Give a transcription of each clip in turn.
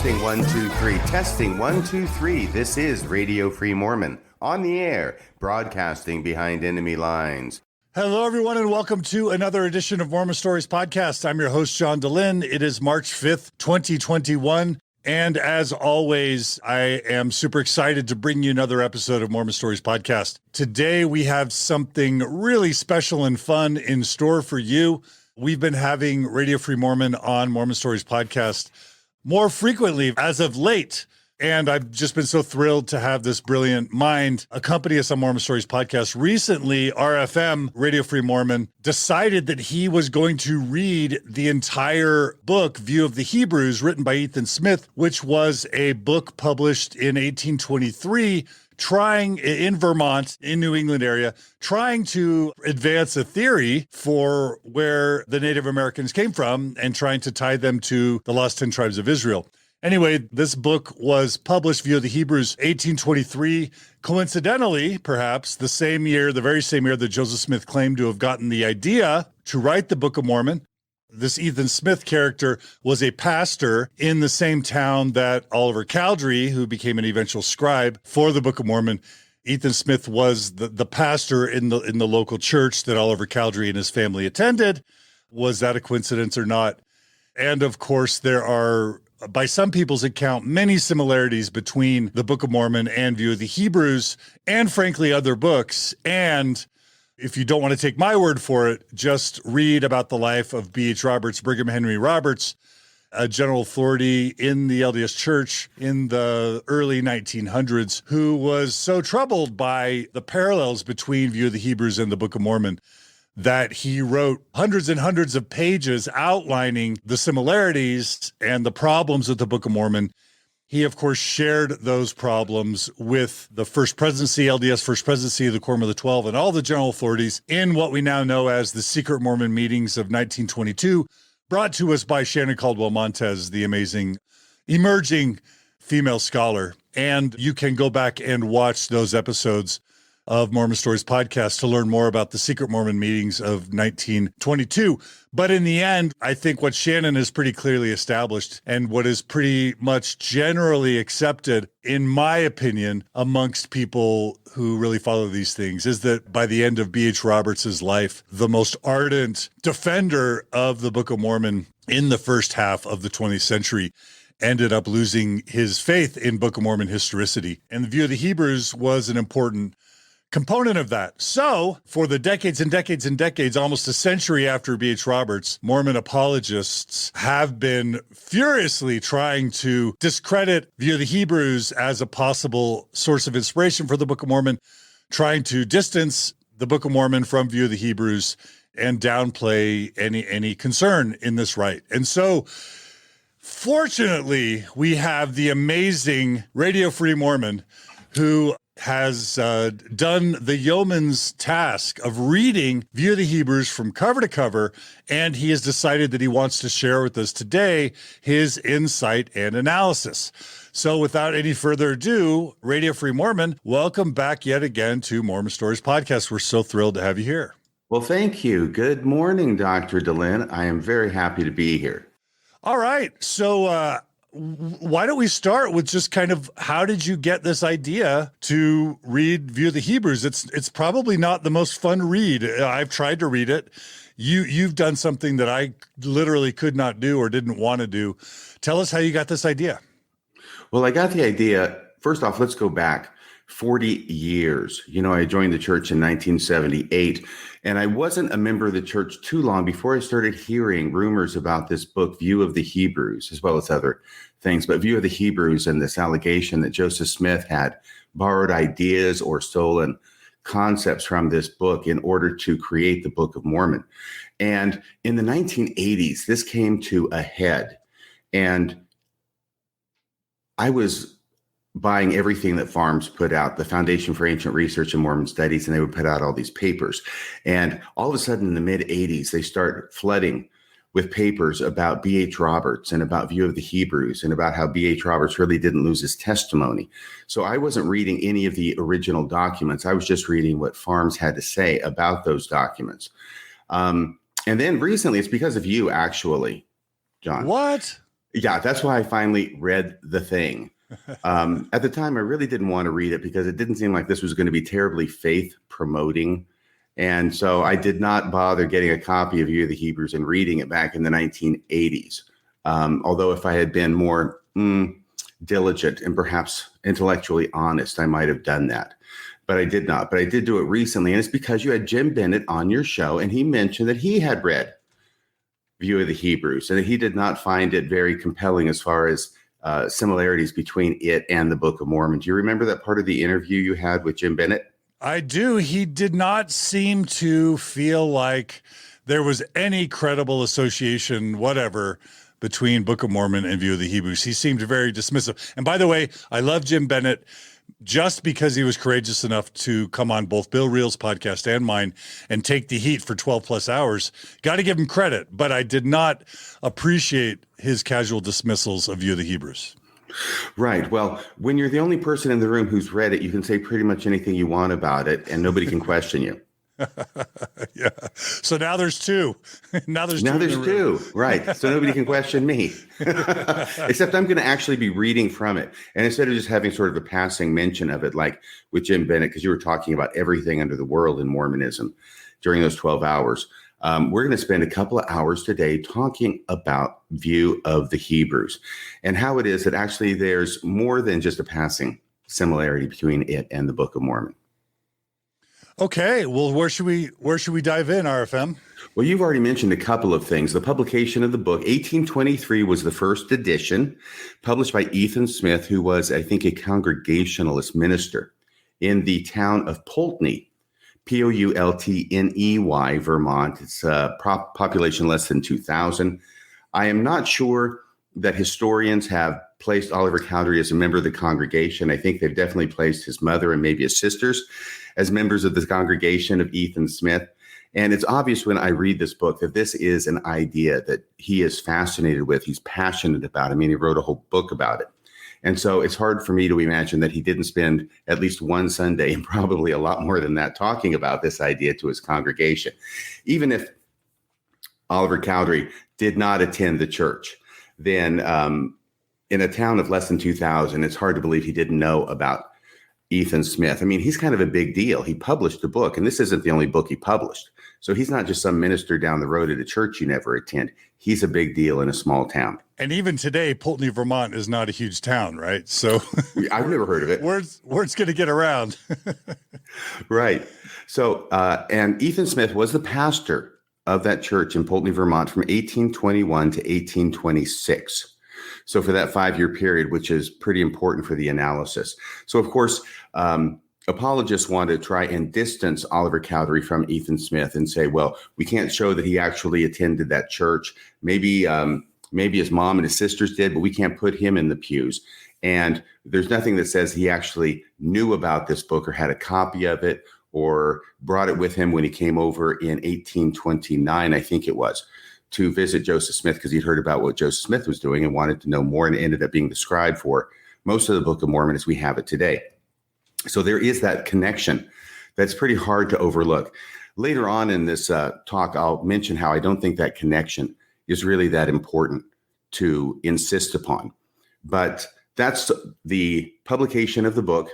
Testing 1 2 3. Testing 1 2 3. This is Radio Free Mormon on the air, broadcasting behind enemy lines. Hello, everyone, and welcome to another edition of Mormon Stories Podcast. I'm your host, John Dehlin. It is March 5th, 2021. And as always, I am super excited to bring you another episode of Mormon Stories Podcast. Today, we have something really special and fun in store for you. We've been having Radio Free Mormon on Mormon Stories Podcast more frequently as of late. And I've just been so thrilled to have this brilliant mind accompany us on Mormon Stories Podcast. Recently, RFM, Radio Free Mormon, decided that he was going to read the entire book, View of the Hebrews, written by Ethan Smith, which was a book published in 1823, trying in Vermont, in New England area, trying to advance a theory for where the Native Americans came from and trying to tie them to the lost 10 tribes of Israel. Anyway, this book was published, View of the Hebrews, 1823, coincidentally, perhaps, the very same year that Joseph Smith claimed to have gotten the idea to write the Book of Mormon. This Ethan Smith character was a pastor in the same town that Oliver Cowdery, who became an eventual scribe for the Book of Mormon. Ethan Smith was the pastor in the local church that Oliver Cowdery and his family attended. Was that a coincidence or not? And of course, there are, by some people's account, many similarities between the Book of Mormon and View of the Hebrews, and frankly, other books. And if you don't want to take my word for it, just read about the life of B.H. Roberts, Brigham Henry Roberts, a general authority in the LDS Church in the early 1900s, who was so troubled by the parallels between View of the Hebrews and the Book of Mormon that he wrote hundreds and hundreds of pages outlining the similarities and the problems with the Book of Mormon. He, of course, shared those problems with the First Presidency, LDS First Presidency, the Quorum of the 12, and all the general authorities in what we now know as the Secret Mormon Meetings of 1922, brought to us by Shannon Caldwell Montez, the amazing emerging female scholar. And you can go back and watch those episodes of Mormon Stories Podcast to learn more about the Secret Mormon Meetings of 1922. But in the end, I think what Shannon has pretty clearly established, and what is pretty much generally accepted, in my opinion, amongst people who really follow these things, is that by the end of B.H. Roberts' life, the most ardent defender of the Book of Mormon in the first half of the 20th century ended up losing his faith in Book of Mormon historicity. And the View of the Hebrews was an important component of that. So for the decades and decades and decades, almost a century after B.H. Roberts, Mormon apologists have been furiously trying to discredit View of the Hebrews as a possible source of inspiration for the Book of Mormon, trying to distance the Book of Mormon from View of the Hebrews and downplay any concern in this right. And so fortunately, we have the amazing Radio Free Mormon who has done the yeoman's task of reading View of the Hebrews from cover to cover, and he has decided that he wants to share with us today his insight and analysis. So without any further ado, Radio Free Mormon, welcome back yet again to Mormon Stories Podcast. We're so thrilled to have you here. Well, thank you. Good morning, Dr. Dehlin. I am very happy to be here. All right. So why don't we start with just kind of how did you get this idea to read View of the Hebrews? It's probably not the most fun read. I've tried to read it. You've done something that I literally could not do or didn't want to do. Tell us how you got this idea. Well, I got the idea. First off, let's go back 40 years. I joined the church in 1978, and I wasn't a member of the church too long before I started hearing rumors about this book, View of the Hebrews, as well as other things, but View of the Hebrews and this allegation that Joseph Smith had borrowed ideas or stolen concepts from this book in order to create the Book of Mormon. And in the 1980s, this came to a head, and I was buying everything that Farms put out, the Foundation for Ancient Research and Mormon Studies, and they would put out all these papers. And all of a sudden in the mid 80s, they start flooding with papers about B.H. Roberts and about View of the Hebrews and about how B.H. Roberts really didn't lose his testimony. So I wasn't reading any of the original documents. I was just reading what Farms had to say about those documents. And then recently, it's because of you, actually, John. What? Yeah, that's why I finally read the thing. At the time, I really didn't want to read it because it didn't seem like this was going to be terribly faith promoting. And so I did not bother getting a copy of View of the Hebrews and reading it back in the 1980s. Although if I had been more diligent and perhaps intellectually honest, I might have done that. But I did not. But I did do it recently. And it's because you had Jim Bennett on your show, and he mentioned that he had read View of the Hebrews, and he did not find it very compelling as far as similarities between it and the Book of Mormon. Do you remember that part of the interview you had with Jim Bennett? I do. He did not seem to feel like there was any credible association, whatever, between Book of Mormon and View of the Hebrews. He seemed very dismissive. And by the way, I love Jim Bennett just because he was courageous enough to come on both Bill Reel's podcast and mine and take the heat for 12 plus hours. Got to give him credit, but I did not appreciate his casual dismissals of View of the Hebrews. Right. Well, when you're the only person in the room who's read it, you can say pretty much anything you want about it and nobody can question you. Yeah. So now there's two. Now there's two. Right. So nobody can question me. Except I'm going to actually be reading from it. And instead of just having sort of a passing mention of it, like with Jim Bennett, because you were talking about everything under the world in Mormonism during those 12 hours, we're going to spend a couple of hours today talking about View of the Hebrews and how it is that actually there's more than just a passing similarity between it and the Book of Mormon. Okay, well, where should we dive in, RFM? Well, you've already mentioned a couple of things. The publication of the book, 1823 was the first edition, published by Ethan Smith, who was, I think, a Congregationalist minister in the town of Poultney, Poultney, Vermont. It's a population less than 2,000. I am not sure that historians have placed Oliver Cowdery as a member of the congregation. I think they've definitely placed his mother and maybe his sisters as members of the congregation of Ethan Smith. And it's obvious when I read this book that this is an idea that he is fascinated with. He's passionate about. I mean, he wrote a whole book about it. And so it's hard for me to imagine that he didn't spend at least one Sunday and probably a lot more than that talking about this idea to his congregation. Even if Oliver Cowdery did not attend the church, then in a town of less than 2,000, it's hard to believe he didn't know about Ethan Smith. I mean, he's kind of a big deal. He published a book, and this isn't the only book he published. So he's not just some minister down the road at a church you never attend. He's a big deal in a small town. And even today, Poultney, Vermont is not a huge town, right? So I've never heard of it. Word's going to get around. Right. So, and Ethan Smith was the pastor of that church in Poultney, Vermont from 1821 to 1826. So for that 5-year period, which is pretty important for the analysis. So, of course, apologists want to try and distance Oliver Cowdery from Ethan Smith and say, well, we can't show that he actually attended that church. Maybe his mom and his sisters did, but we can't put him in the pews. And there's nothing that says he actually knew about this book or had a copy of it or brought it with him when he came over in 1829, I think it was, to visit Joseph Smith because he'd heard about what Joseph Smith was doing and wanted to know more, and it ended up being the scribe for most of the Book of Mormon as we have it today. So there is that connection that's pretty hard to overlook. Later on in this talk, I'll mention how I don't think that connection is really that important to insist upon. But that's the publication of the book.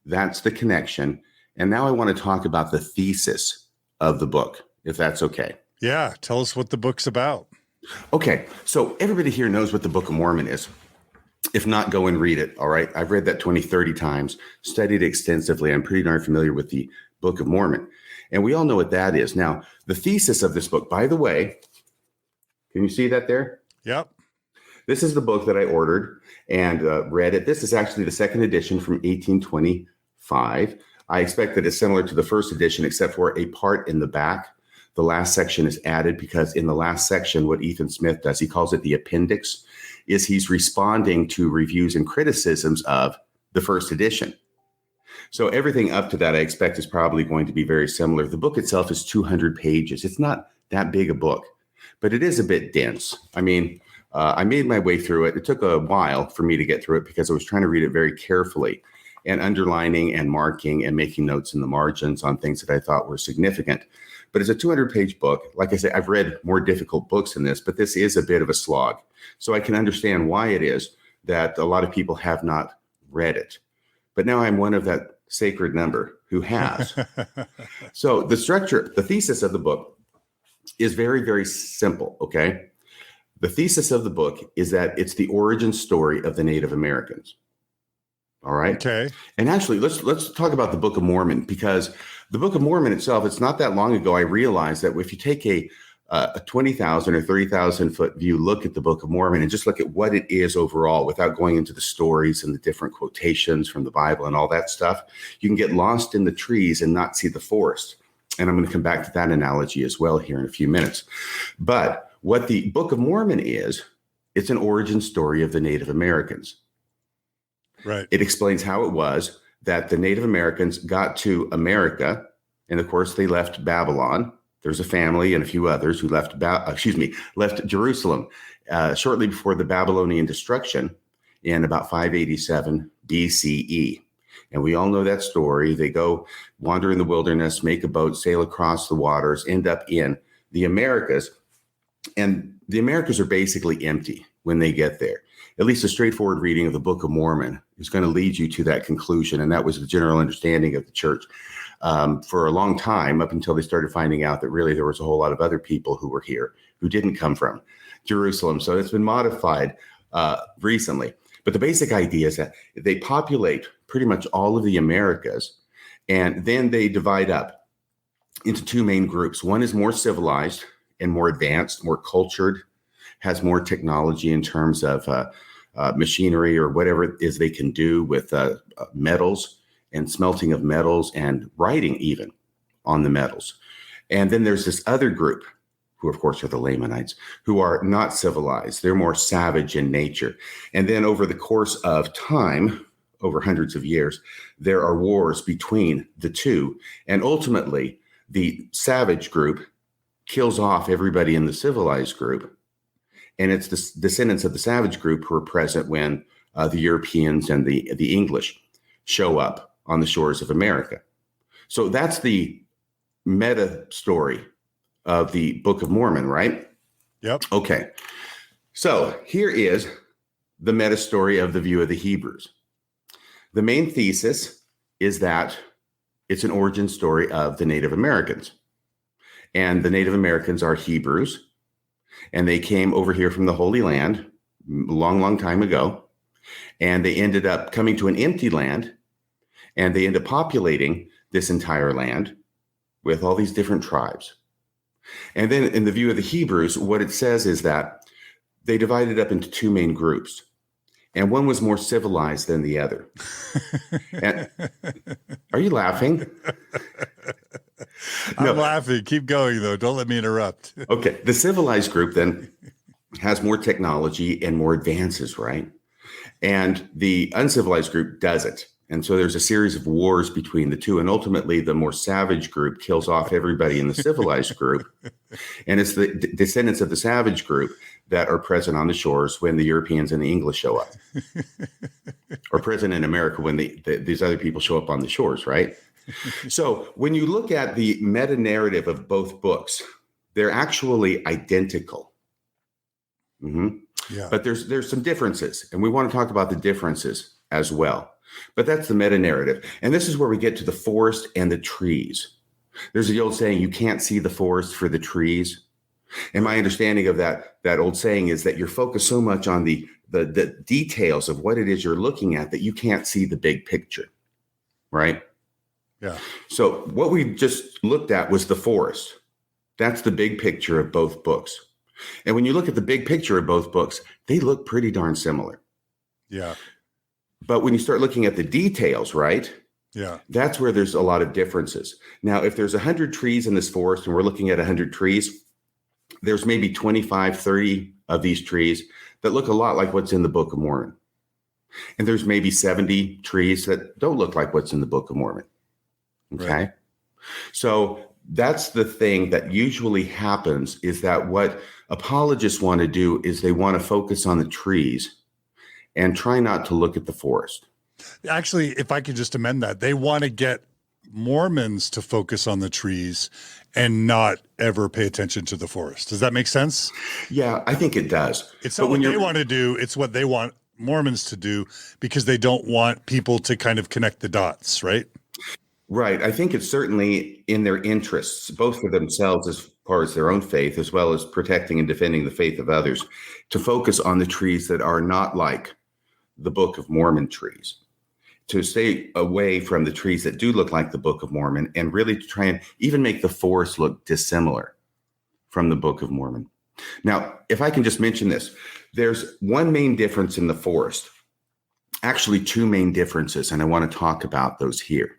That's the connection. And now I want to talk about the thesis of the book, if that's okay. Yeah, tell us what the book's about. Okay, so everybody here knows what the Book of Mormon is. If not, go and read it, all right? I've read that 20, 30 times, studied extensively. I'm pretty darn familiar with the Book of Mormon. And we all know what that is. Now, the thesis of this book, by the way, can you see that there? Yep. This is the book that I ordered and read it. This is actually the second edition from 1825. I expect that it's similar to the first edition, except for a part in the back. The last section is added because in the last section, what Ethan Smith does, he calls it the appendix, is he's responding to reviews and criticisms of the first edition. So everything up to that, I expect, is probably going to be very similar. The book itself is 200 pages. It's not that big a book, but it is a bit dense. I mean, I made my way through it. It took a while for me to get through it because I was trying to read it very carefully and underlining and marking and making notes in the margins on things that I thought were significant. but it's a 200-page book. Like I say, I've read more difficult books than this, but this is a bit of a slog. So I can understand why it is that a lot of people have not read it. But now I'm one of that sacred number who has. So the structure, the thesis of the book is very, very simple, okay? The thesis of the book is that it's the origin story of the Native Americans. All right. Okay. And actually, let's talk about the Book of Mormon, because the Book of Mormon itself, it's not that long ago I realized that if you take a 20,000 or 30,000 foot view look at the Book of Mormon and just look at what it is overall without going into the stories and the different quotations from the Bible and all that stuff, you can get lost in the trees and not see the forest. And I'm going to come back to that analogy as well here in a few minutes. But what the Book of Mormon is, it's an origin story of the Native Americans. Right. It explains how it was that the Native Americans got to America, and of course they left Babylon. There's a family and a few others who left Jerusalem shortly before the Babylonian destruction in about 587 BCE. And we all know that story. They go wander in the wilderness, make a boat, sail across the waters, end up in the Americas. And the Americas are basically empty when they get there. At least a straightforward reading of the Book of Mormon is going to lead you to that conclusion. And that was the general understanding of the church for a long time, up until they started finding out that really there was a whole lot of other people who were here who didn't come from Jerusalem. So it's been modified recently. But the basic idea is that they populate pretty much all of the Americas, and then they divide up into two main groups. One is more civilized and more advanced, more cultured, has more technology in terms of machinery or whatever it is they can do with metals and smelting of metals and writing even on the metals. And then there's this other group, who of course are the Lamanites, who are not civilized. They're more savage in nature. And then over the course of time, over hundreds of years, there are wars between the two. And ultimately, the savage group kills off everybody in the civilized group. And it's the descendants of the savage group who are present when the Europeans and the English show up on the shores of America. So that's the meta story of the Book of Mormon, right? Yep. Okay. So here is the meta story of the view of the Hebrews. The main thesis is that it's an origin story of the Native Americans. And the Native Americans are Hebrews. And they came over here from the Holy Land a long, long time ago. And they ended up coming to an empty land. And they end up populating this entire land with all these different tribes. And then in the view of the Hebrews, what it says is that they divided up into two main groups. And one was more civilized than the other. And, are you laughing? I'm laughing. Keep going, though. Don't let me interrupt. Okay. The civilized group then has more technology and more advances, right? And the uncivilized group doesn't. And so there's a series of wars between the two. And ultimately, the more savage group kills off everybody in the civilized group. And it's the descendants of the savage group that are present on the shores when the Europeans and the English show up. Or present in America when these other people show up on the shores, right? So when you look at the meta-narrative of both books, they're actually identical. Mm-hmm. Yeah. But there's some differences. And we want to talk about the differences as well. But that's the meta-narrative. And this is where we get to the forest and the trees. There's the old saying, you can't see the forest for the trees. And my understanding of that old saying is that you're focused so much on the details of what it is you're looking at that you can't see the big picture, right? Yeah. So what we just looked at was the forest. That's the big picture of both books. And when you look at the big picture of both books, they look pretty darn similar. Yeah. But when you start looking at the details, right? Yeah. That's where there's a lot of differences. Now, if there's 100 trees in this forest and we're looking at 100 trees, there's maybe 25, 30 of these trees that look a lot like what's in the Book of Mormon. And there's maybe 70 trees that don't look like what's in the Book of Mormon. Okay. Right. So that's the thing that usually happens, is that what apologists want to do is they want to focus on the trees and try not to look at the forest. Actually, if I could just amend that, they want to get Mormons to focus on the trees and not ever pay attention to the forest. Does that make sense? Yeah, I think it does. It's not what they want to do. It's what they want Mormons to do because they don't want people to kind of connect the dots, right? Right. I think it's certainly in their interests, both for themselves as far as their own faith, as well as protecting and defending the faith of others, to focus on the trees that are not like the Book of Mormon trees, to stay away from the trees that do look like the Book of Mormon, and really to try and even make the forest look dissimilar from the Book of Mormon. Now, if I can just mention this, there's one main difference in the forest, actually two main differences, and I want to talk about those here.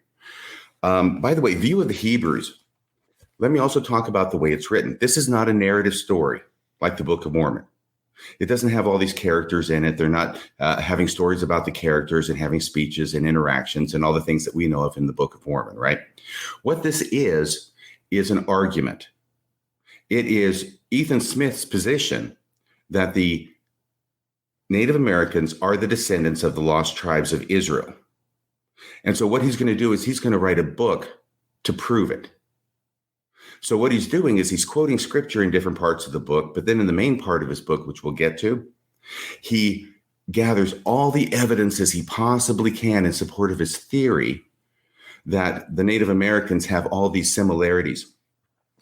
By the way, View of the Hebrews, let me also talk about the way it's written. This is not a narrative story like the Book of Mormon. It doesn't have all these characters in it. They're not having stories about the characters and having speeches and interactions and all the things that we know of in the Book of Mormon, right? What this is an argument. It is Ethan Smith's position that the Native Americans are the descendants of the lost tribes of Israel. And so what he's going to do is he's going to write a book to prove it. So what he's doing is he's quoting scripture in different parts of the book, but then in the main part of his book, which we'll get to, he gathers all the evidence as he possibly can in support of his theory that the Native Americans have all these similarities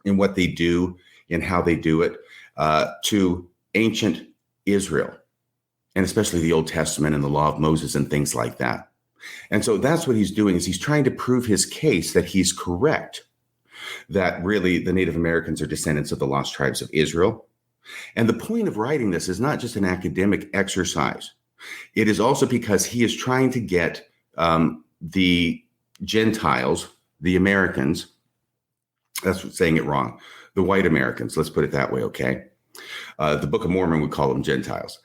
in what they do and how they do it to ancient Israel, and especially the Old Testament and the law of Moses and things like that. And so that's what he's doing, is he's trying to prove his case that he's correct, that really the Native Americans are descendants of the lost tribes of Israel. And the point of writing this is not just an academic exercise. It is also because he is trying to get the Gentiles, the Americans, that's saying it wrong, the white Americans, let's put it that way, okay? The Book of Mormon would call them Gentiles,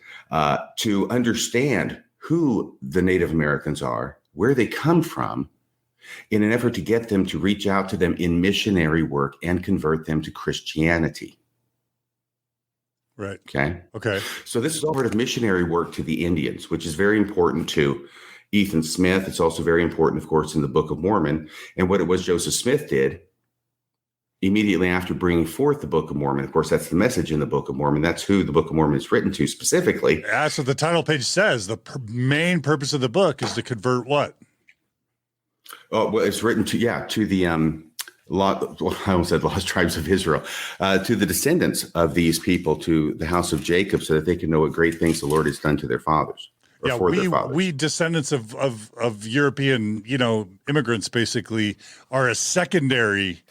to understand who the Native Americans are, where they come from, in an effort to get them to reach out to them in missionary work and convert them to Christianity. Right. Okay. So this is all part of missionary work to the Indians, which is very important to Ethan Smith. It's also very important, of course, in the Book of Mormon. And what it was Joseph Smith did immediately after bringing forth the Book of Mormon. Of course, that's the message in the Book of Mormon. That's who the Book of Mormon is written to specifically. That's what the title page says. The main purpose of the book is to convert what? Oh, well, it's written to the I almost said lost tribes of Israel, to the descendants of these people, to the house of Jacob, so that they can know what great things the Lord has done to their fathers. We descendants of European, immigrants basically are a secondary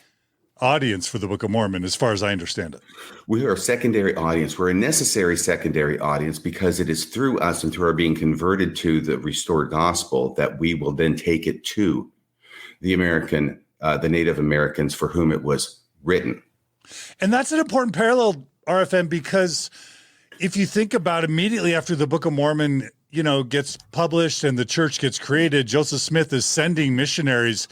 audience for the Book of Mormon, as far as I understand it. We are a secondary audience. We're a necessary secondary audience because it is through us and through our being converted to the restored gospel that we will then take it to the Native Americans for whom it was written. And that's an important parallel, RFM, because if you think about immediately after the Book of Mormon, gets published and the church gets created, Joseph Smith is sending missionaries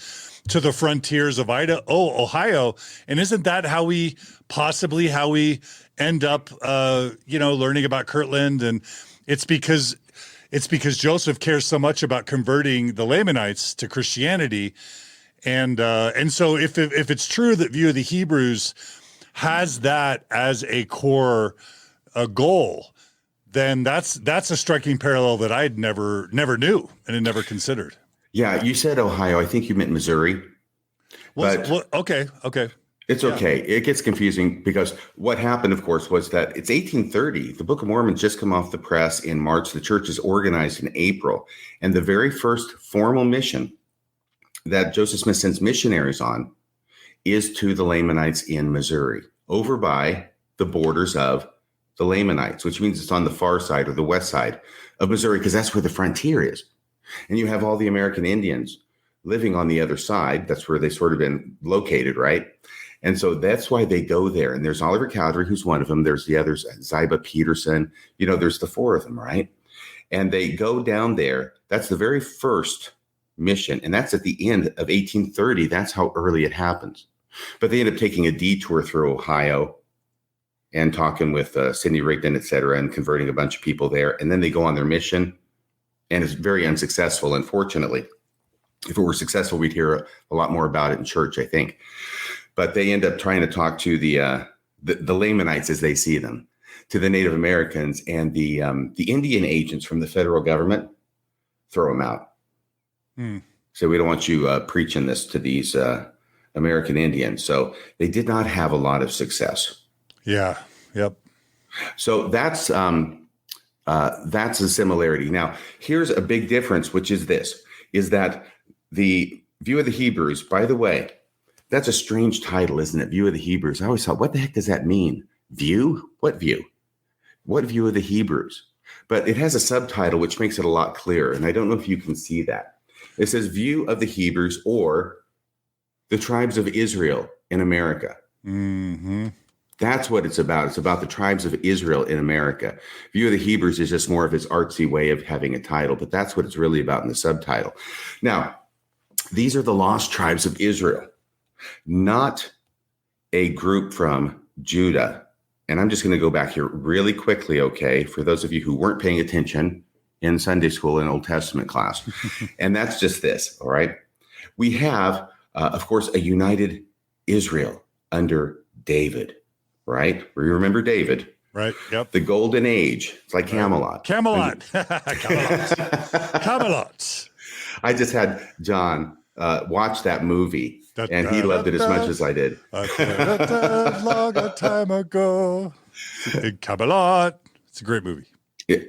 to the frontiers of Ohio. And isn't that how we end up, learning about Kirtland? And it's because Joseph cares so much about converting the Lamanites to Christianity. And so if it's true that View of the Hebrews has that as a core goal, then that's a striking parallel that I'd never knew and had never considered. Yeah, you said Ohio. I think you meant Missouri. Okay. It's okay. It gets confusing because what happened, of course, was that it's 1830. The Book of Mormon just come off the press in March. The church is organized in April. And the very first formal mission that Joseph Smith sends missionaries on is to the Lamanites in Missouri, over by the borders of the Lamanites, which means it's on the far side or the west side of Missouri, because that's where the frontier is. And you have all the American Indians living on the other side. That's where they sort of been located, right? And so that's why they go there. And there's Oliver Cowdery, who's one of them. There's the others, Ziba Peterson. There's the four of them, right? And they go down there. That's the very first mission. And that's at the end of 1830. That's how early it happens. But they end up taking a detour through Ohio and talking with Sidney Rigdon, et cetera, and converting a bunch of people there. And then they go on their mission. And it's very unsuccessful, unfortunately. If it were successful, we'd hear a lot more about it in church, I think. But they end up trying to talk to the Lamanites as they see them, to the Native Americans, and the Indian agents from the federal government throw them out. So we don't want you preaching this to these American Indians. So they did not have a lot of success. Yeah. Yep. So that's a similarity. Now, here's a big difference, which is this, is that the view of the Hebrews, by the way, that's a strange title, isn't it? View of the Hebrews. I always thought, what the heck does that mean? View? What view? What view of the Hebrews? But it has a subtitle, which makes it a lot clearer. And I don't know if you can see that. It says view of the Hebrews, or the tribes of Israel in America. Mm-hmm. That's what it's about. It's about the tribes of Israel in America. View of the Hebrews is just more of his artsy way of having a title, but that's what it's really about in the subtitle. Now, these are the lost tribes of Israel, not a group from Judah. And I'm just going to go back here really quickly, okay, for those of you who weren't paying attention in Sunday school and Old Testament class. And that's just this, all right? We have, of course, a united Israel under David. Right? You remember David. Right. Yep. The golden age. It's like Camelot. Camelot. Camelot. I just had John watch that movie, and he loved it as much as I did. Long a time ago. In Camelot. It's a great movie.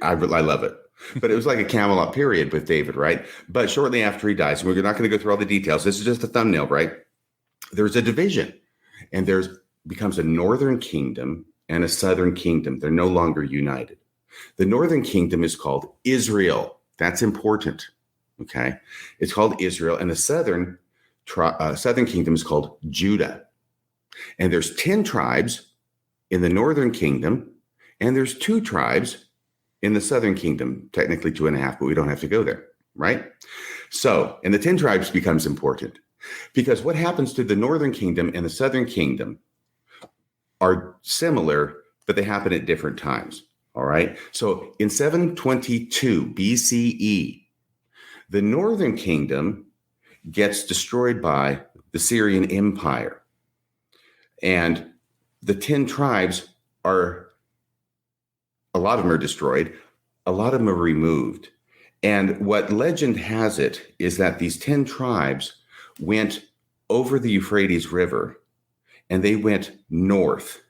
I love it. But it was like a Camelot period with David, right? But shortly after he dies, and we're not going to go through all the details. This is just a thumbnail, right? There's a division, and becomes a northern kingdom and a southern kingdom. They're no longer united. The northern kingdom is called Israel. That's important. Okay. It's called Israel. And the southern kingdom is called Judah. And there's 10 tribes in the northern kingdom, and there's 2 tribes in the southern kingdom, technically 2.5, but we don't have to go there. Right. So, and the 10 tribes becomes important, because what happens to the northern kingdom and the southern kingdom are similar, but they happen at different times. All right. So in 722 BCE, the northern kingdom gets destroyed by the Syrian Empire. And the 10 tribes a lot of them are destroyed. A lot of them are removed. And what legend has it is that these 10 tribes went over the Euphrates River, and they went north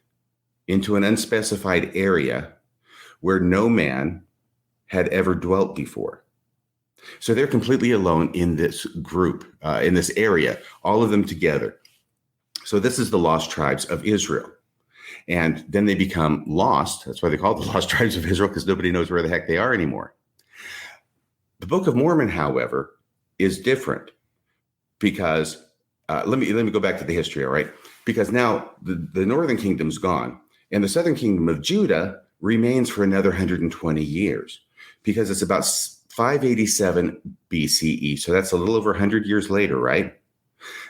into an unspecified area where no man had ever dwelt before. So they're completely alone in this group, in this area, all of them together. So this is the lost tribes of Israel. And then they become lost. That's why they call it the lost tribes of Israel, because nobody knows where the heck they are anymore. The Book of Mormon, however, is different, because let me go back to the history, all right? Because now the northern kingdom's gone, and the southern kingdom of Judah remains for another 120 years, because it's about 587 BCE. So that's a little over 100 years later, right?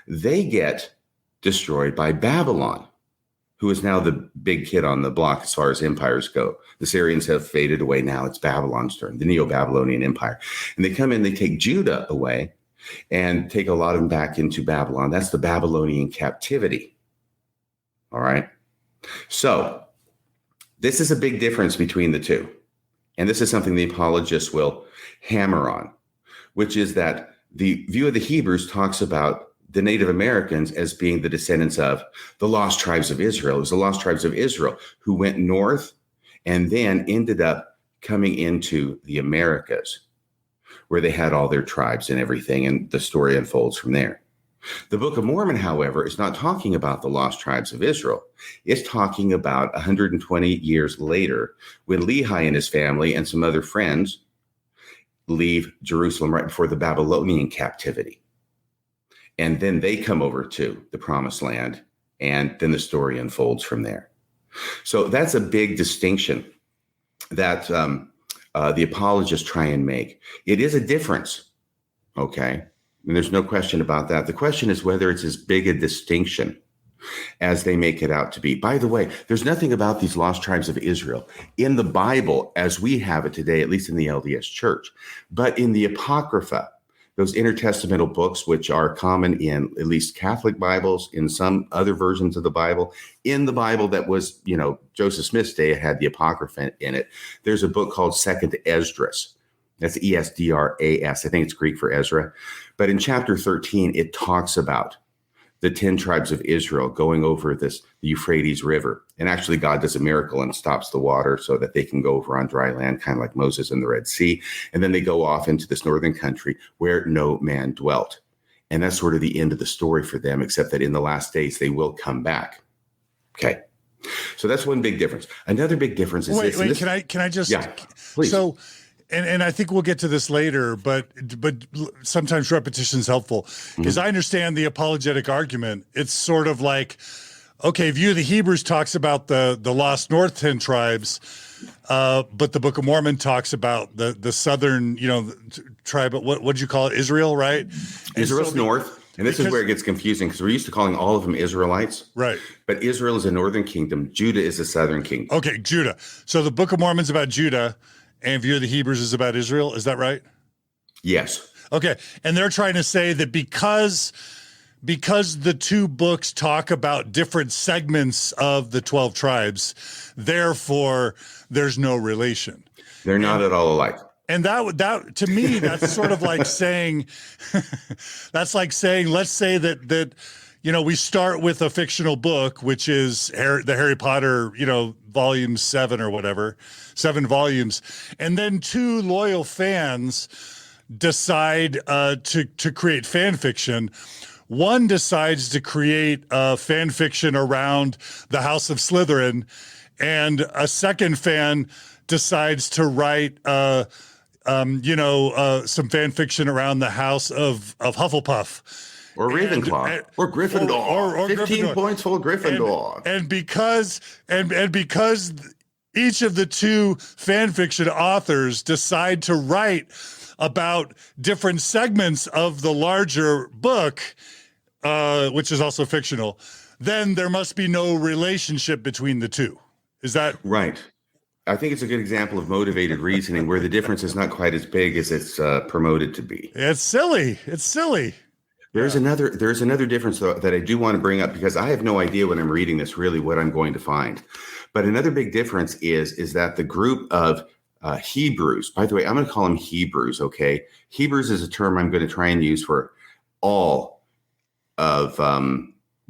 They get destroyed by Babylon, who is now the big kid on the block as far as empires go. The Syrians have faded away. Now it's Babylon's turn, the Neo-Babylonian Empire. And they come in, they take Judah away and take a lot of them back into Babylon. That's the Babylonian captivity. All right. So this is a big difference between the two. And this is something the apologists will hammer on, which is that the view of the Hebrews talks about the Native Americans as being the descendants of the lost tribes of Israel. It was the lost tribes of Israel who went north and then ended up coming into the Americas, where they had all their tribes and everything, and the story unfolds from there. The Book of Mormon, however, is not talking about the lost tribes of Israel. It's talking about 120 years later, when Lehi and his family and some other friends leave Jerusalem right before the Babylonian captivity. And then they come over to the Promised Land, and then the story unfolds from there. So that's a big distinction that the apologists try and make. It is a difference, okay? And there's no question about that. The question is whether it's as big a distinction as they make it out to be. By the way, there's nothing about these lost tribes of Israel in the Bible as we have it today, at least in the LDS Church. But in the Apocrypha, those intertestamental books, which are common in at least Catholic Bibles, in some other versions of the Bible, in the Bible that was, Joseph Smith's day, it had the Apocrypha in it. There's a book called Second Esdras. That's Esdras. I think it's Greek for Ezra. But in chapter 13, it talks about the 10 tribes of Israel going over the Euphrates River. And actually, God does a miracle and stops the water so that they can go over on dry land, kind of like Moses in the Red Sea. And then they go off into this northern country where no man dwelt. And that's sort of the end of the story for them, except that in the last days, they will come back. Okay. So that's one big difference. Another big difference is Wait, can I just? Yeah, please. So, and I think we'll get to this later, but sometimes repetition is helpful because I understand the apologetic argument. It's sort of like, okay, View of the Hebrews talks about the lost north 10 tribes, but the Book of Mormon talks about the southern, tribe. What did you call it? Israel, right? Israel's north. And this is where it gets confusing because we're used to calling all of them Israelites. Right. But Israel is a northern kingdom. Judah is a southern kingdom. Okay, Judah. So the Book of Mormon's about Judah and View of the Hebrews is about Israel. Is that right? Yes. Okay. And they're trying to say that because the two books talk about different segments of the 12 tribes, therefore there's no relation. They're not at all alike. And that to me, that's sort of like saying, let's say that we start with a fictional book, which is the Harry Potter, volume 7 or whatever, 7 volumes. And then two loyal fans decide to create fan fiction. One decides to create fan fiction around the House of Slytherin, and a second fan decides to write some fan fiction around the House of Hufflepuff. Or Ravenclaw. Or Gryffindor. Or 15 Gryffindor. Points for Gryffindor. And because each of the two fan fiction authors decide to write about different segments of the larger book, which is also fictional, then there must be no relationship between the two. Is that right? I think it's a good example of motivated reasoning where the difference is not quite as big as it's promoted to be. It's silly. There's another difference though that I do want to bring up because I have no idea when I'm reading this really what I'm going to find. But another big difference is that the group of Hebrews, by the way, I'm going to call them Hebrews, okay? Hebrews is a term I'm going to try and use for all of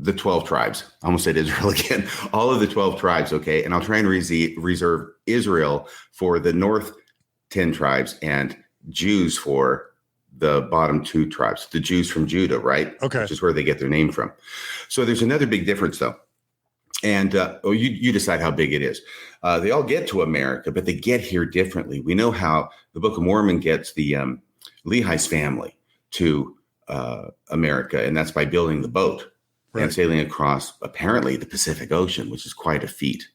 the 12 tribes. I almost said Israel again. All of the 12 tribes, okay? And I'll try and reserve Israel for the north 10 tribes and Jews for the bottom 2 tribes, the Jews from Judah, right? Okay. Which is where they get their name from. So there's another big difference, though. And you decide how big it is. They all get to America, but they get here differently. We know how the Book of Mormon gets the Lehi's family to America, and that's by building the boat. Right. And sailing across, apparently, the Pacific Ocean, which is quite a feat,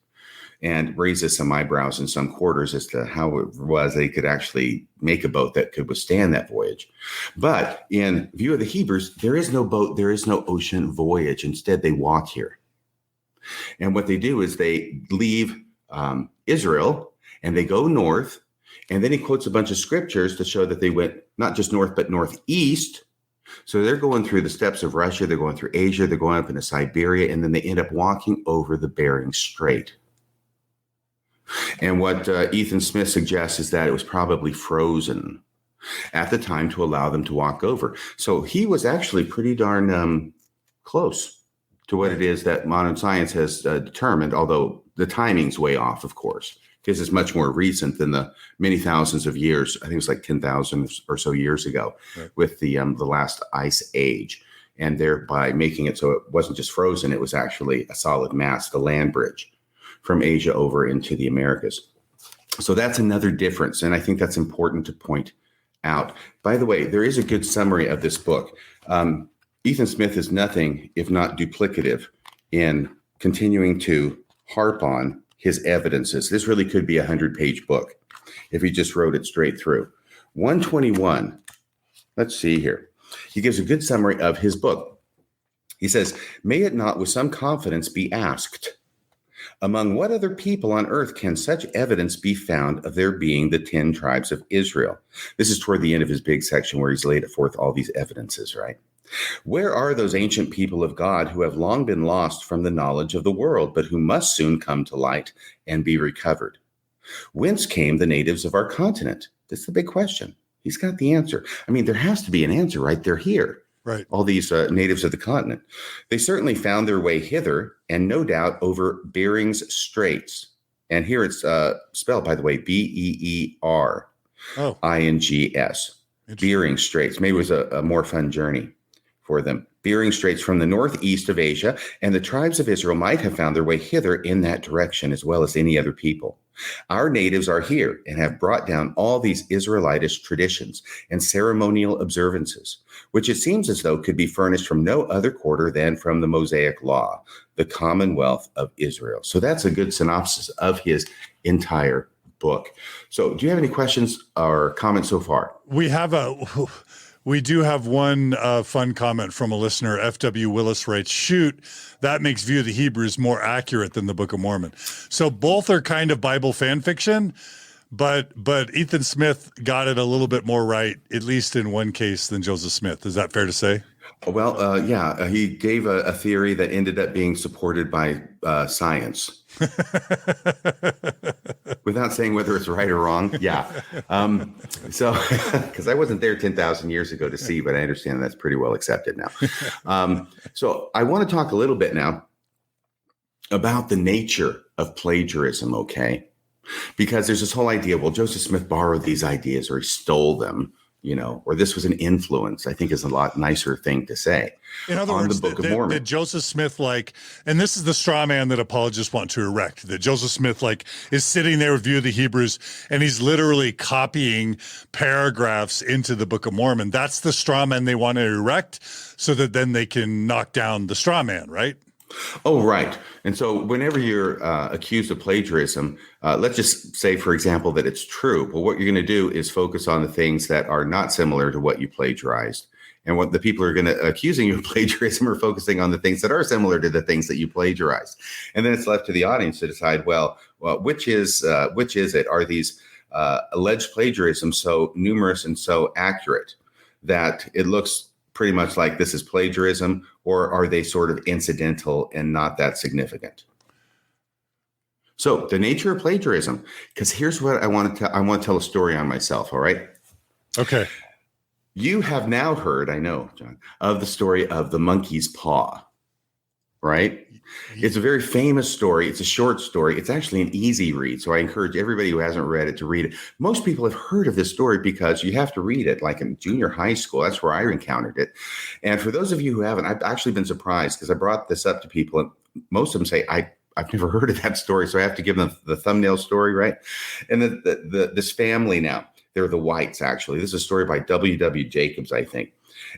and raises some eyebrows in some quarters as to how it was they could actually make a boat that could withstand that voyage. But in View of the Hebrews, there is no boat, there is no ocean voyage. Instead, they walk here. And what they do is they leave Israel and they go north. And then he quotes a bunch of scriptures to show that they went not just north, but northeast. So they're going through the steppes of Russia, they're going through Asia, they're going up into Siberia, and then they end up walking over the Bering Strait. And what Ethan Smith suggests is that it was probably frozen at the time to allow them to walk over. So he was actually pretty darn close to what it is that modern science has determined, although the timing's way off, of course, because it's much more recent than the many thousands of years. I think it was like 10,000 or so years ago, right, with the last ice age, and thereby making it so it wasn't just frozen, it was actually a solid mass, the land bridge from Asia over into the Americas. So that's another difference, and I think that's important to point out. By the way, there is a good summary of this book. Ethan Smith is nothing if not duplicative in continuing to harp on his evidences. This really could be a 100-page book if he just wrote it straight through. 121, let's see here. He gives a good summary of his book. He says, "May it not with some confidence be asked Among what other people on earth can such evidence be found of there being the 10 tribes of Israel? This is toward the end of his big section where he's laid forth all these evidences, right? Where are those ancient people of God who have long been lost from the knowledge of the world, but who must soon come to light and be recovered? Whence came the natives of our continent? That's the big question. He's got the answer. I mean, there has to be an answer, right? They're here. Right. All these natives of the continent. They certainly found their way hither, and no doubt over Bering's Straits. And here it's spelled, by the way, Beerings. Bering Straits. Maybe it was a more fun journey for them. Bering Straits from the northeast of Asia, and the tribes of Israel might have found their way hither in that direction as well as any other people. Our natives are here and have brought down all these Israelitish traditions and ceremonial observances, which it seems as though could be furnished from no other quarter than from the Mosaic law, the Commonwealth of Israel. So that's a good synopsis of his entire book. So do you have any questions or comments so far? We do have one fun comment from a listener. F.W. Willis writes, shoot, that makes View of the Hebrews more accurate than the Book of Mormon. So both are kind of Bible fan fiction, but Ethan Smith got it a little bit more right, at least in one case, than Joseph Smith. Is that fair to say? Well, yeah, he gave a theory that ended up being supported by science. Without saying whether it's right or wrong. Yeah. So, because I wasn't there 10,000 years ago to see, but I understand that's pretty well accepted now. So I want to talk a little bit now about the nature of plagiarism, okay? Because there's this whole idea, well, Joseph Smith borrowed these ideas or he stole them, or this was an influence, I think is a lot nicer thing to say. In other words, that Joseph Smith, and this is the straw man that apologists want to erect, that Joseph Smith, is sitting there with View of the Hebrews, and he's literally copying paragraphs into the Book of Mormon. That's the straw man they want to erect so that then they can knock down the straw man, right? Oh, right. And so whenever you're accused of plagiarism, let's just say, for example, that it's true. Well, what you're going to do is focus on the things that are not similar to what you plagiarized. And what the people who are going to accusing you of plagiarism are focusing on the things that are similar to the things that you plagiarized. And then it's left to the audience to decide, well, which is it? Are these alleged plagiarisms so numerous and so accurate that it looks pretty much like this is plagiarism, or are they sort of incidental and not that significant? So the nature of plagiarism, because here's what I want to tell a story on myself. All right. Okay. You have now heard, I know, John, of the story of the monkey's paw, right? It's a very famous story. It's a short story. It's actually an easy read. So I encourage everybody who hasn't read it to read it. Most people have heard of this story because you have to read it like in junior high school. That's where I encountered it. And for those of you who haven't, I've actually been surprised because I brought this up to people and most of them say, I've never heard of that story. So I have to give them the thumbnail story, right? And this family now, they're the Whites, actually. This is a story by W.W. Jacobs, I think.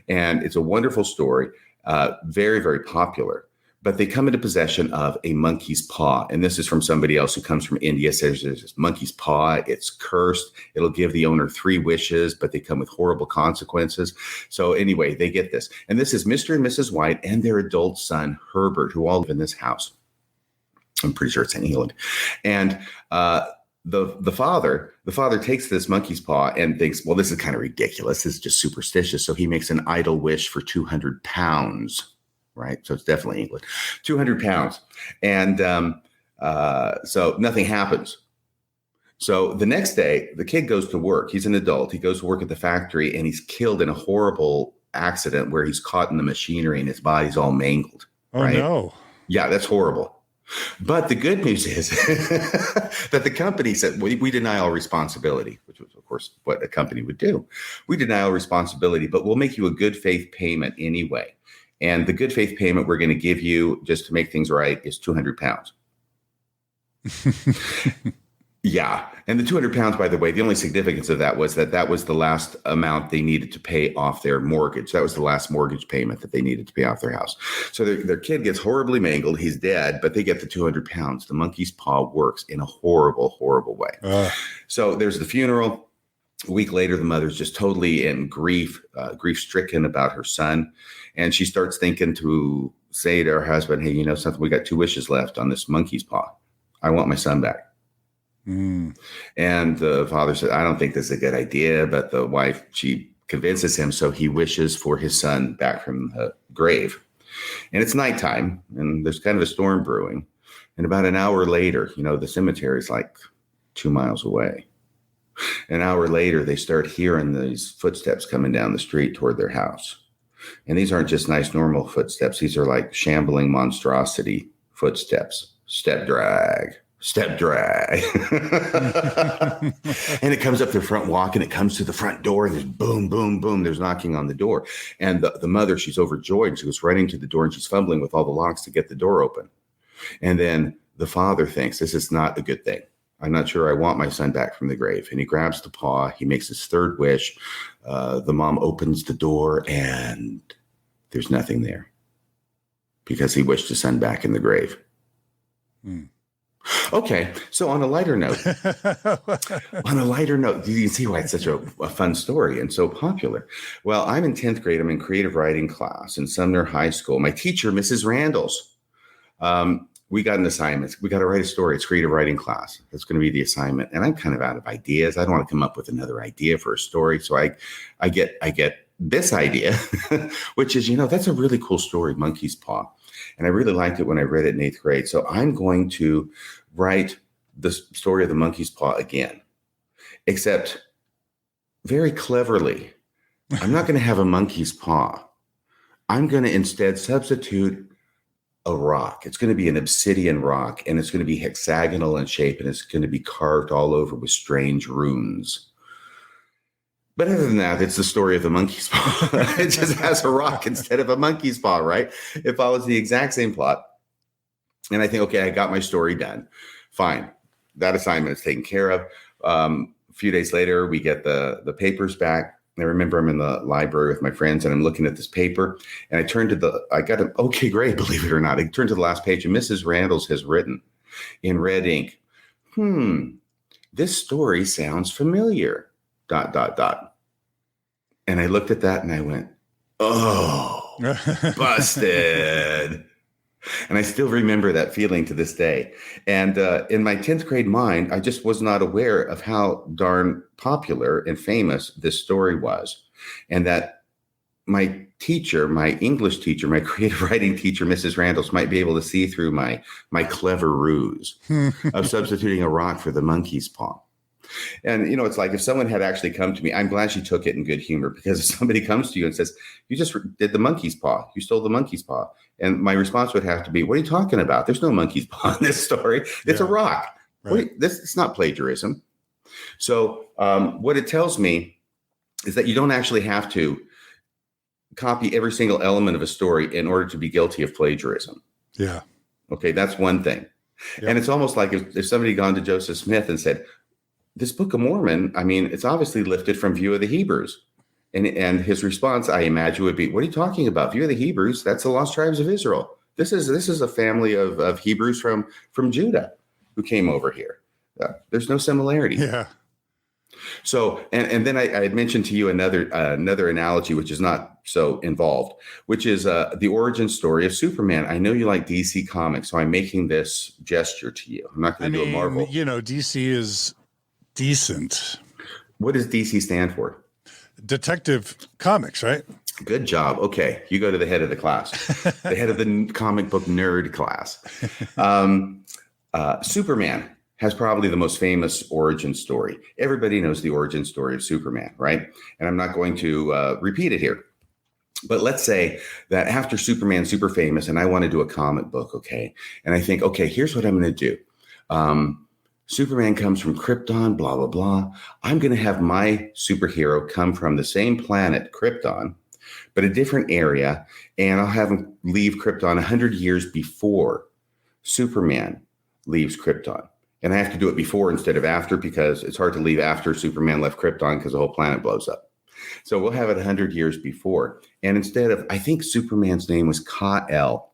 And it's a wonderful story, very, very popular. But they come into possession of a monkey's paw. And this is from somebody else who comes from India, says there's this monkey's paw. It's cursed. It'll give the owner 3 wishes, but they come with horrible consequences. So anyway, they get this. And this is Mr. and Mrs. White and their adult son, Herbert, who all live in this house. I'm pretty sure it's in England. And the father takes this monkey's paw and thinks, well, this is kind of ridiculous. This is just superstitious. So he makes an idle wish for 200 pounds. Right. So it's definitely England, 200 pounds. And so nothing happens. So the next day, the kid goes to work. He's an adult. He goes to work at the factory and he's killed in a horrible accident where he's caught in the machinery and his body's all mangled. Oh, right? No. Yeah, that's horrible. But the good news is that the company said, we deny all responsibility, which was, of course, what a company would do. We deny all responsibility, but we'll make you a good faith payment anyway. And the good faith payment we're going to give you just to make things right is 200 pounds. Yeah. And the 200 pounds, by the way, the only significance of that was the last amount they needed to pay off their mortgage. That was the last mortgage payment that they needed to pay off their house. So their kid gets horribly mangled. He's dead, but they get the 200 pounds. The monkey's paw works in a horrible, horrible way. So there's the funeral. A week later, the mother's just totally in grief-stricken about her son. And she starts thinking to say to her husband, hey, something, we got 2 wishes left on this monkey's paw. I want my son back. And the father said, I don't think this is a good idea. But the wife, she convinces him. So he wishes for his son back from the grave. And it's nighttime and there's kind of a storm brewing. And about an hour later, the cemetery is like 2 miles away. An hour later, they start hearing these footsteps coming down the street toward their house. And these aren't just nice, normal footsteps. These are like shambling monstrosity footsteps. Step drag. And it comes up the front walk and it comes to the front door and there's boom, boom, boom. There's knocking on the door. And the mother, she's overjoyed. And she goes running to the door and she's fumbling with all the locks to get the door open. And then the father thinks this is not a good thing. I'm not sure I want my son back from the grave. And he grabs the paw. He makes his third wish. The mom opens the door and there's nothing there because he wished his son back in the grave. Okay. So on a lighter note, you can see why it's such a fun story and so popular. Well, I'm in 10th grade. I'm in creative writing class in Sumner High School. My teacher, Mrs. Randalls, we got an assignment. We got to write a story. It's creative writing class. That's going to be the assignment. And I'm kind of out of ideas. I don't want to come up with another idea for a story. So I get this idea, which is, that's a really cool story, Monkey's Paw. And I really liked it when I read it in 8th grade. So I'm going to write the story of the Monkey's Paw again, except very cleverly. I'm not going to have a monkey's paw. I'm going to instead substitute a rock. It's going to be an obsidian rock, and it's going to be hexagonal in shape, and it's going to be carved all over with strange runes. But other than that, it's the story of the monkey's paw. It just has a rock instead of a monkey's paw, right? It follows the exact same plot. And I think, okay, I got my story done. Fine. That assignment is taken care of. A few days later, we get the papers back. I remember I'm in the library with my friends and I'm looking at this paper and I got an okay grade, believe it or not. I turned to the last page and Mrs. Randalls has written in red ink, this story sounds familiar, ... And I looked at that and I went, oh, busted. And I still remember that feeling to this day. And in my 10th grade mind, I just was not aware of how darn popular and famous this story was. And that my teacher, my English teacher, my creative writing teacher, Mrs. Randalls, might be able to see through my clever ruse of substituting a rock for the monkey's paw. And, it's like if someone had actually come to me, I'm glad she took it in good humor, because if somebody comes to you and says, you just did the monkey's paw, you stole the monkey's paw. And my response would have to be, what are you talking about? There's no monkey's paw in this story. It's a rock. Right. It's not plagiarism. So what it tells me is that you don't actually have to copy every single element of a story in order to be guilty of plagiarism. Yeah. Okay, that's one thing. Yeah. And it's almost like if somebody had gone to Joseph Smith and said, this Book of Mormon, it's obviously lifted from View of the Hebrews. And his response, I imagine, would be, what are you talking about? View of the Hebrews, that's the lost tribes of Israel. This is a family of Hebrews from Judah who came over here. There's no similarity. Yeah. So, and then I had mentioned to you another analogy, which is not so involved, which is the origin story of Superman. I know you like DC Comics, so I'm making this gesture to you. I'm not going to do a Marvel. DC is decent. What does DC stand for? Detective Comics, right? Good job. Okay. You go to the head of the class, the head of the comic book nerd class. Superman has probably the most famous origin story. Everybody knows the origin story of Superman, right? And I'm not going to repeat it here. But let's say that after Superman's super famous and I want to do a comic book, okay? And I think, okay, here's what I'm going to do. Superman comes from Krypton, blah, blah, blah. I'm going to have my superhero come from the same planet, Krypton, but a different area. And I'll have him leave Krypton 100 years before Superman leaves Krypton. And I have to do it before instead of after, because it's hard to leave after Superman left Krypton because the whole planet blows up. So we'll have it 100 years before. And instead of, I think Superman's name was Ka-El.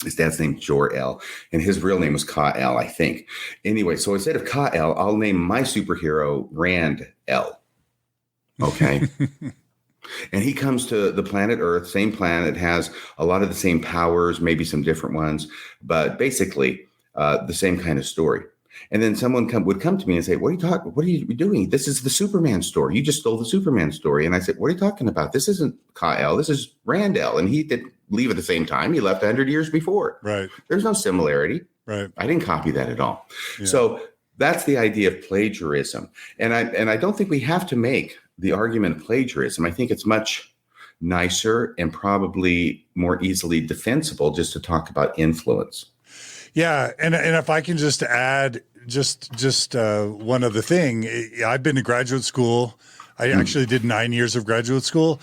His dad's name Jor-El, and his real name was Ka-El, I think. Anyway, so instead of Ka-El, I'll name my superhero Rand-El. Okay. And he comes to the planet Earth, same planet, has a lot of the same powers, maybe some different ones. But basically, the same kind of story. And then someone would come to me and say, what are you doing? This is the Superman story. You just stole the Superman story. And I said, what are you talking about? This isn't Kyle. This is Randall. And he didn't leave at the same time. He left 100 years before. Right. There's no similarity. Right. I didn't copy that at all. Yeah. So that's the idea of plagiarism. And I don't think we have to make the argument of plagiarism. I think it's much nicer and probably more easily defensible just to talk about influence. Yeah, and if I can just add just one other thing, I've been to graduate school. I actually did 9 years of graduate school.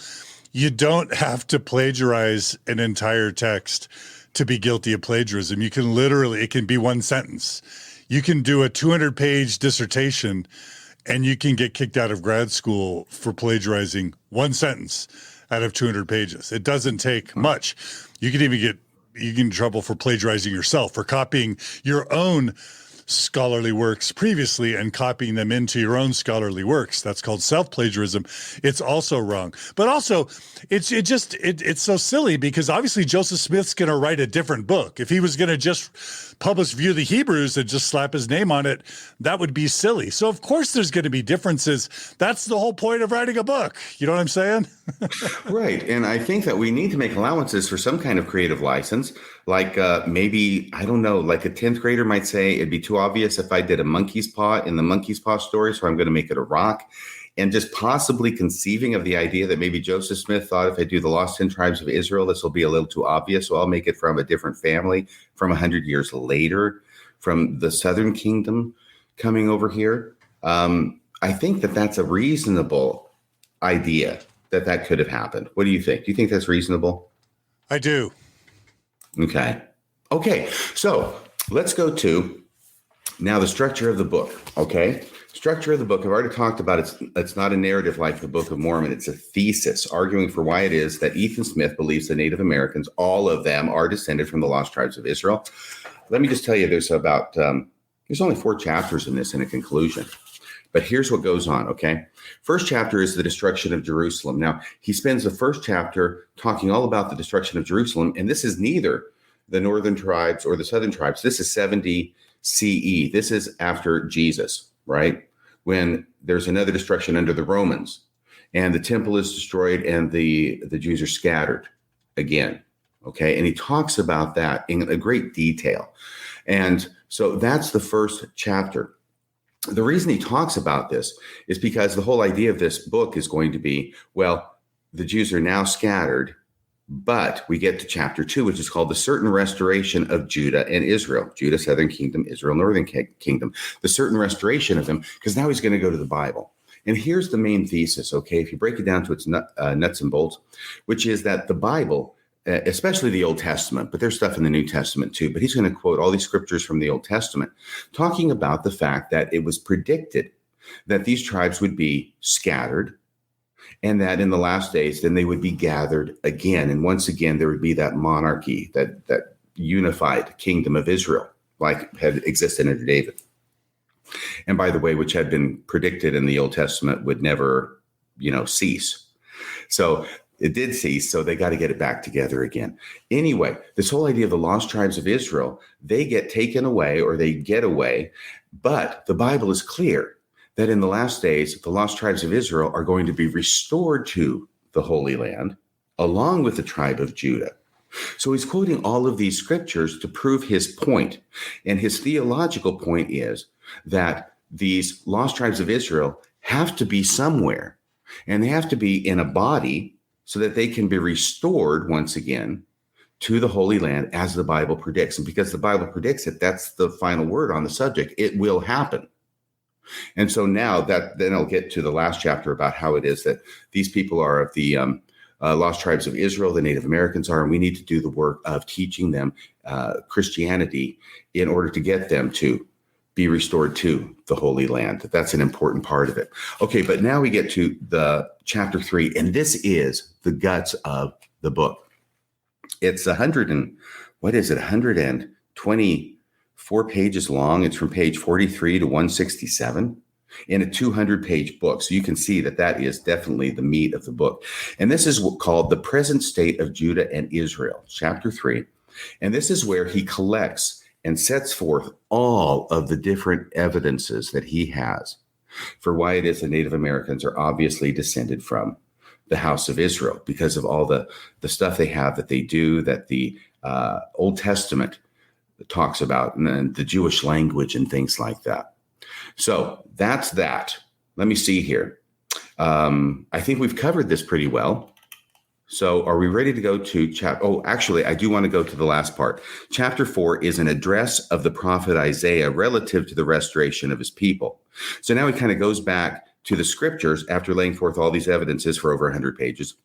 You don't have to plagiarize an entire text to be guilty of plagiarism. You can it can be one sentence. You can do a 200-page dissertation, and you can get kicked out of grad school for plagiarizing one sentence out of 200 pages. It doesn't take much. You can even get in trouble for plagiarizing yourself, for copying your own scholarly works previously and copying them into your own scholarly works. That's called self-plagiarism. It's also wrong. But also, it's so silly because obviously Joseph Smith's going to write a different book. If he was going to just publish View of the Hebrews and just slap his name on it, that would be silly. So of course there's going to be differences. That's the whole point of writing a book. You know what I'm saying? Right. And I think that we need to make allowances for some kind of creative license. Like maybe, I don't know, like a 10th grader might say it'd be too obvious if I did a monkey's paw in the monkey's paw story, so I'm going to make it a rock. And just possibly conceiving of the idea that maybe Joseph Smith thought if I do the Lost 10 Tribes of Israel, this will be a little too obvious. So I'll make it from a different family from 100 years later, from the Southern Kingdom coming over here. I think that that's a reasonable idea that could have happened. What do you think? Do you think that's reasonable? I do. Okay. So let's go to now the structure of the book. Okay. Structure of the book. I've already talked about it's not a narrative like the Book of Mormon. It's a thesis arguing for why it is that Ethan Smith believes the Native Americans, all of them, are descended from the lost tribes of Israel. Let me just tell you, there's only 4 chapters in this in a conclusion. But here's what goes on, okay? First chapter is the destruction of Jerusalem. Now, he spends the first chapter talking all about the destruction of Jerusalem, and this is neither the northern tribes or the southern tribes. This is 70 CE. This is after Jesus, right? When there's another destruction under the Romans, and the temple is destroyed and the Jews are scattered again, okay? And he talks about that in a great detail. And so that's the first chapter. The reason he talks about this is because the whole idea of this book is going to be, well, the Jews are now scattered, but we get to chapter 2, which is called the certain restoration of Judah and Israel. Judah, southern kingdom, Israel, northern kingdom. The certain restoration of them, because now he's going to go to the Bible. And here's the main thesis, okay, if you break it down to its nuts and bolts, which is that the Bible, especially the Old Testament, but there's stuff in the New Testament too, but he's going to quote all these scriptures from the Old Testament, talking about the fact that it was predicted that these tribes would be scattered and that in the last days, then they would be gathered again. And once again, there would be that monarchy, that unified kingdom of Israel, like had existed under David. And by the way, which had been predicted in the Old Testament would never, cease. So it did cease, so they got to get it back together again. Anyway, this whole idea of the lost tribes of Israel, they get taken away or they get away, but the Bible is clear that in the last days, the lost tribes of Israel are going to be restored to the Holy Land, along with the tribe of Judah. So he's quoting all of these scriptures to prove his point. And his theological point is that these lost tribes of Israel have to be somewhere, and they have to be in a body so that they can be restored once again to the Holy Land as the Bible predicts. And because the Bible predicts it, that's the final word on the subject. It will happen. And so now then I'll get to the last chapter about how it is that these people are of the lost tribes of Israel, the Native Americans are, and we need to do the work of teaching them Christianity in order to get them to be restored to the Holy Land. That's an important part of it. Okay, but now we get to the chapter 3, and this is the guts of the book. It's 124 pages long. It's from page 43 to 167 in a 200-page book. So you can see that is definitely the meat of the book. And this is called The Present State of Judah and Israel, chapter 3. And this is where he collects and sets forth all of the different evidences that he has for why it is the Native Americans are obviously descended from the house of Israel because of all the stuff they have that they do, that the Old Testament talks about, and the Jewish language and things like that. So that's that. Let me see here. I think we've covered this pretty well. So are we ready to go to actually, I do want to go to the last part. Chapter 4 is an address of the prophet Isaiah relative to the restoration of his people. So now he kind of goes back to the scriptures after laying forth all these evidences for over 100 pages.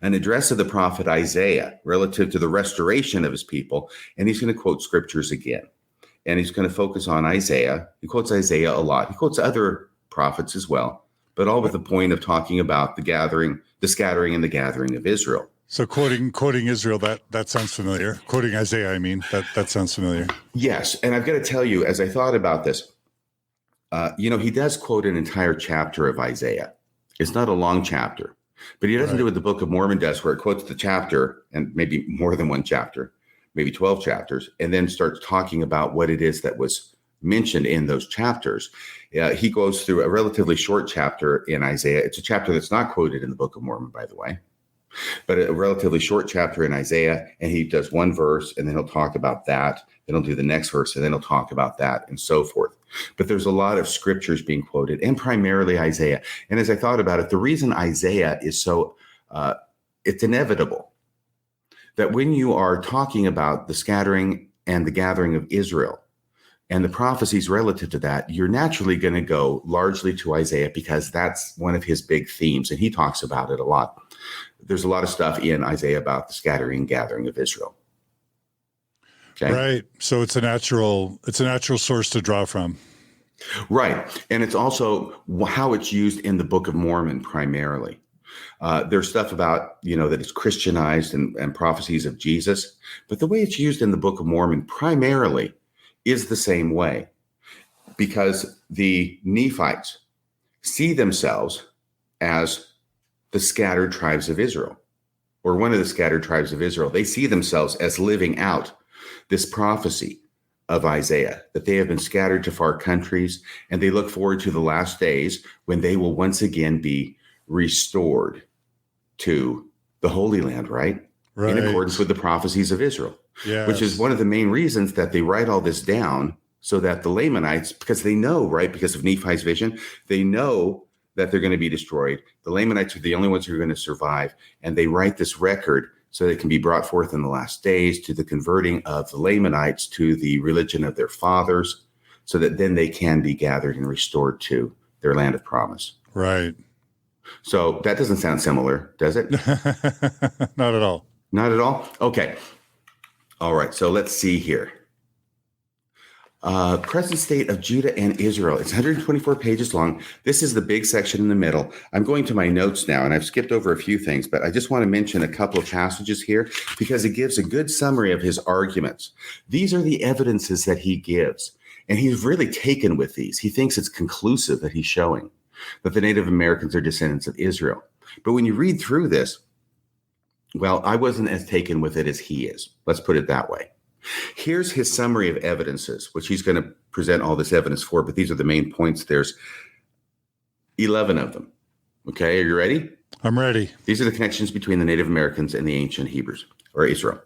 An address of the prophet Isaiah relative to the restoration of his people. And he's going to quote scriptures again. And he's going to focus on Isaiah. He quotes Isaiah a lot. He quotes other prophets as well, but all with the point of talking about the scattering and the gathering of Israel. So quoting Israel, that sounds familiar. Quoting Isaiah, I mean, that sounds familiar. Yes. And I've got to tell you, as I thought about this, he does quote an entire chapter of Isaiah. It's not a long chapter, but he doesn't do what the Book of Mormon does, where it quotes the chapter and maybe more than one chapter, maybe 12 chapters, and then starts talking about what it is that was mentioned in those chapters. He goes through a relatively short chapter in Isaiah. It's a chapter that's not quoted in the Book of Mormon, by the way, but a relatively short chapter in Isaiah. And he does one verse and then he'll talk about that. Then he'll do the next verse and then he'll talk about that and so forth. But there's a lot of scriptures being quoted, and primarily Isaiah. And as I thought about it, the reason Isaiah is so, it's inevitable that when you are talking about the scattering and the gathering of Israel and the prophecies relative to that, you're naturally going to go largely to Isaiah because that's one of his big themes. And he talks about it a lot. There's a lot of stuff in Isaiah about the scattering and gathering of Israel. Okay. Right. So it's a natural source to draw from. Right. And it's also how it's used in the Book of Mormon primarily. There's stuff about, that it's Christianized and prophecies of Jesus, but the way it's used in the Book of Mormon primarily is the same way, because the Nephites see themselves as the scattered tribes of Israel, or one of the scattered tribes of Israel. They see themselves as living out this prophecy of Isaiah, that they have been scattered to far countries, and they look forward to the last days when they will once again be restored to the Holy Land, right? In accordance with the prophecies of Israel, which is one of the main reasons that they write all this down, so that the Lamanites, because they know, right, because of Nephi's vision, they know that they're going to be destroyed. The Lamanites are the only ones who are going to survive, and they write this record so that it can be brought forth in the last days to the converting of the Lamanites to the religion of their fathers, so that then they can be gathered and restored to their land of promise. Right. So that doesn't sound similar, does it? Not at all. Not at all? Okay. All right. So let's see here. Present state of Judah and Israel. It's 124 pages long. This is the big section in the middle. I'm going to my notes now, and I've skipped over a few things, but I just want to mention a couple of passages here because it gives a good summary of his arguments. These are the evidences that he gives, and he's really taken with these. He thinks it's conclusive that he's showing that the Native Americans are descendants of Israel. But when you read through this, well, I wasn't as taken with it as he is. Let's put it that way. Here's his summary of evidences, which he's going to present all this evidence for, but these are the main points. There's 11 of them. Okay, are you ready? I'm ready. These are the connections between the Native Americans and the ancient Hebrews, or Israel.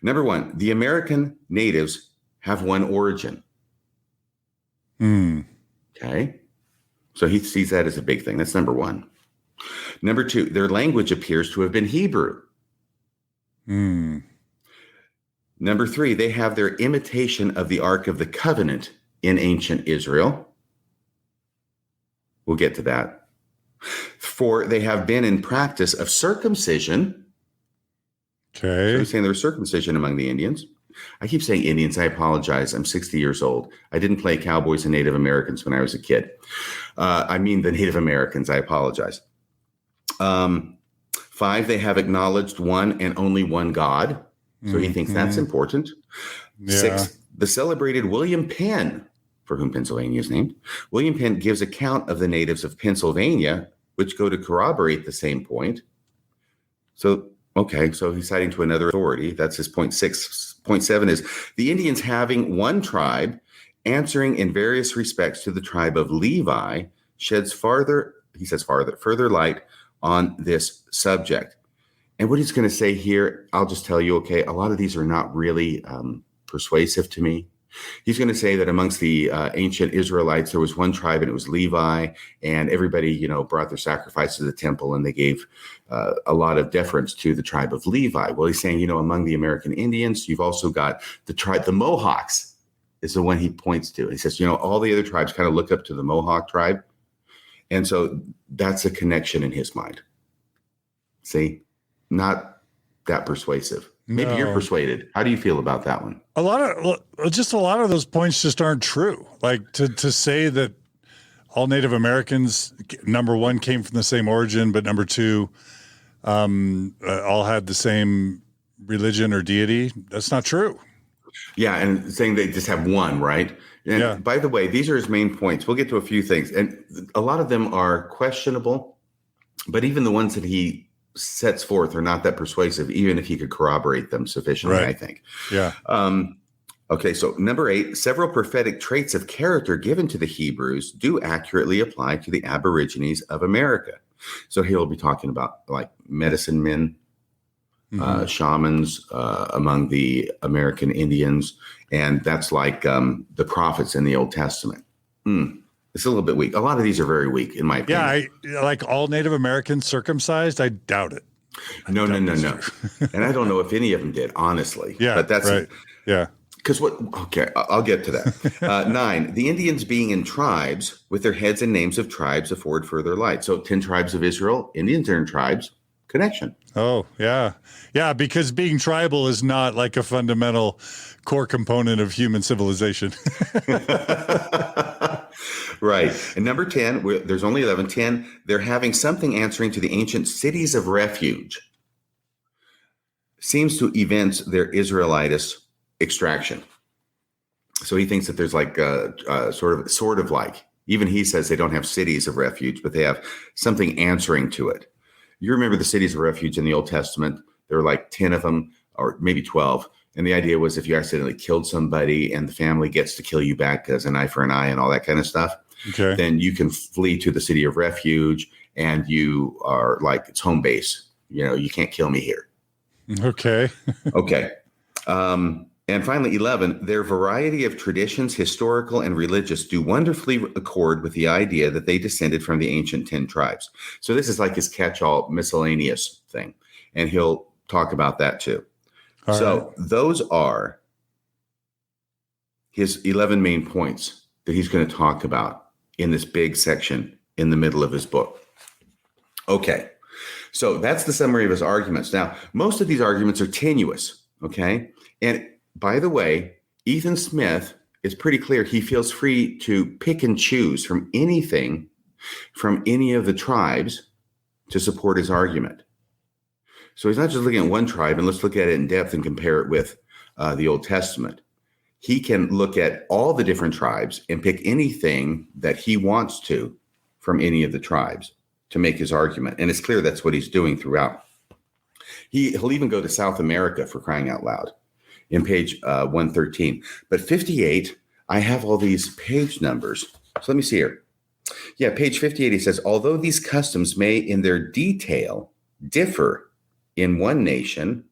Number one, the American natives have one origin. Okay, so he sees that as a big thing. That's number one. Number two, their language appears to have been Hebrew. Number three, they have their imitation of the Ark of the Covenant in ancient Israel. We'll get to that. Four, they have been in practice of circumcision. Okay. So he's saying there's circumcision among the Indians. I keep saying Indians. I apologize. I'm 60 years old. I didn't play cowboys and Native Americans when I was a kid. I mean the Native Americans. I apologize. Five, they have acknowledged one and only one God. So he thinks that's important. Yeah. Six, the celebrated William Penn, for whom Pennsylvania is named. William Penn gives account of the natives of Pennsylvania, which go to corroborate the same point. So, okay, so he's citing to another authority. That's his point 6. point 7 is the Indians having one tribe answering in various respects to the tribe of Levi sheds further light on this subject. And what he's going to say here, I'll just tell you, okay, a lot of these are not really persuasive to me. He's going to say that amongst the ancient Israelites, there was one tribe and it was Levi, and everybody, brought their sacrifice to the temple, and they gave a lot of deference to the tribe of Levi. Well, he's saying, among the American Indians, you've also got the Mohawks is the one he points to. He says, all the other tribes kind of look up to the Mohawk tribe. And so that's a connection in his mind. See, not that persuasive. Maybe you're persuaded. How do you feel about that one? A lot of those points just aren't true. Like to say that all Native Americans, number one, came from the same origin, but number two, all had the same religion or deity. That's not true. Yeah, and saying they just have one, right? And by the way, these are his main points. We'll get to a few things, and a lot of them are questionable, but even the ones that he sets forth are not that persuasive, even if he could corroborate them sufficiently, right. I think. Yeah. Okay, so number 8, several prophetic traits of character given to the Hebrews do accurately apply to the Aborigines of America. So he'll be talking about like medicine men, shamans among the American Indians, and that's like the prophets in the Old Testament. It's a little bit weak. A lot of these are very weak, in my opinion. Yeah, like all Native Americans circumcised, I doubt it. No. And I don't know if any of them did, honestly. Yeah, but that's right. Yeah. Because I'll get to that. 9, the Indians being in tribes with their heads and names of tribes afford further light. So 10 tribes of Israel, Indians are in tribes, connection. Oh, yeah. Yeah, because being tribal is not like a fundamental core component of human civilization. Right. And number 10, there's only 11. 10, they're having something answering to the ancient cities of refuge. Seems to evince their Israelitist extraction. So he thinks that there's like sort of like, even he says they don't have cities of refuge, but they have something answering to it. You remember the cities of refuge in the Old Testament? There were like 10 of them, or maybe 12. And the idea was if you accidentally killed somebody and the family gets to kill you back as an eye for an eye and all that kind of stuff, then you can flee to the city of refuge, and you are like, it's home base. You can't kill me here. Okay. Okay. And finally, 11, their variety of traditions, historical and religious, do wonderfully accord with the idea that they descended from the ancient 10 tribes. So this is like his catch-all miscellaneous thing. And he'll talk about that too. So those are his 11 main points that he's going to talk about in this big section in the middle of his book. Okay. So that's the summary of his arguments. Now, most of these arguments are tenuous. Okay. And by the way, Ethan Smith is pretty clear. He feels free to pick and choose from anything from any of the tribes to support his argument. So he's not just looking at one tribe, and let's look at it in depth and compare it with the Old Testament. He can look at all the different tribes and pick anything that he wants to from any of the tribes to make his argument. And it's clear that's what he's doing throughout. He'll even go to South America, for crying out loud, in page 113. But 58, I have all these page numbers. So let me see here. Yeah, page 58, he says, although these customs may in their detail differ in one nation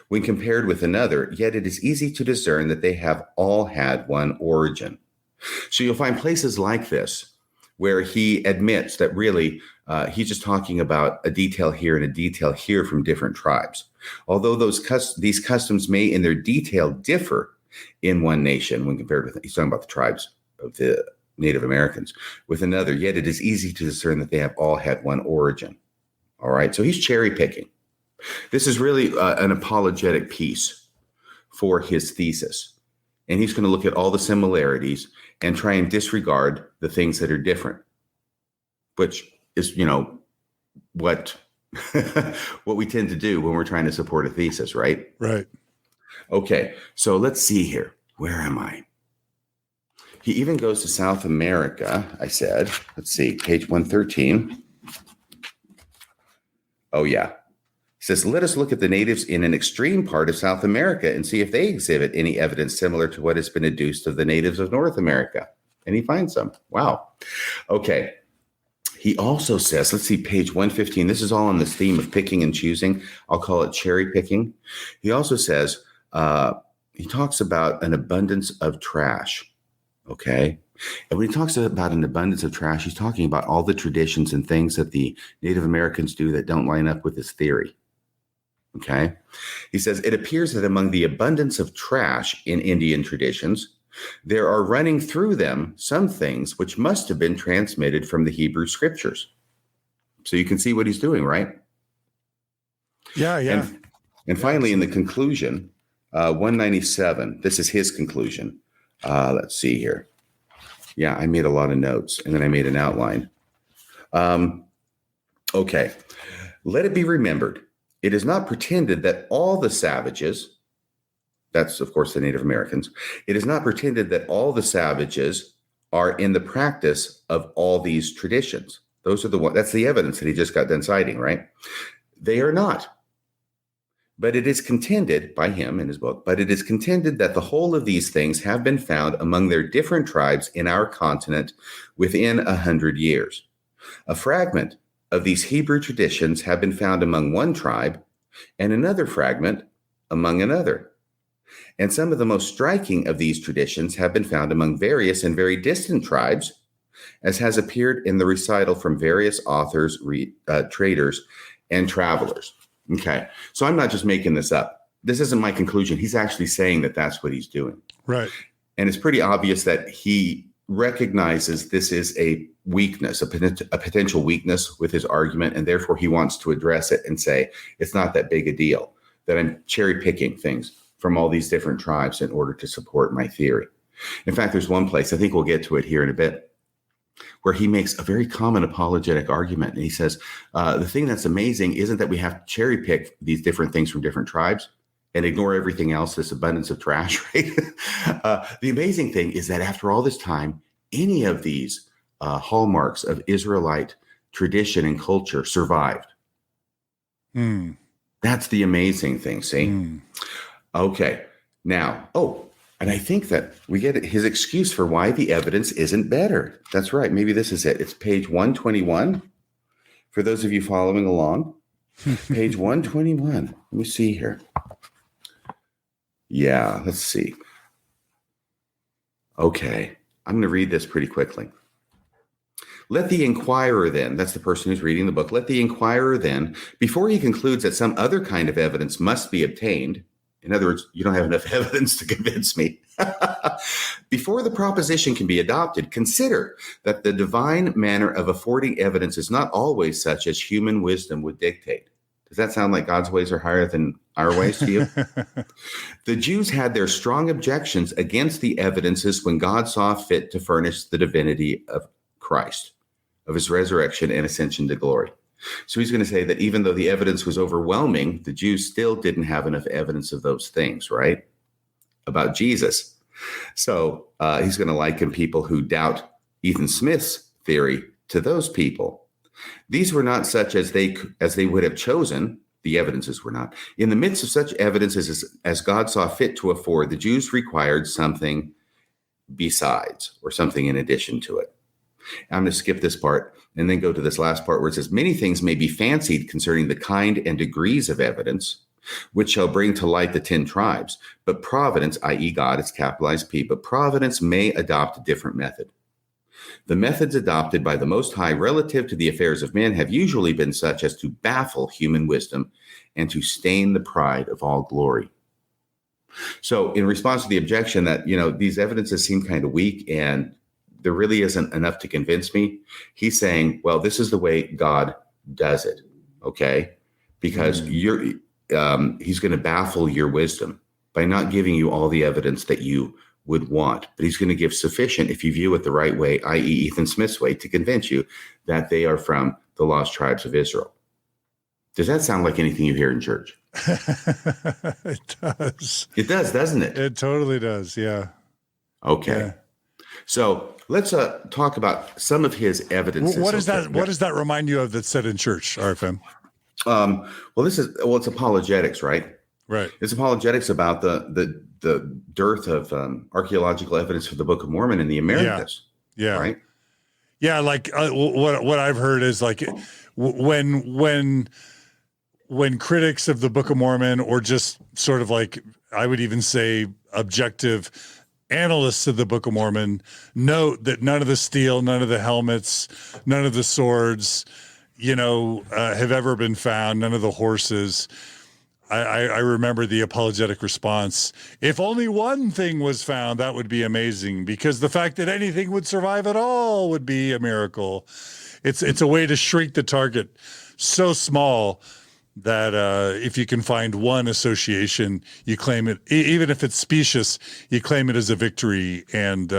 when compared with another, yet it is easy to discern that they have all had one origin. So you'll find places like this where he admits that really he's just talking about a detail here and a detail here from different tribes. Although these customs may in their detail differ in one nation when compared with, he's talking about the tribes of the Native Americans, with another, yet it is easy to discern that they have all had one origin. All right, so he's cherry picking. This is really an apologetic piece for his thesis. And he's going to look at all the similarities and try and disregard the things that are different, which is, what what we tend to do when we're trying to support a thesis, right? Right. Okay, so let's see here. Where am I? He even goes to South America, I said. Let's see, page 113. Oh, yeah. says, let us look at the natives in an extreme part of South America and see if they exhibit any evidence similar to what has been adduced of the natives of North America. And he finds some. Wow. Okay. He also says, let's see, page 115. This is all on this theme of picking and choosing. I'll call it cherry picking. He also says, he talks about an abundance of trash. Okay. And when he talks about an abundance of trash, he's talking about all the traditions and things that the Native Americans do that don't line up with his theory. Okay. He says, it appears that among the abundance of trash in Indian traditions, there are running through them some things which must have been transmitted from the Hebrew scriptures. So you can see what he's doing, right? Yeah. And finally, in the conclusion, 197, this is his conclusion. Let's see here. Yeah, I made a lot of notes and then I made an outline. Okay. Let it be remembered, it is not pretended that all the savages, that's, of course, the Native Americans. It is not pretended that all the savages are in the practice of all these traditions. Those are the one. That's the evidence that he just got done citing, right? They are not. But it is contended by him in his book, but it is contended that the whole of these things have been found among their different tribes in our continent within 100 years. A fragment of these Hebrew traditions have been found among one tribe and another fragment among another. And some of the most striking of these traditions have been found among various and very distant tribes, as has appeared in the recital from various authors, traders, and travelers. Okay, so I'm not just making this up. This isn't my conclusion. He's actually saying that that's what he's doing. Right. And it's pretty obvious that he recognizes this is a weakness, a potential weakness with his argument, and therefore he wants to address it and say, it's not that big a deal, that I'm cherry picking things from all these different tribes in order to support my theory. In fact, there's one place, I think we'll get to it here in a bit, where he makes a very common apologetic argument. And he says, the thing that's amazing isn't that we have to cherry pick these different things from different tribes and ignore everything else, this abundance of trash, right? The amazing thing is that after all this time, any of these hallmarks of Israelite tradition and culture survived. That's the amazing thing, see? Okay, now, and I think that we get his excuse for why the evidence isn't better. That's right. Maybe this is it. It's page 121. For those of you following along, page 121. Let me see here. Yeah, let's see. Okay, I'm going to read this pretty quickly. Let the inquirer then, that's the person who's reading the book, let the inquirer then, before he concludes that some other kind of evidence must be obtained, in other words, you don't have enough evidence to convince me. Before the proposition can be adopted, consider that the divine manner of affording evidence is not always such as human wisdom would dictate. Does that sound like God's ways are higher than our ways to you? The Jews had their strong objections against the evidences when God saw fit to furnish the divinity of Christ, of his resurrection and ascension to glory. So he's going to say that even though the evidence was overwhelming, the Jews still didn't have enough evidence of those things, right? About Jesus. So he's going to liken people who doubt Ethan Smith's theory to those people. These were not such as they would have chosen. The evidences were not. In the midst of such evidences as God saw fit to afford, the Jews required something besides, or something in addition to it. I'm going to skip this part and then go to this last part where it says, many things may be fancied concerning the kind and degrees of evidence, which shall bring to light the 10 tribes. But providence, i.e. God, it's capitalized P, but providence may adopt a different method. The methods adopted by the Most High relative to the affairs of men have usually been such as to baffle human wisdom and to stain the pride of all glory. So in response to the objection that, these evidences seem kind of weak and there really isn't enough to convince me, he's saying, well, this is the way God does it, okay? Because he's going to baffle your wisdom by not giving you all the evidence that you would want, but he's going to give sufficient, if you view it the right way, i.e. Ethan Smith's way, to convince you that they are from the lost tribes of Israel. Does that sound like anything you hear in church? It does. It does, doesn't it? It totally does, yeah. Okay. Yeah. So let's talk about some of his evidences. What does that remind you of that's said in church, RFM? It's apologetics, right? Right. It's apologetics about the dearth of archaeological evidence for the Book of Mormon in the Yeah. Americas, Yeah. right? Yeah. Like what I've heard is like when critics of the Book of Mormon, or just sort of like, I would even say objective analysts of the Book of Mormon, note that none of the steel, none of the helmets, none of the swords, have ever been found, none of the horses. I remember the apologetic response. If only one thing was found, that would be amazing, because the fact that anything would survive at all would be a miracle. It's a way to shrink the target so small that if you can find one association, you claim it, even if it's specious, you claim it as a victory, and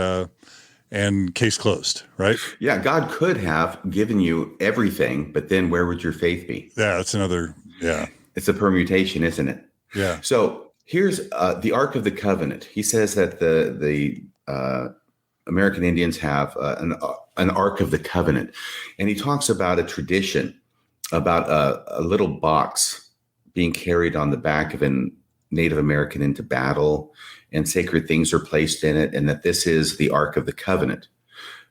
case closed, right? Yeah, God could have given you everything, but then where would your faith be? Yeah, that's another, yeah. It's a permutation, isn't it? Yeah. So here's the Ark of the Covenant. He says that the American Indians have an Ark of the Covenant, and he talks about a tradition about a little box being carried on the back of a Native American into battle, and sacred things are placed in it, and that this is the Ark of the Covenant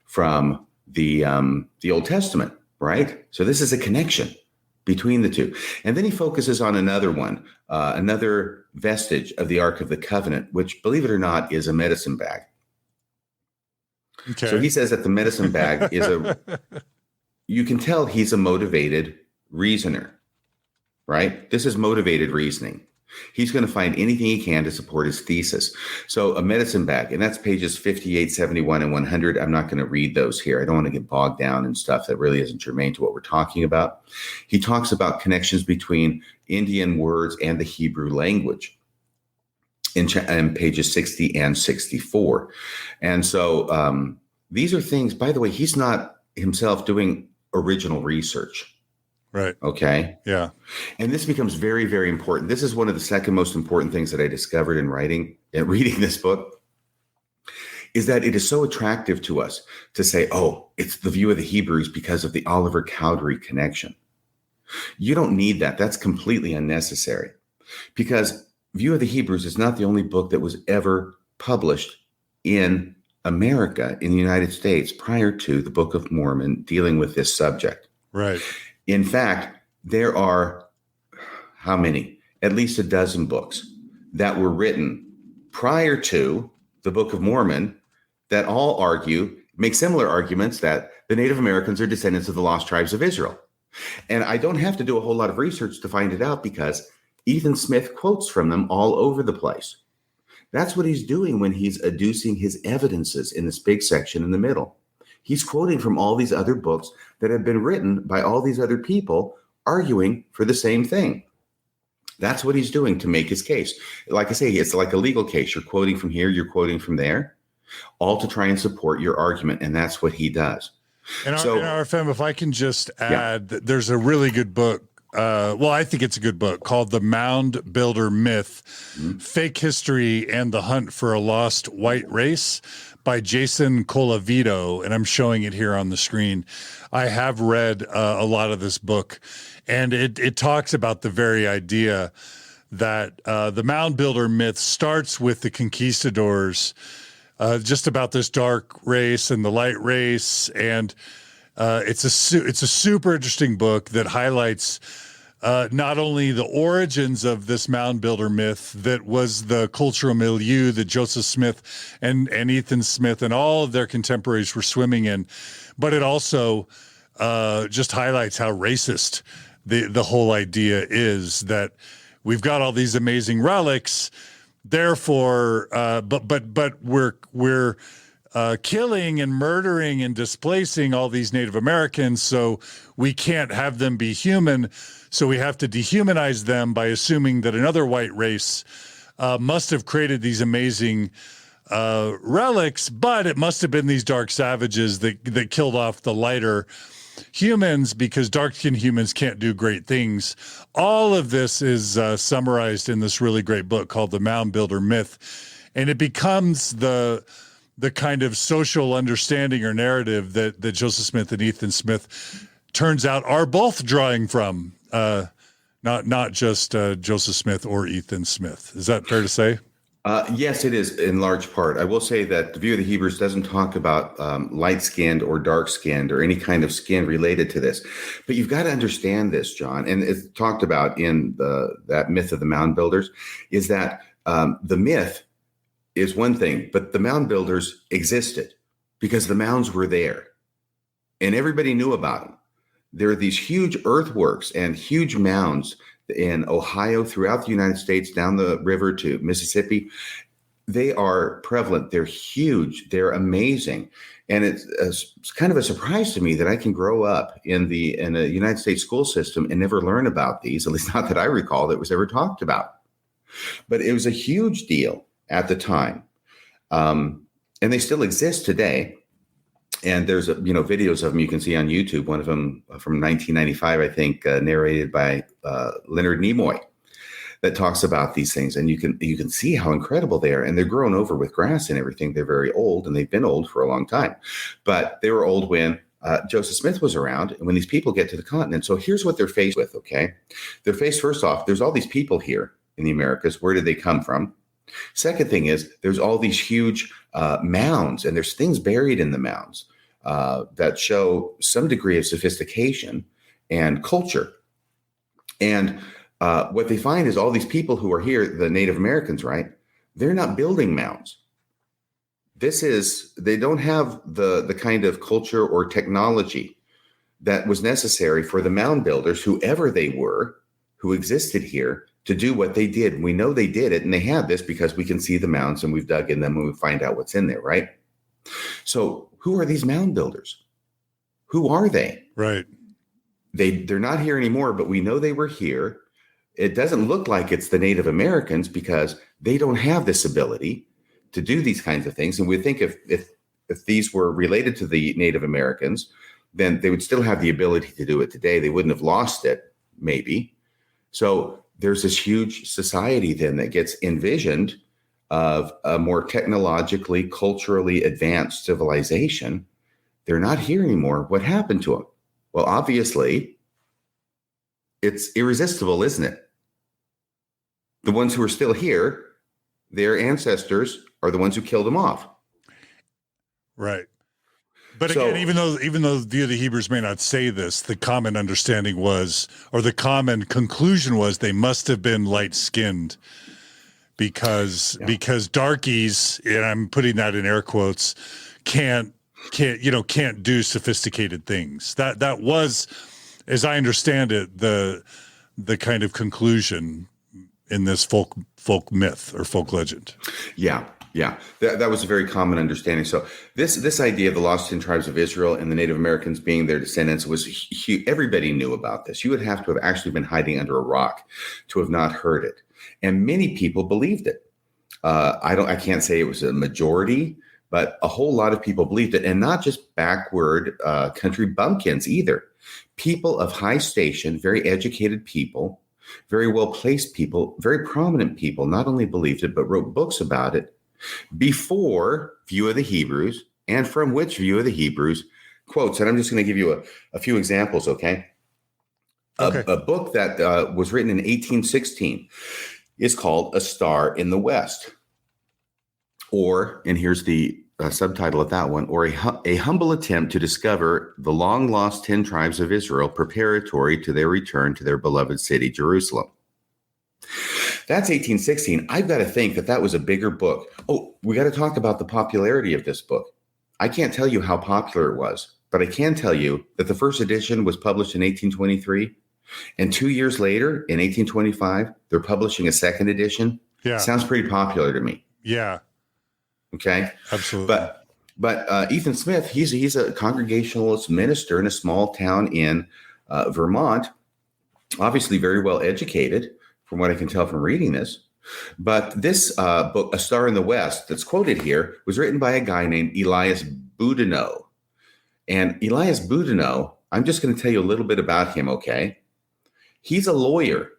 from the Old Testament, right? So this is a connection between the two. And then he focuses on another one, another vestige of the Ark of the Covenant, which, believe it or not, is a medicine bag. Okay. So he says that the medicine bag is you can tell he's a motivated reasoner, right? This is motivated reasoning. He's going to find anything he can to support his thesis. So a medicine bag, and that's pages 58, 71, and 100. I'm not going to read those here. I don't want to get bogged down in stuff that really isn't germane to what we're talking about. He talks about connections between Indian words and the Hebrew language in pages 60 and 64. And so these are things, by the way, he's not himself doing original research. Right. Okay. Yeah. And this becomes very, very important. This is one of the second most important things that I discovered in writing and reading this book, is that it is so attractive to us to say, oh, it's the view of the Hebrews because of the Oliver Cowdery connection. You don't need that. That's completely unnecessary, because View of the Hebrews is not the only book that was ever published in America, in the United States, prior to the Book of Mormon dealing with this subject. Right. In fact, there are, how many? At least a dozen books that were written prior to the Book of Mormon that all make similar arguments that the Native Americans are descendants of the lost tribes of Israel. And I don't have to do a whole lot of research to find it out, because Ethan Smith quotes from them all over the place. That's what he's doing when he's adducing his evidences in this big section in the middle. He's quoting from all these other books that have been written by all these other people arguing for the same thing. That's what he's doing to make his case. Like I say, it's like a legal case. You're quoting from here, you're quoting from there, all to try and support your argument. And that's what he does. And RFM, if I can just add, that there's a really good book. I think it's a good book called The Mound Builder Myth, Fake History and the Hunt for a Lost White Race by Jason Colavito. And I'm showing it here on the screen. I have read a lot of this book, and it talks about the very idea that the Mound Builder myth starts with the conquistadors, just about this dark race and the light race. And it's a super interesting book that highlights not only the origins of this mound builder myth that was the cultural milieu that Joseph Smith and Ethan Smith and all of their contemporaries were swimming in, but it also just highlights how racist the whole idea is, that we've got all these amazing relics, therefore, but we're killing and murdering and displacing all these Native Americans, so we can't have them be human. So we have to dehumanize them by assuming that another white race must have created these amazing relics, but it must have been these dark savages that killed off the lighter humans, because dark-skinned humans can't do great things. All of this is summarized in this really great book called The Mound Builder Myth, and it becomes the kind of social understanding or narrative that Joseph Smith and Ethan Smith turns out are both drawing from. not just Joseph Smith or Ethan Smith. Is that fair to say? Yes, it is in large part. I will say that the View of the Hebrews doesn't talk about light-skinned or dark-skinned or any kind of skin related to this. But you've got to understand this, John, and it's talked about in that myth of the mound builders, is that the myth is one thing, but the mound builders existed because the mounds were there and everybody knew about them. There are these huge earthworks and huge mounds in Ohio, throughout the United States, down the river to Mississippi. They are prevalent. They're huge. They're amazing. And it's kind of a surprise to me that I can grow up in a United States school system and never learn about these, at least not that I recall that was ever talked about. But it was a huge deal at the time. And they still exist today. And there's videos of them you can see on YouTube. One of them from 1995, I think, narrated by Leonard Nimoy, that talks about these things. And you can see how incredible they are. And they're grown over with grass and everything. They're very old, and they've been old for a long time. But they were old when Joseph Smith was around, and when these people get to the continent. So here's what they're faced with. Okay, they're faced, first off, there's all these people here in the Americas. Where did they come from? Second thing is there's all these huge mounds, and there's things buried in the mounds that show some degree of sophistication and culture. And what they find is all these people who are here, the Native Americans, right? They're not building mounds. They don't have the kind of culture or technology that was necessary for the mound builders, whoever they were, who existed here, to do what they did. We know they did it, and they had this because we can see the mounds and we've dug in them and we find out what's in there, right? So who are these mound builders? Who are they? Right. They're not here anymore, but we know they were here. It doesn't look like it's the Native Americans because they don't have this ability to do these kinds of things. And we think if these were related to the Native Americans, then they would still have the ability to do it today. They wouldn't have lost it, maybe. So there's this huge society then that gets envisioned of a more technologically, culturally advanced civilization. They're not here anymore. What happened to them? Well, obviously, it's irresistible, isn't it? The ones who are still here, their ancestors are the ones who killed them off. Right. But again, even though the View of the Hebrews may not say this, the common understanding was, or the common conclusion was, they must have been light-skinned because darkies, and I'm putting that in air quotes, can't do sophisticated things. That was, as I understand it, the kind of conclusion in this folk myth or folk legend. Yeah. That was a very common understanding. So this idea of the lost 10 tribes of Israel and the Native Americans being their descendants was huge. Everybody knew about this. You would have to have actually been hiding under a rock to have not heard it. And many people believed it. I can't say it was a majority, but a whole lot of people believed it, and not just backward country bumpkins either. People of high station, very educated people, very well-placed people, very prominent people, not only believed it, but wrote books about it before View of the Hebrews, and from which View of the Hebrews quotes. And I'm just going to give you a few examples, okay? A book that was written in 1816 is called A Star in the West. Or, and here's the subtitle of that one, or a humble attempt to discover the long-lost 10 tribes of Israel preparatory to their return to their beloved city, Jerusalem. That's 1816. I've got to think that was a bigger book. Oh, we got to talk about the popularity of this book. I can't tell you how popular it was, but I can tell you that the first edition was published in 1823. And 2 years later, in 1825, they're publishing a second edition. Yeah. Sounds pretty popular to me. Yeah. Okay. Absolutely. But Ethan Smith, he's a Congregationalist minister in a small town in Vermont, obviously very well educated, from what I can tell from reading this. But this book, A Star in the West, that's quoted here, was written by a guy named Elias Boudinot. And Elias Boudinot, I'm just going to tell you a little bit about him, okay? He's a lawyer,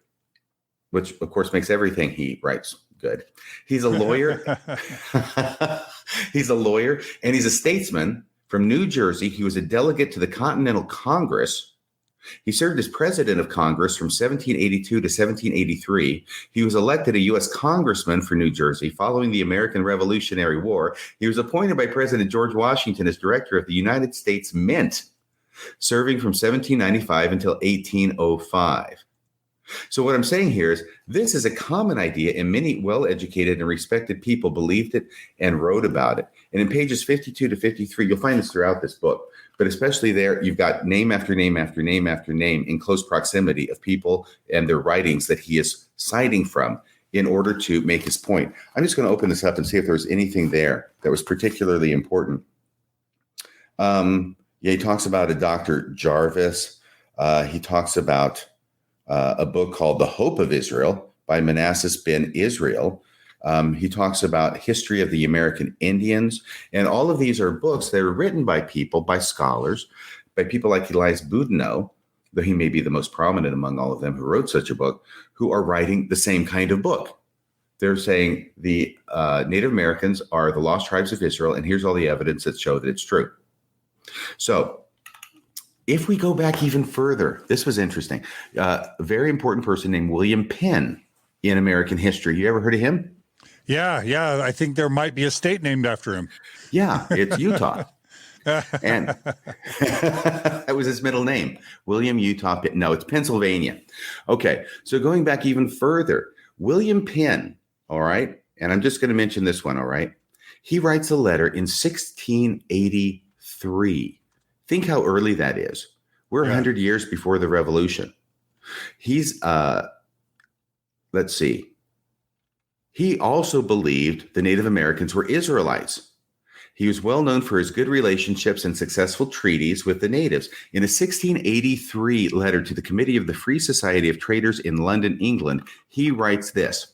which, of course, makes everything he writes good. He's a lawyer. He's a lawyer, and he's a statesman from New Jersey. He was a delegate to the Continental Congress He served as president of Congress from 1782 to 1783. He was elected a U.S. congressman for New Jersey following the American Revolutionary War. He was appointed by President George Washington as director of the United States Mint, serving from 1795 until 1805. So what I'm saying here is this is a common idea, and many well-educated and respected people believed it and wrote about it. And in pages 52 to 53, you'll find this throughout this book, but especially there, you've got name after name after name after name in close proximity of people and their writings that he is citing from in order to make his point. I'm just going to open this up and see if there's anything there that was particularly important. He talks about a Dr. Jarvis. He talks about a book called The Hope of Israel by Manasseh ben Israel. He talks about history of the American Indians. And all of these are books that are written by people, by scholars, by people like Elias Boudinot, though he may be the most prominent among all of them who wrote such a book, who are writing the same kind of book. They're saying the Native Americans are the lost tribes of Israel, and here's all the evidence that show that it's true. So if we go back even further, this was interesting. A very important person named William Penn in American history. You ever heard of him? Yeah. I think there might be a state named after him. Yeah, it's Utah. And that was his middle name, William Utah Penn. No, it's Pennsylvania. Okay, so going back even further, William Penn, all right, and I'm just going to mention this one, all right? He writes a letter in 1683. Think how early that is. We're 100 years before the revolution. He's, let's see. He also believed the Native Americans were Israelites. He was well known for his good relationships and successful treaties with the natives. In a 1683 letter to the Committee of the Free Society of Traders in London, England, he writes this.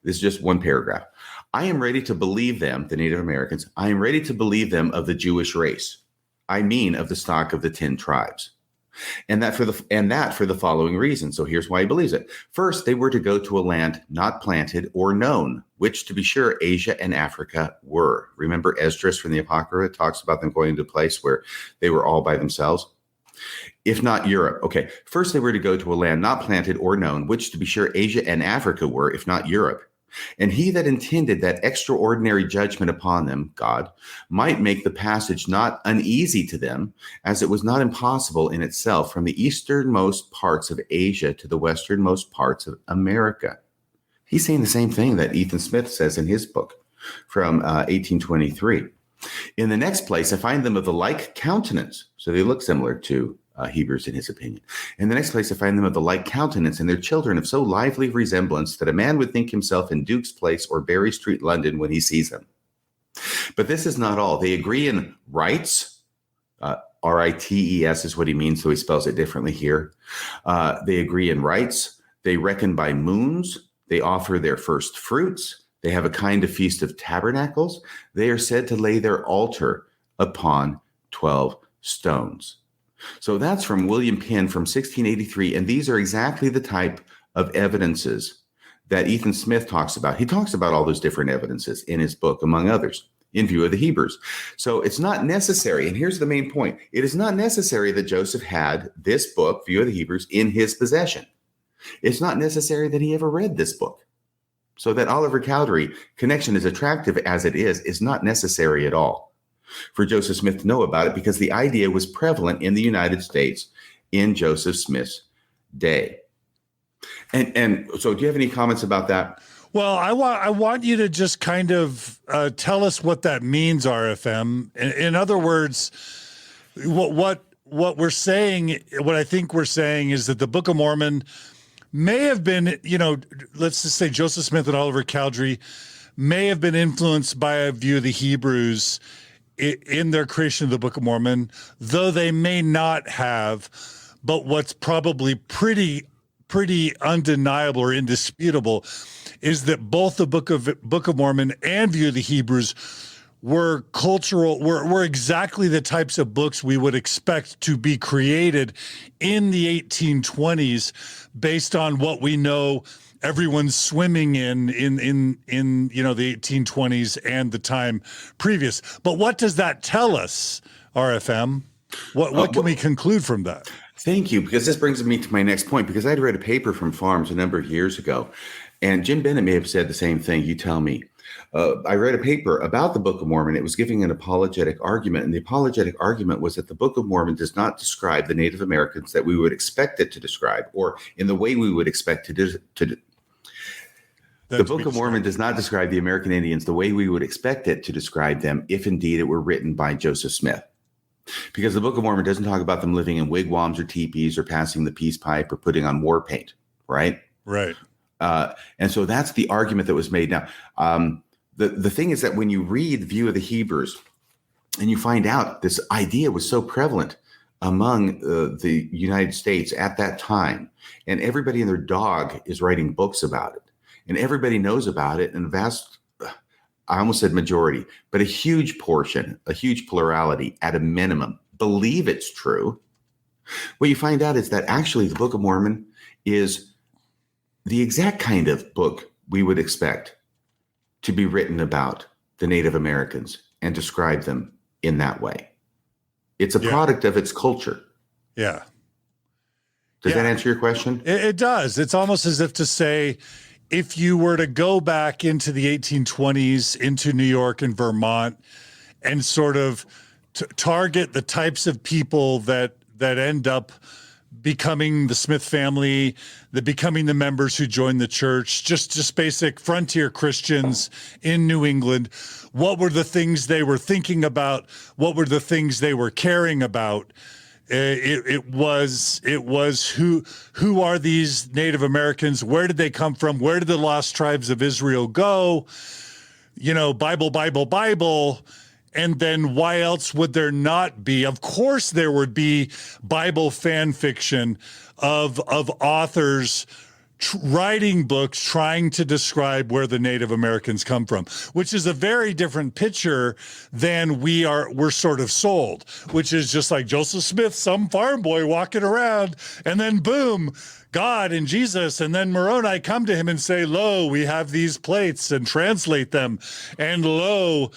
This is just one paragraph. I am ready to believe them, the Native Americans. I am ready to believe them of the Jewish race. I mean of the stock of the 10 tribes. And that for the following reason. So here's why he believes it. First, they were to go to a land not planted or known, which to be sure Asia and Africa were. Remember Esdras from the Apocrypha talks about them going to a place where they were all by themselves? If not Europe. Okay, first they were to go to a land not planted or known, which to be sure Asia and Africa were, if not Europe. And he that intended that extraordinary judgment upon them, God, might make the passage not uneasy to them, as it was not impossible in itself from the easternmost parts of Asia to the westernmost parts of America. He's saying the same thing that Ethan Smith says in his book from 1823. In the next place, I find them of the like countenance. So they look similar to Hebrews in his opinion. In the next place, I find them of the like countenance, and their children of so lively resemblance that a man would think himself in Duke's Place or Berry Street, London, when he sees them. But this is not all. They agree in rites. R-I-T-E-S is what he means, so he spells it differently here. They agree in rites. They reckon by moons. They offer their first fruits. They have a kind of feast of tabernacles. They are said to lay their altar upon 12 stones. So that's from William Penn from 1683. And these are exactly the type of evidences that Ethan Smith talks about. He talks about all those different evidences in his book, among others, in view of the Hebrews. So it's not necessary. And here's the main point. It is not necessary that Joseph had this book, View of the Hebrews, in his possession. It's not necessary that he ever read this book. So that Oliver Cowdery connection, as attractive as it is not necessary at all for Joseph Smith to know about it, because the idea was prevalent in the United States in Joseph Smith's day. And so do you have any comments about that? Well, I want you to just kind of tell us what that means, RFM. In other words, what we're saying, what I think we're saying is that the Book of Mormon may have been, let's just say Joseph Smith and Oliver Cowdery may have been influenced by a view of the Hebrews in their creation of the Book of Mormon, though they may not have. But what's probably pretty undeniable or indisputable is that both the Book of Mormon and View of the Hebrews were exactly the types of books we would expect to be created in the 1820s based on what we know everyone's swimming in the 1820s and the time previous. But what does that tell us, RFM? What can we conclude from that? Thank you, because this brings me to my next point, because I'd read a paper from Farms a number of years ago, and Jim Bennett may have said the same thing. You tell me. I read a paper about the Book of Mormon. It was giving an apologetic argument, and the apologetic argument was that the Book of Mormon does not describe the Native Americans that we would expect it to describe, or in the way we would expect the Book of Mormon does not describe the American Indians the way we would expect it to describe them if indeed it were written by Joseph Smith. Because the Book of Mormon doesn't talk about them living in wigwams or teepees or passing the peace pipe or putting on war paint, right? Right. And so that's the argument that was made. Now, the thing is that when you read View of the Hebrews and you find out this idea was so prevalent among the United States at that time, and everybody and their dog is writing books about it, and everybody knows about it, and vast, I almost said majority, but a huge portion, a huge plurality at a minimum, believe it's true. What you find out is that actually the Book of Mormon is the exact kind of book we would expect to be written about the Native Americans and describe them in that way. It's a product of its culture. Yeah. Does that answer your question? It does. It's almost as if to say, if you were to go back into the 1820s, into New York and Vermont, and sort of target the types of people that end up becoming the Smith family, becoming the members who joined the church, just basic frontier Christians in New England, what were the things they were thinking about? What were the things they were caring about? It was who are these Native Americans? Where did they come from? Where did the lost tribes of Israel go? Bible. And then why else would there not be? Of course, there would be Bible fan fiction of authors writing books trying to describe where the Native Americans come from, which is a very different picture than we're sort of sold, which is just like Joseph Smith, some farm boy walking around, and then boom, God and Jesus, and then Moroni come to him and say, lo, we have these plates, and translate them, and lo,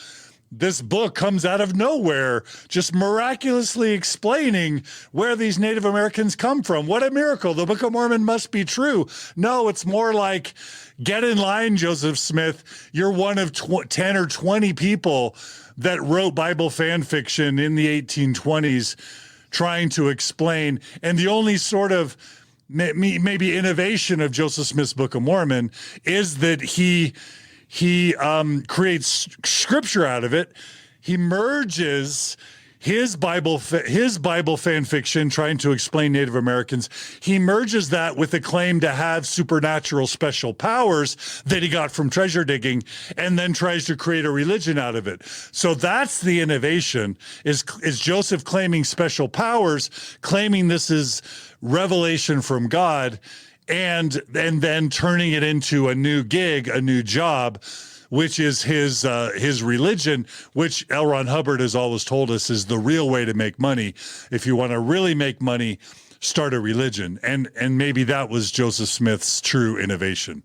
this book comes out of nowhere, just miraculously explaining where these Native Americans come from. What a miracle. The Book of Mormon must be true. No, it's more like, get in line, Joseph Smith. You're one of 10 or 20 people that wrote Bible fan fiction in the 1820s trying to explain. And the only sort of maybe innovation of Joseph Smith's Book of Mormon is that he creates scripture out of it. He merges his Bible fan fiction trying to explain Native Americans. He merges that with a claim to have supernatural special powers that he got from treasure digging, and then tries to create a religion out of it. So that's the innovation, is Joseph claiming special powers, claiming this is revelation from God, and then turning it into a new gig, a new job, which is his religion, which L. Ron Hubbard has always told us is the real way to make money. If you want to really make money, start a religion. And maybe that was Joseph Smith's true innovation.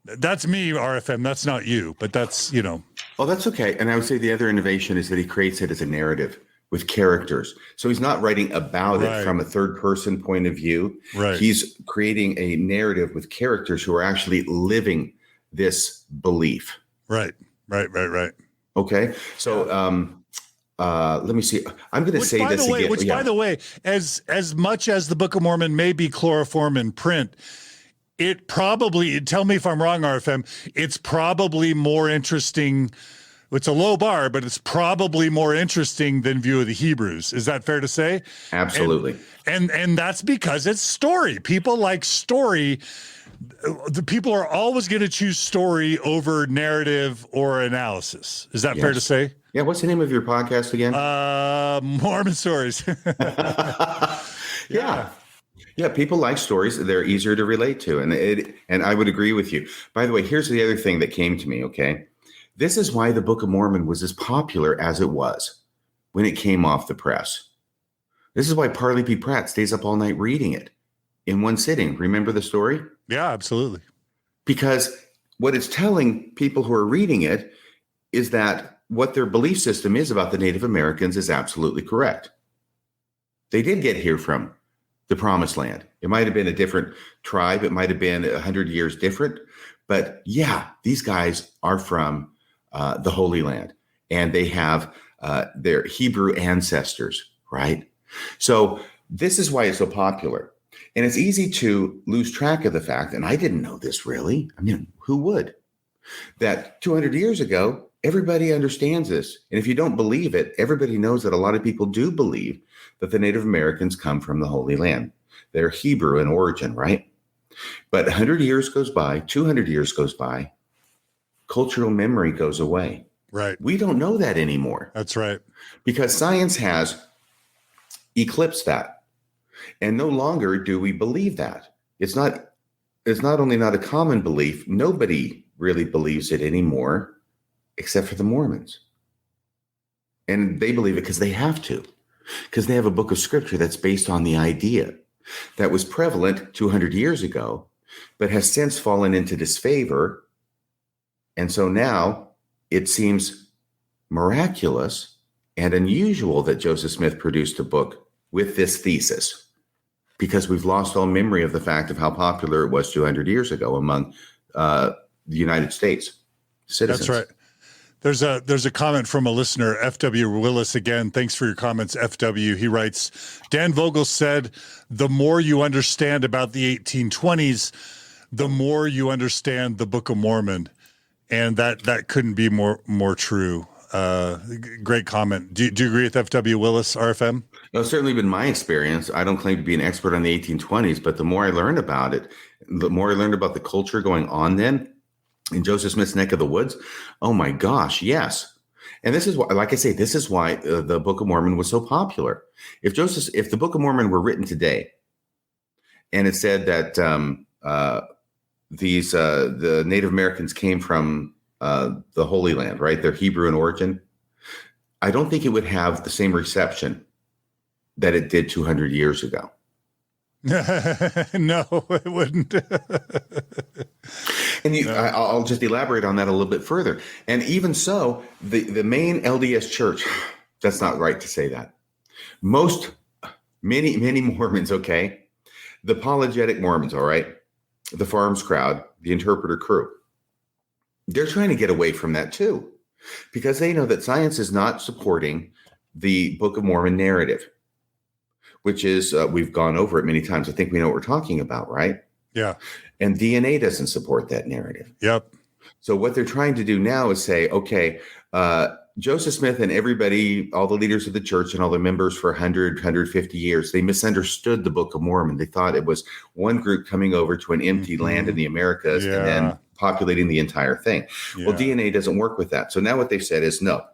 That's me, RFM. That's not you, but that's, Well, that's okay. And I would say the other innovation is that he creates it as a narrative with characters. So he's not writing about it from a third person point of view. Right. He's creating a narrative with characters who are actually living this belief. Right. Okay. So let me see. I'm going to say this again. By the way, as much as the Book of Mormon may be chloroform in print, it probably, tell me if I'm wrong, RFM, it's probably more interesting. It's a low bar, but it's probably more interesting than View of the Hebrews. Is that fair to say? Absolutely. And that's because it's story. People like story. The people are always going to choose story over narrative or analysis. Is that fair to say? Yeah. What's the name of your podcast again? Mormon Stories. Yeah. People like stories. They're easier to relate to. And I would agree with you. By the way, here's the other thing that came to me. Okay. This is why the Book of Mormon was as popular as it was when it came off the press. This is why Parley P. Pratt stays up all night reading it in one sitting. Remember the story? Yeah, absolutely. Because what it's telling people who are reading it is that what their belief system is about the Native Americans is absolutely correct. They did get here from the promised land. It might have been a different tribe. It might have been 100 years different. But yeah, these guys are from the Holy Land, and they have their Hebrew ancestors, right? So this is why it's so popular. And it's easy to lose track of the fact, and I didn't know this really. I mean, who would? That 200 years ago, everybody understands this. And if you don't believe it, everybody knows that a lot of people do believe that the Native Americans come from the Holy Land. They're Hebrew in origin, right? But 100 years goes by, 200 years goes by, cultural memory goes away. Right. We don't know that anymore. That's right. Because science has eclipsed that. And no longer do we believe that. It's not only not a common belief, nobody really believes it anymore, except for the Mormons. And they believe it because they have to, because they have a book of scripture that's based on the idea that was prevalent 200 years ago, but has since fallen into disfavor. And so now it seems miraculous and unusual that Joseph Smith produced a book with this thesis, because we've lost all memory of the fact of how popular it was 200 years ago among the United States citizens. That's right. There's a comment from a listener, F.W. Willis. Again, thanks for your comments, F.W. He writes, Dan Vogel said, the more you understand about the 1820s, the more you understand the Book of Mormon. And that couldn't be more true. Great comment. Do you agree with F.W. Willis, RFM? It's certainly been my experience. I don't claim to be an expert on the 1820s, but the more I learned about it, the more I learned about the culture going on then in Joseph Smith's neck of the woods. Oh my gosh, yes. And this is why, like I say, this is why the Book of Mormon was so popular. If the Book of Mormon were written today, and it said that the Native Americans came from the Holy Land, right? They're Hebrew in origin. I don't think it would have the same reception that it did 200 years ago. No, it wouldn't. And I'll just elaborate on that a little bit further. And even so, the main LDS church, that's not right to say that. Many Mormons, okay? The apologetic Mormons, all right? The Farms crowd, the interpreter crew, they're trying to get away from that too, because they know that science is not supporting the Book of Mormon narrative, which is, we've gone over it many times. I think we know what we're talking about, right? Yeah. And DNA doesn't support that narrative. Yep. So what they're trying to do now is say, okay, Joseph Smith and everybody, all the leaders of the church and all the members for 100, 150 years, they misunderstood the Book of Mormon. They thought it was one group coming over to an empty land in the Americas and then populating the entire thing. Yeah. Well, DNA doesn't work with that. So now what they've said is no,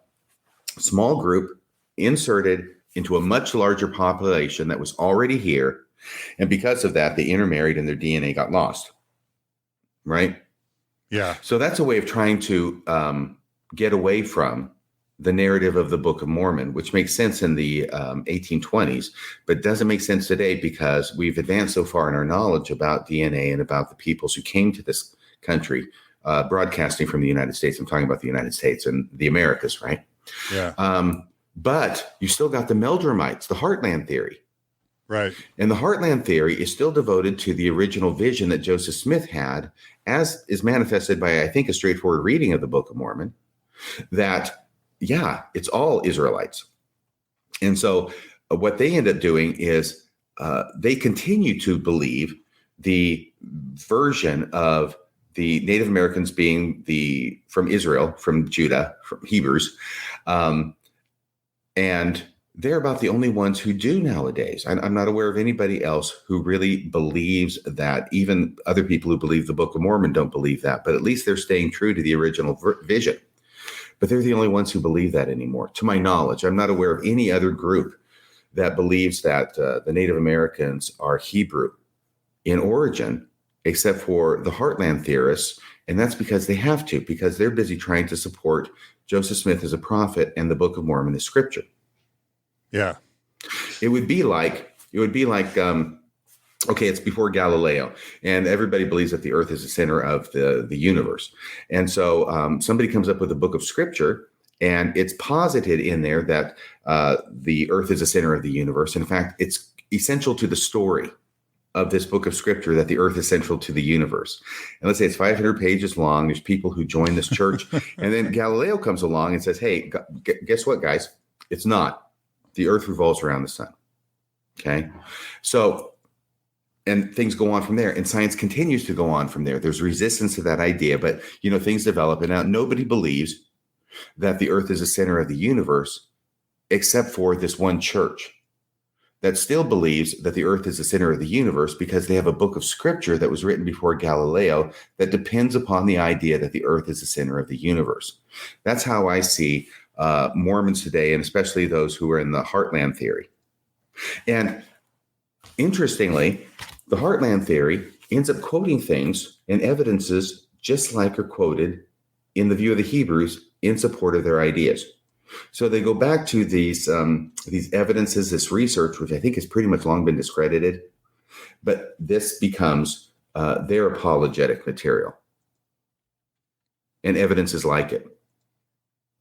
small group inserted into a much larger population that was already here. And because of that, they intermarried and their DNA got lost. Right? Yeah. So that's a way of trying to get away from the narrative of the Book of Mormon, which makes sense in the 1820s, but doesn't make sense today because we've advanced so far in our knowledge about DNA and about the peoples who came to this country, broadcasting from the United States. I'm talking about the United States and the Americas, right? Yeah. But you still got the Meldrumites, the Heartland theory. Right. And the Heartland theory is still devoted to the original vision that Joseph Smith had, as is manifested by, I think, a straightforward reading of the Book of Mormon, that, yeah, it's all Israelites. And so what they end up doing is they continue to believe the version of the Native Americans being from Israel, from Judah, from Hebrews, and they're about the only ones who do nowadays. I'm not aware of anybody else who really believes that. Even other people who believe the Book of Mormon don't believe that, but at least they're staying true to the original vision. But they're the only ones who believe that anymore. To my knowledge, I'm not aware of any other group that believes that the Native Americans are Hebrew in origin, except for the Heartland theorists. And that's because they have to, because they're busy trying to support Joseph Smith as a prophet and the Book of Mormon as scripture. Yeah. It would be like, okay, it's before Galileo, and everybody believes that the earth is the center of the universe. And so somebody comes up with a book of scripture, and it's posited in there that the earth is the center of the universe. In fact, essential to the story of this book of scripture, that the earth is central to the universe. And let's say it's 500 pages long. There's people who join this church. And then Galileo comes along and says, hey, guess what, guys? It's not. The earth revolves around the sun. Okay. So, and things go on from there, and science continues to go on from there. There's resistance to that idea, but things develop, and now nobody believes that the earth is the center of the universe, except for this one church that still believes that the earth is the center of the universe, because they have a book of scripture that was written before Galileo that depends upon the idea that the earth is the center of the universe. That's how I see Mormons today, and especially those who are in the heartland theory. And interestingly, the heartland theory ends up quoting things and evidences just like are quoted in the view of the Hebrews in support of their ideas. So they go back to these evidences, this research, which I think has pretty much long been discredited, but this becomes their apologetic material, and evidence is like it.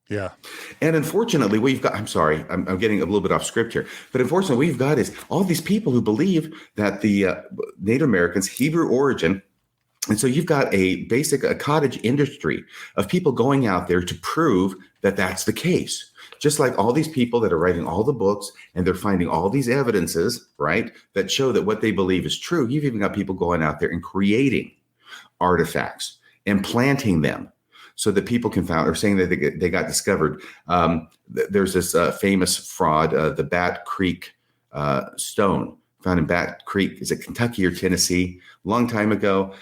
Yeah. And unfortunately, what you've got, I'm sorry, I'm getting a little bit off script here, but unfortunately, what you've got is all these people who believe that the Native Americans, Hebrew origin, and so you've got a cottage industry of people going out there to prove that that's the case. Just like all these people that are writing all the books, and they're finding all these evidences, right, that show that what they believe is true. You've even got people going out there and creating artifacts and planting them so that people can find, or saying that they got discovered. There's this famous fraud, the Bat Creek stone, found in Bat Creek. Is it Kentucky or Tennessee? Long time ago.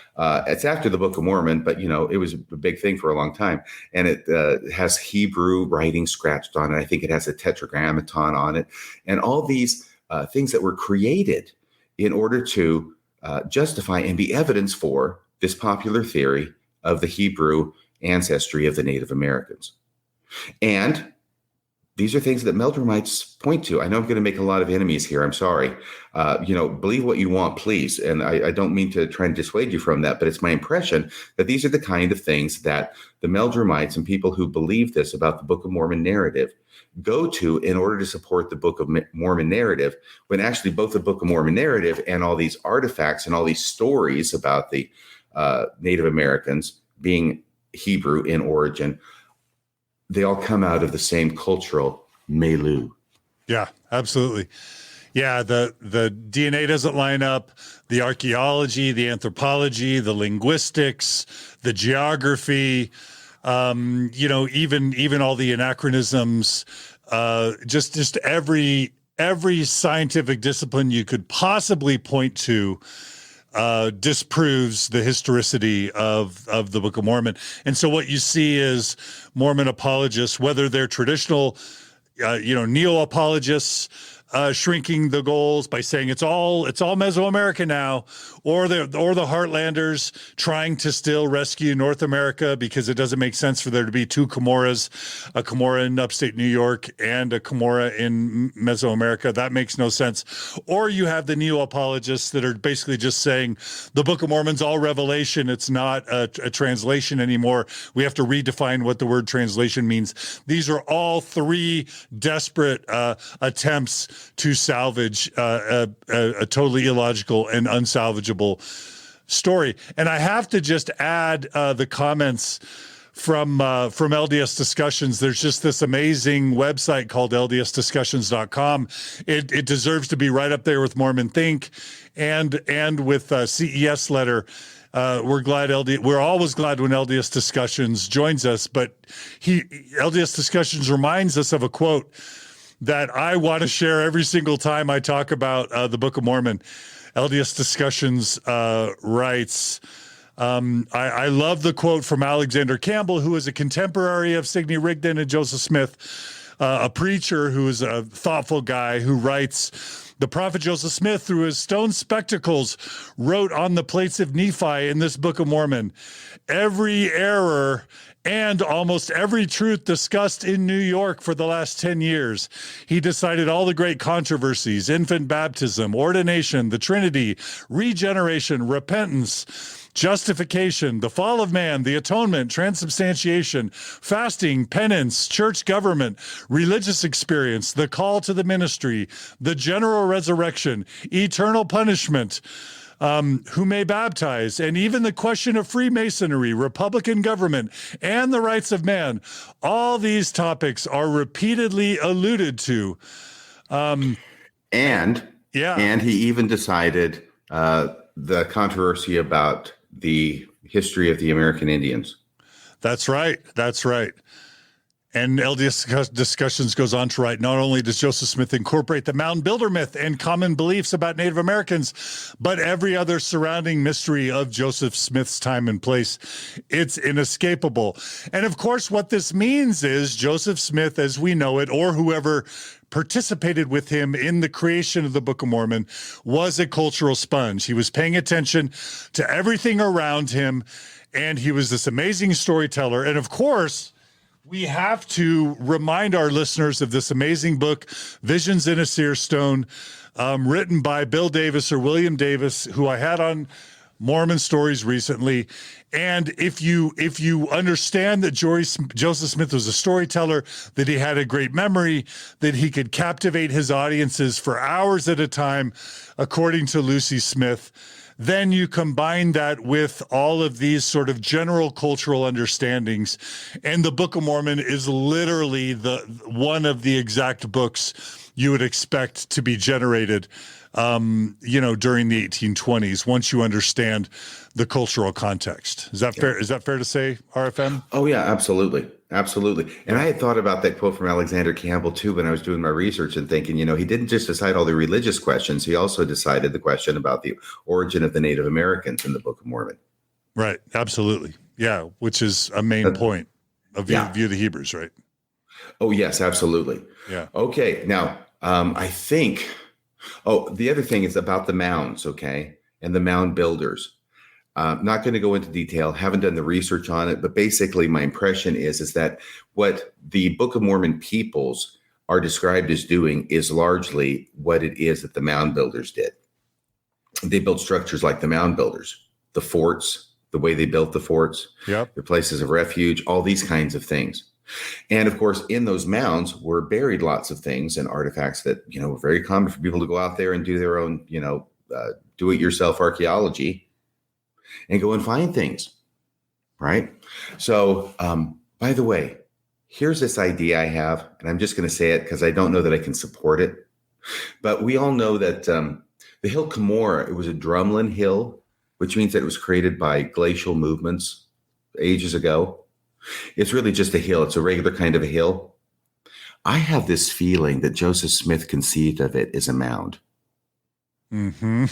It's after the Book of Mormon, but it was a big thing for a long time. And it has Hebrew writing scratched on it. I think it has a tetragrammaton on it, and all these things that were created in order to justify and be evidence for this popular theory of the Hebrew ancestry of the Native Americans. And these are things that Meldrumites point to. I know I'm going to make a lot of enemies here. I'm sorry. Believe what you want, please. And I don't mean to try and dissuade you from that, but it's my impression that these are the kind of things that the Meldrumites and people who believe this about the Book of Mormon narrative go to in order to support the Book of Mormon narrative, when actually both the Book of Mormon narrative and all these artifacts and all these stories about the Native Americans being Hebrew in origin, they all come out of the same cultural milieu. Yeah, absolutely. Yeah, the DNA doesn't line up. The archaeology, the anthropology, the linguistics, the geography, even all the anachronisms, just every scientific discipline you could possibly point to disproves the historicity of the Book of Mormon. And so what you see is Mormon apologists, whether they're traditional, neo-apologists, shrinking the goals by saying it's all Mesoamerica now, or the Heartlanders trying to still rescue North America because it doesn't make sense for there to be two Comoras, a Comora in upstate New York and a Comora in Mesoamerica. That makes no sense. Or you have the neo-apologists that are basically just saying the Book of Mormon's all revelation. It's not a translation anymore. We have to redefine what the word translation means. These are all three desperate attempts to salvage a totally illogical and unsalvageable story. And I have to just add the comments from LDS Discussions. There's just this amazing website called ldsdiscussions.com. It deserves to be right up there with Mormon Think and with CES Letter. We're always glad when LDS Discussions joins us, but LDS Discussions reminds us of a quote that I want to share every single time I talk about the Book of Mormon. LDS Discussions writes, I love the quote from Alexander Campbell, who is a contemporary of Sidney Rigdon and Joseph Smith, a preacher who is a thoughtful guy who writes, the prophet Joseph Smith, through his stone spectacles, wrote on the plates of Nephi in this Book of Mormon, every error and almost every truth discussed in New York for the last 10 years. He decided all the great controversies: infant baptism, ordination, the Trinity, regeneration, repentance, justification, the fall of man, the atonement, transubstantiation, fasting, penance, church government, religious experience, the call to the ministry, the general resurrection, eternal punishment, who may baptize, and even the question of Freemasonry, Republican government, and the rights of man. All these topics are repeatedly alluded to. And Yeah. And he even decided the controversy about the history of the American Indians. That's right. That's right. And LDS Discussions goes on to write, not only does Joseph Smith incorporate the mound builder myth and common beliefs about Native Americans, but every other surrounding mystery of Joseph Smith's time and place. It's inescapable. And of course, what this means is Joseph Smith, as we know it, or whoever participated with him in the creation of the Book of Mormon, was a cultural sponge. He was paying attention to everything around him, and he was this amazing storyteller. And of course, we have to remind our listeners of this amazing book, Visions in a Seer Stone, written by Bill Davis or William Davis, who I had on Mormon Stories recently. And if you understand that Joseph Smith was a storyteller, that he had a great memory, that he could captivate his audiences for hours at a time, according to Lucy Smith, then you combine that with all of these sort of general cultural understandings, and the Book of Mormon is literally one of the exact books you would expect to be generated, during the 1820s. Once you understand the cultural context, is that fair? Is that fair to say, RFM? Oh yeah, absolutely. Absolutely. And I had thought about that quote from Alexander Campbell too when I was doing my research and thinking, he didn't just decide all the religious questions. He also decided the question about the origin of the Native Americans in the Book of Mormon. Right. Absolutely. Yeah. Which is a main point of view of the Hebrews, right? Oh, yes, absolutely. Yeah. Okay. Now, I think, the other thing is about the mounds, okay, and the mound builders. Not going to go into detail, haven't done the research on it, but basically my impression is that what the Book of Mormon peoples are described as doing is largely what it is that the mound builders did. They built structures like the mound builders, the forts, the way they built the forts, the places of refuge, all these kinds of things. And of course, in those mounds were buried lots of things and artifacts that, were very common for people to go out there and do their own, do-it-yourself archaeology and go and find things, right? So, by the way, here's this idea I have, and I'm just going to say it because I don't know that I can support it. But we all know that the hill Cumorah, it was a drumlin hill, which means that it was created by glacial movements ages ago. It's really just a hill. It's a regular kind of a hill. I have this feeling that Joseph Smith conceived of it as a mound. Mm-hmm.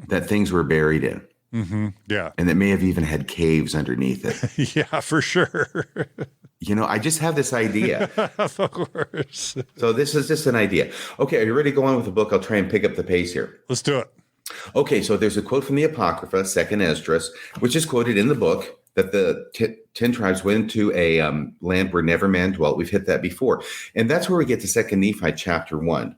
That things were buried in. Mm-hmm. Yeah. And that may have even had caves underneath it. Yeah, for sure. I just have this idea. Of course. So this is just an idea. Okay, are you ready to go on with the book? I'll try and pick up the pace here. Let's do it. Okay, so there's a quote from the Apocrypha, 2nd Esdras, which is quoted in the book that the 10 tribes went to a land where never man dwelt. We've hit that before. And that's where we get to 2nd Nephi chapter 1,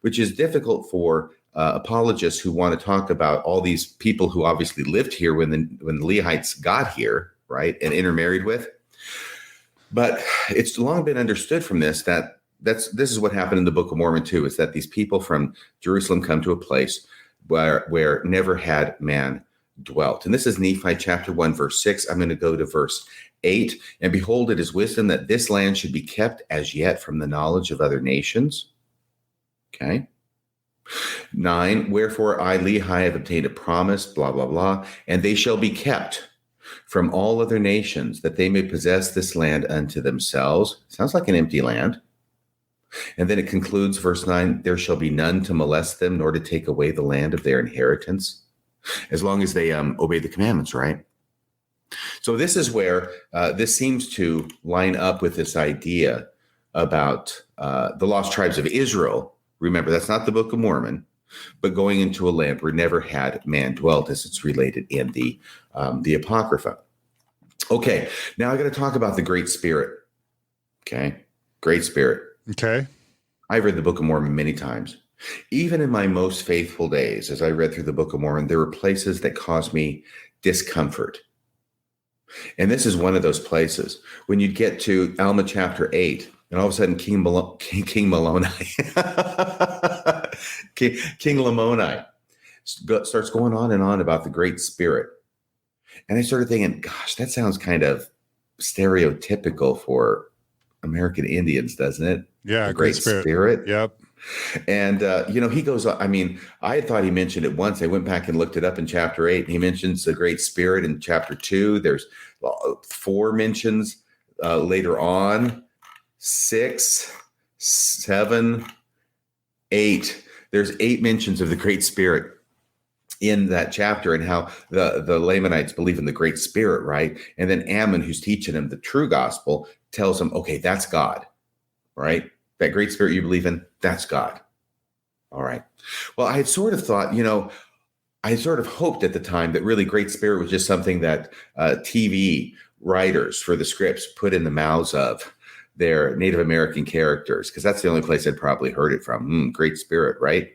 which is difficult for apologists who want to talk about all these people who obviously lived here when the Lehites got here, right, and intermarried with. But it's long been understood from this that this is what happened in the Book of Mormon too, is that these people from Jerusalem come to a place where never had man dwelt. And this is Nephi chapter 1, verse 6. I'm going to go to verse 8. And behold, it is wisdom that this land should be kept as yet from the knowledge of other nations. Okay. 9, wherefore I, Lehi, have obtained a promise, blah, blah, blah, and they shall be kept from all other nations, that they may possess this land unto themselves. Sounds like an empty land. And then it concludes, verse 9, there shall be none to molest them, nor to take away the land of their inheritance, as long as they obey the commandments, right? So this is where this seems to line up with this idea about the lost tribes of Israel. Remember, that's not the Book of Mormon, but going into a land where never had man dwelt, as it's related in the Apocrypha. Okay, now I got to talk about the Great Spirit. Okay, Great Spirit. Okay. I've read the Book of Mormon many times. Even in my most faithful days, as I read through the Book of Mormon, there were places that caused me discomfort. And this is one of those places. When you get to Alma chapter 8, and all of a sudden King Maloney, King Lamoni starts going on and on about the Great Spirit. And I started thinking, gosh, that sounds kind of stereotypical for American Indians, doesn't it? Yeah. The Great Great Spirit. Spirit. Yep. And, he goes, I mean, I had thought he mentioned it once. I went back and looked it up in chapter 8. And he mentions the Great Spirit in chapter 2. There's 4 mentions later on, 6, 7, 8. There's 8 mentions of the Great Spirit in that chapter, and how the Lamanites believe in the Great Spirit, right? And then Ammon, who's teaching him the true gospel, tells him, okay, that's God, right? That Great Spirit you believe in, that's God. All right. Well, I had sort of thought, I sort of hoped at the time that really Great Spirit was just something that TV writers for the scripts put in the mouths of their Native American characters, because that's the only place I'd probably heard it from. Great Spirit, right?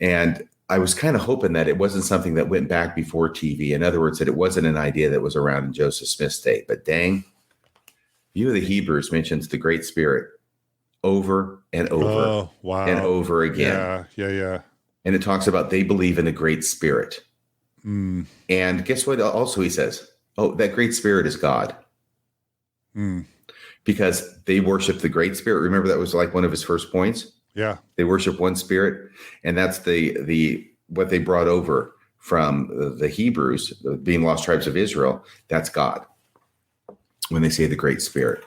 And I was kind of hoping that it wasn't something that went back before TV. In other words, that it wasn't an idea that was around in Joseph Smith's day. But dang, View of the Hebrews mentions the Great Spirit over and over and over again. Yeah. And it talks about they believe in a Great Spirit. Mm. And guess what? Also, he says, oh, that Great Spirit is God. Because they worship the Great Spirit. Remember, that was like one of his first points. Yeah. They worship one spirit, and that's the what they brought over from the Hebrews, being lost tribes of Israel. That's God when they say the Great Spirit.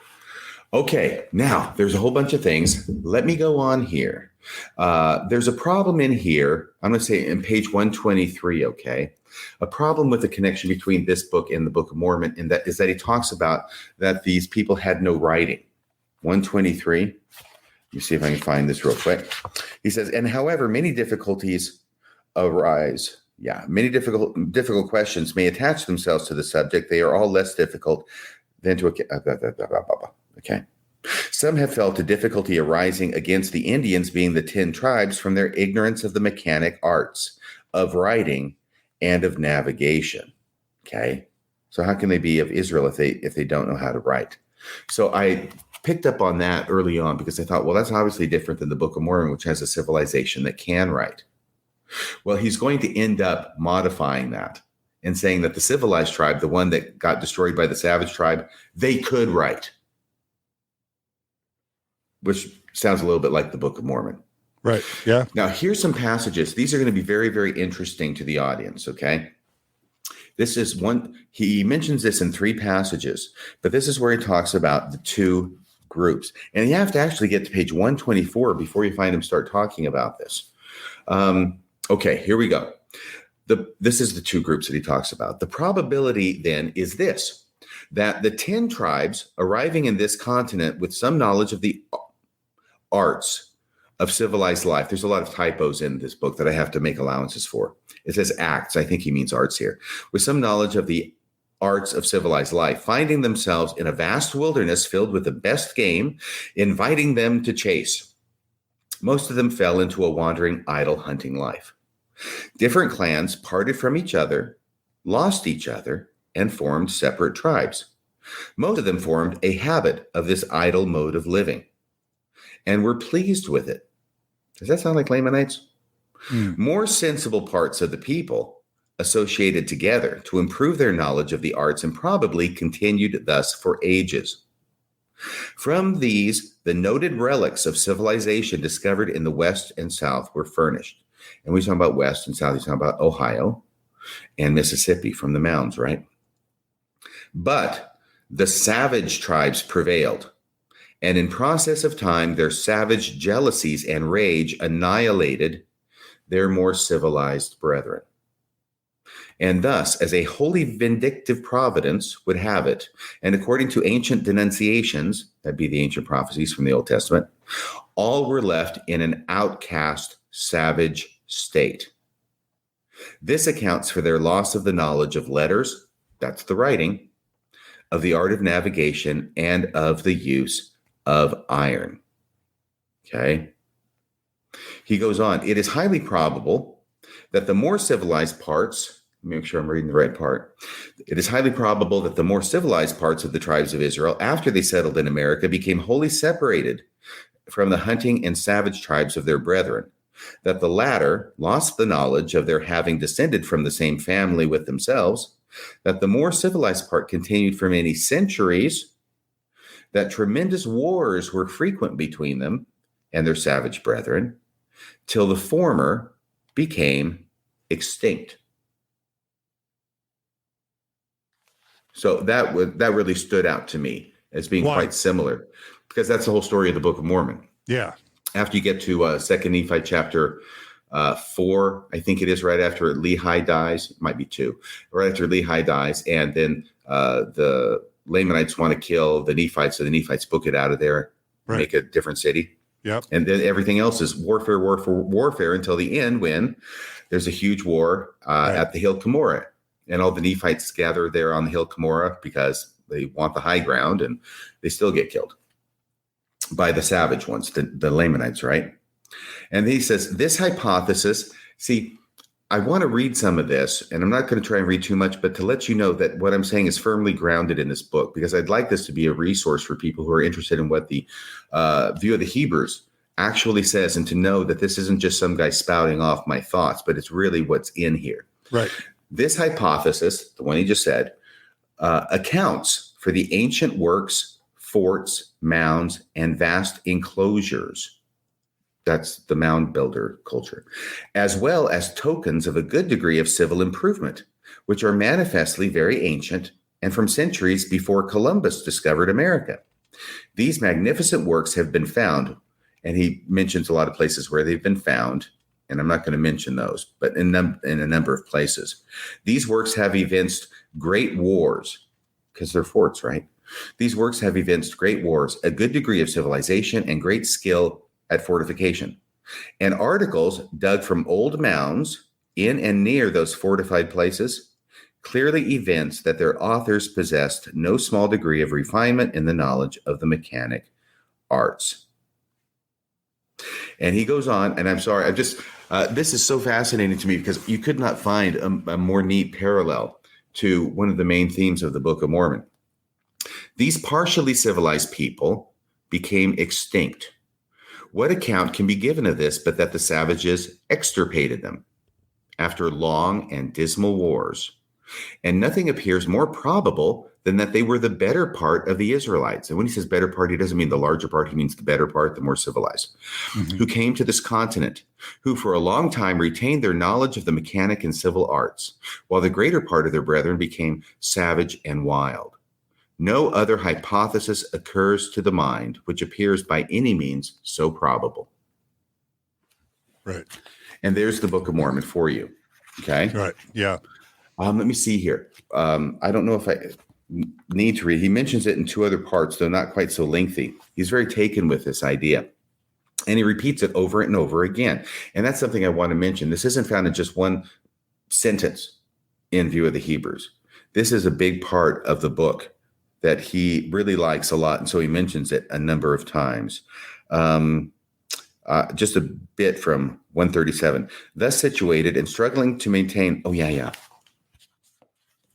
Okay, now there's a whole bunch of things. Let me go on here. There's a problem in here. I'm going to say in page 123, okay? A problem with the connection between this book and the Book of Mormon, and that is that he talks about that these people had no writing. 123. Let me see if I can find this real quick. He says, and however, many difficulties arise. Yeah, many difficult questions may attach themselves to the subject. They are all less difficult than to okay. Some have felt a difficulty arising against the Indians, being the 10 tribes, from their ignorance of the mechanic arts of writing and of navigation. Okay, so how can they be of Israel if they don't know how to write? So I picked up on that early on because I thought, well, that's obviously different than the Book of Mormon, which has a civilization that can write. Well, he's going to end up modifying that and saying that the civilized tribe, the one that got destroyed by the savage tribe, they could write, which sounds a little bit like the Book of Mormon. Right. Yeah. Now, here's some passages. These are going to be very, very interesting to the audience, okay? This is one, he mentions this in 3 passages, but this is where he talks about the 2 groups. And you have to actually get to page 124 before you find him start talking about this. Okay, here we go. This is the 2 groups that he talks about. The probability then is this, that the 10 tribes arriving in this continent with some knowledge of the arts of civilized life. There's a lot of typos in this book that I have to make allowances for. It says acts. I think he means arts here. With some knowledge of the arts of civilized life, finding themselves in a vast wilderness filled with the best game, inviting them to chase. Most of them fell into a wandering, idle hunting life. Different clans parted from each other, lost each other, and formed separate tribes. Most of them formed a habit of this idle mode of living and were pleased with it. Does that sound like Lamanites? More sensible parts of the people associated together to improve their knowledge of the arts and probably continued thus for ages. From these, the noted relics of civilization discovered in the West and South were furnished. And we talk about West and South, he's talking about Ohio and Mississippi from the mounds, right? But the savage tribes prevailed. And in process of time, their savage jealousies and rage annihilated their more civilized brethren. And thus, as a wholly vindictive providence would have it, and according to ancient denunciations, that'd be the ancient prophecies from the Old Testament, all were left in an outcast, savage state. This accounts for their loss of the knowledge of letters, that's the writing, of the art of navigation, and of the use of iron. Okay. He goes on, it is highly probable that the more civilized parts, let me make sure I'm reading the right part. It is highly probable that the more civilized parts of the tribes of Israel, after they settled in America, became wholly separated from the hunting and savage tribes of their brethren, that the latter lost the knowledge of their having descended from the same family with themselves, that the more civilized part continued for many centuries, that tremendous wars were frequent between them and their savage brethren, till the former became extinct. So that really stood out to me as being quite similar, because that's the whole story of the Book of Mormon. Yeah. After you get to Second Nephi chapter 4, I think it is, right after Lehi dies, it might be 2, right after Lehi dies, and then the Lamanites want to kill the Nephites, so the Nephites book it out of there, make a different city. Yep. And then everything else is warfare until the end, when there's a huge war at the Hill Cumorah. And all the Nephites gather there on the Hill Cumorah because they want the high ground, and they still get killed by the savage ones, the Lamanites, right? And he says, this hypothesis, see, I want to read some of this, and I'm not going to try and read too much, but to let you know that what I'm saying is firmly grounded in this book, because I'd like this to be a resource for people who are interested in what the view of the Hebrews actually says, and to know that this isn't just some guy spouting off my thoughts, but it's really what's in here. Right. This hypothesis, the one he just said, accounts for the ancient works, forts, mounds, and vast enclosures. That's the mound builder culture, as well as tokens of a good degree of civil improvement, which are manifestly very ancient and from centuries before Columbus discovered America. These magnificent works have been found, and he mentions a lot of places where they've been found, and I'm not going to mention those, but in a number of places. These works have evinced great wars, because they're forts, right? These works have evinced great wars, a good degree of civilization, and great skill at fortification. And articles dug from old mounds in and near those fortified places clearly evince that their authors possessed no small degree of refinement in the knowledge of the mechanic arts. And he goes on, and I'm sorry, this is so fascinating to me, because you could not find a more neat parallel to one of the main themes of the Book of Mormon. These partially civilized people became extinct. What account can be given of this but that the savages extirpated them after long and dismal wars? And nothing appears more probable than that they were the better part of the Israelites. And when he says better part, he doesn't mean the larger part. He means the better part, the more civilized, who came to this continent, who for a long time retained their knowledge of the mechanic and civil arts, while the greater part of their brethren became savage and wild. No other hypothesis occurs to the mind which appears by any means so probable. Right. And there's the Book of Mormon for you. Okay. Right. Yeah. Let me see here. I don't know if I need to read. He mentions it in 2 other parts, though not quite so lengthy. He's very taken with this idea, and he repeats it over and over again. And that's something I want to mention. This isn't found in just one sentence in View of the Hebrews. This is a big part of the book that he really likes a lot, and so he mentions it a number of times. Just a bit from 137. Thus situated and struggling to maintain.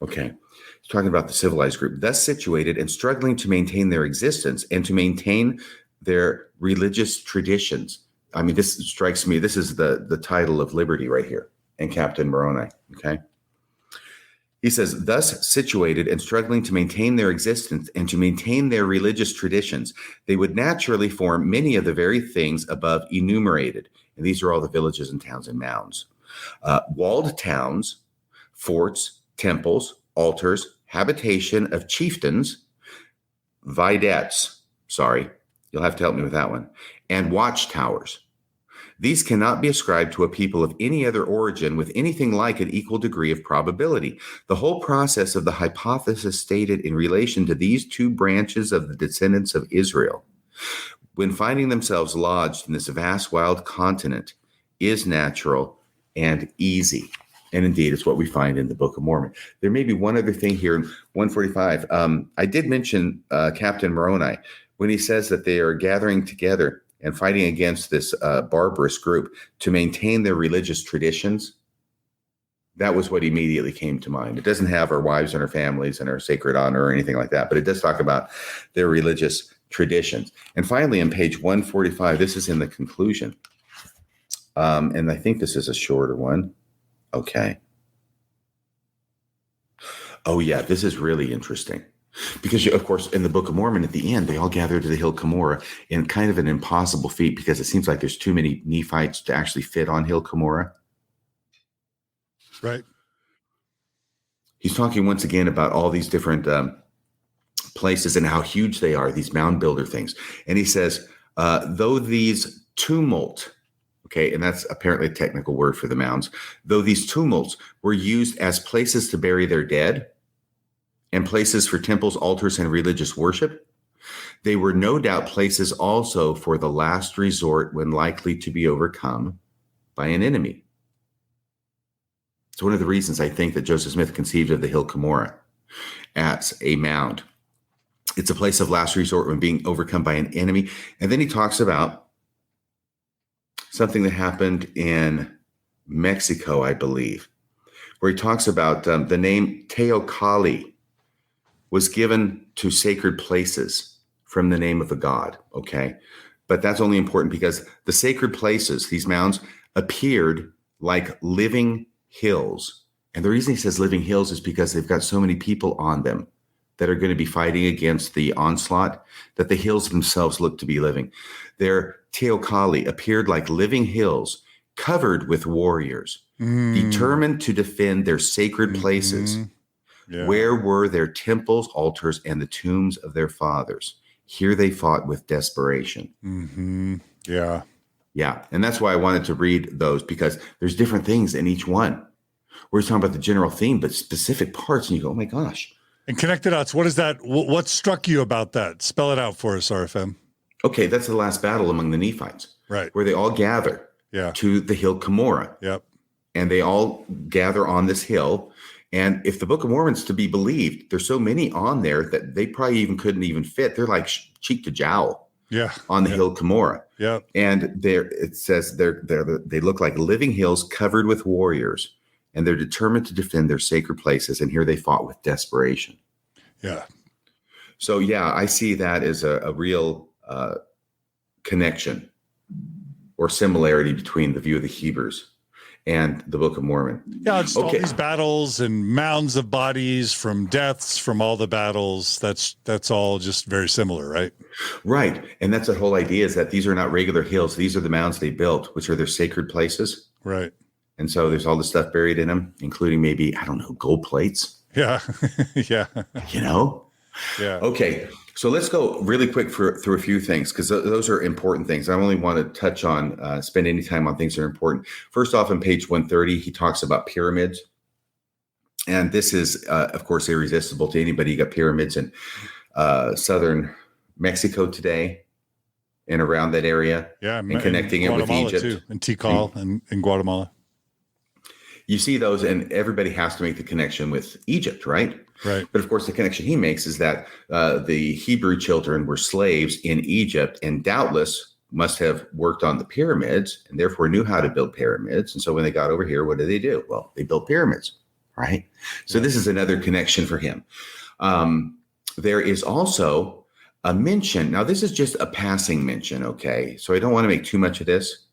Okay. He's talking about the civilized group. Thus situated and struggling to maintain their existence and to maintain their religious traditions. I mean, this strikes me. This is the title of Liberty right here in Captain Moroni. Okay. He says, thus situated and struggling to maintain their existence and to maintain their religious traditions, they would naturally form many of the very things above enumerated. And these are all the villages and towns and mounds. Walled towns, forts, temples, altars, habitation of chieftains, videttes, sorry, you'll have to help me with that one, and watchtowers. These cannot be ascribed to a people of any other origin with anything like an equal degree of probability. The whole process of the hypothesis stated in relation to these 2 branches of the descendants of Israel, when finding themselves lodged in this vast wild continent, is natural and easy. And indeed, it's what we find in the Book of Mormon. There may be one other thing here in 145. I did mention Captain Moroni when he says that they are gathering together and fighting against this barbarous group to maintain their religious traditions. That was what immediately came to mind. It doesn't have our wives and our families and our sacred honor or anything like that, but it does talk about their religious traditions. And finally, on page 145, this is in the conclusion. And I think this is a shorter one. Okay. Oh, yeah, this is really interesting. Because, of course, in the Book of Mormon, at the end, they all gather to the hill Cumorah in kind of an impossible feat because it seems like there's too many Nephites to actually fit on hill Cumorah. Right. He's talking once again about all these different places and how huge they are, these mound builder things. And he says, though these tumult, okay, and that's apparently a technical word for the mounds, though these tumults were used as places to bury their dead and places for temples, altars, and religious worship, they were no doubt places also for the last resort when likely to be overcome by an enemy. It's one of the reasons I think that Joseph Smith conceived of the hill Cumorah as a mound. It's a place of last resort when being overcome by an enemy. And then he talks about something that happened in Mexico, I believe, where he talks about the name Teocalli was given to sacred places from the name of a god, okay? But that's only important because the sacred places, these mounds, appeared like living hills. And the reason he says living hills is because they've got so many people on them that are going to be fighting against the onslaught that the hills themselves look to be living. Their Teocalli appeared like living hills covered with warriors, determined to defend their sacred places. Yeah. Where were their temples, altars, and the tombs of their fathers? Here they fought with desperation. Yeah. Yeah. And that's why I wanted to read those, because there's different things in each one. We're talking about the general theme, but specific parts, and you go, oh my gosh. And connect the dots. What is that? What struck you about that? Spell it out for us, RFM. Okay, that's the last battle among the Nephites. Right. Where they all gather to the hill Cumorah. Yep. And they all gather on this hill. And if the Book of Mormon's to be believed, there's so many on there that they probably couldn't even fit. They're like cheek to jowl on the hill Cumorah. Yeah. And there it says they look like living hills covered with warriors, and they're determined to defend their sacred places. And here they fought with desperation. Yeah. So, yeah, I see that as a real connection or similarity between the view of the Hebrews and the Book of Mormon. Yeah, it's all these battles and mounds of bodies from deaths from all the battles. That's all just very similar, right? Right. And that's the whole idea, is that these are not regular hills. These are the mounds they built, which are their sacred places. Right. And so there's all this stuff buried in them, including maybe, I don't know, gold plates. Yeah. Yeah. You know? Yeah. Okay. So let's go really quick through a few things, because those are important things. I only want to touch on, spend any time on things that are important. First off, on page 130, he talks about pyramids. And this is, of course, irresistible to anybody. You got pyramids in southern Mexico today and around that area. Yeah. And connecting it with Egypt. Too, and Tikal and in Guatemala. You see those, and everybody has to make the connection with Egypt, right? Right. But of course, the connection he makes is that the Hebrew children were slaves in Egypt and doubtless must have worked on the pyramids and therefore knew how to build pyramids. And so when they got over here, what did they do? Well, they built pyramids, right? So this is another connection for him. There is also a mention. Now, this is just a passing mention, okay? So I don't want to make too much of this,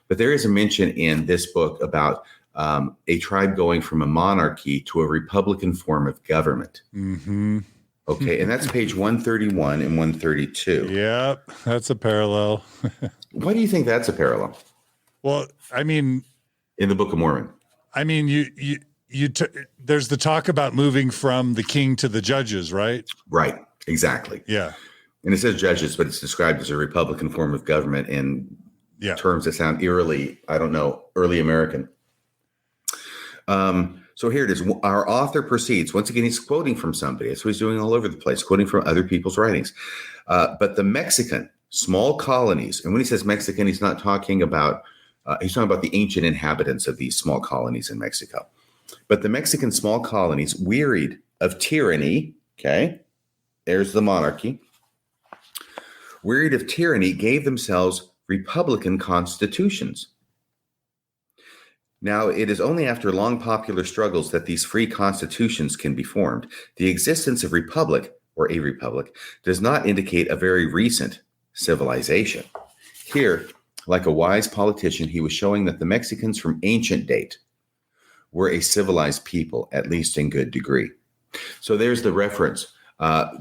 but there is a mention in this book about a tribe going from a monarchy to a republican form of government. Okay, and that's page 131 and 132. Yep, that's a parallel. Why do you think that's a parallel? Well, I mean, in the Book of Mormon. I mean, there's the talk about moving from the king to the judges, right? Right, exactly. Yeah. And it says judges, but it's described as a republican form of government in terms that sound eerily, I don't know, early American. So here it is. Our author proceeds. Once again, he's quoting from somebody. That's what he's doing all over the place, quoting from other people's writings. But the Mexican small colonies, and when he says Mexican, he's not talking about, he's talking about the ancient inhabitants of these small colonies in Mexico. But the Mexican small colonies, wearied of tyranny, okay, there's the monarchy, wearied of tyranny, gave themselves republican constitutions. Now, it is only after long popular struggles that these free constitutions can be formed. The existence of republic, or a republic, does not indicate a very recent civilization. Here, like a wise politician, he was showing that the Mexicans from ancient date were a civilized people, at least in good degree. So there's the reference.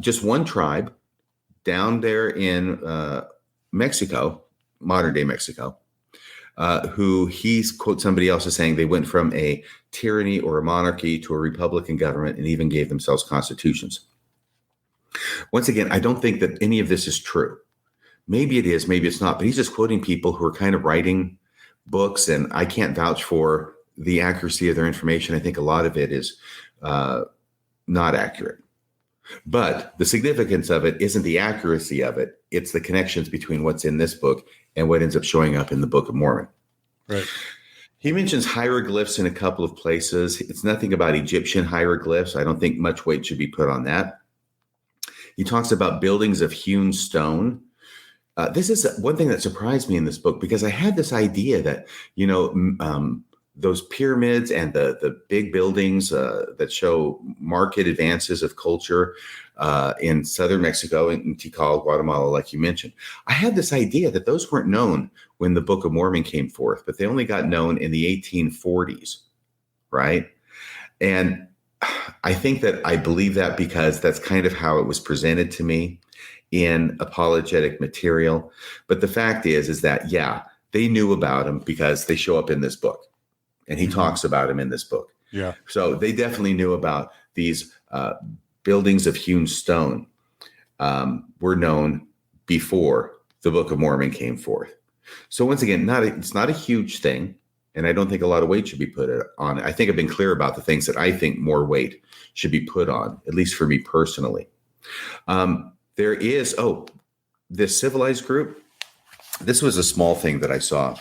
Just one tribe down there in Mexico, modern day Mexico, who he quotes somebody else as saying they went from a tyranny or a monarchy to a republican government and even gave themselves constitutions. Once again, I don't think that any of this is true. Maybe it is, maybe it's not, but he's just quoting people who are kind of writing books, and I can't vouch for the accuracy of their information. I think a lot of it is not accurate. But the significance of it isn't the accuracy of it. It's the connections between what's in this book and what ends up showing up in the Book of Mormon. Right. He mentions hieroglyphs in a couple of places. It's nothing about Egyptian hieroglyphs. I don't think much weight should be put on that. He talks about buildings of hewn stone. This is one thing that surprised me in this book, because I had this idea that, those pyramids and the big buildings that show marked advances of culture in southern Mexico and Tikal, Guatemala, like you mentioned. I had this idea that those weren't known when the Book of Mormon came forth, but they only got known in the 1840s, right? And I think that I believe that because that's kind of how it was presented to me in apologetic material. But the fact is that, yeah, they knew about them because they show up in this book. And he talks about him in this book. Yeah. So they definitely knew about these buildings of hewn stone were known before the Book of Mormon came forth. So once again, it's not a huge thing. And I don't think a lot of weight should be put on it. I think I've been clear about the things that I think more weight should be put on, at least for me personally. There is, this civilized group. This was a small thing that I saw.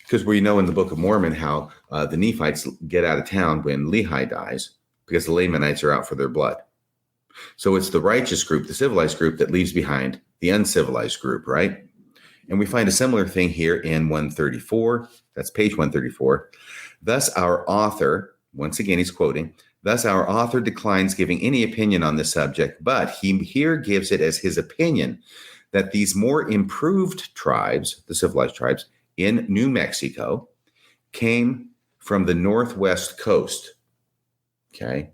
Because we know in the Book of Mormon how the Nephites get out of town when Lehi dies, because the Lamanites are out for their blood. So it's the righteous group, the civilized group, that leaves behind the uncivilized group, right? And we find a similar thing here in 134. That's page 134. Thus our author, once again he's quoting, thus our author declines giving any opinion on this subject, but he here gives it as his opinion that these more improved tribes, the civilized tribes, in New Mexico came from the northwest coast. Okay.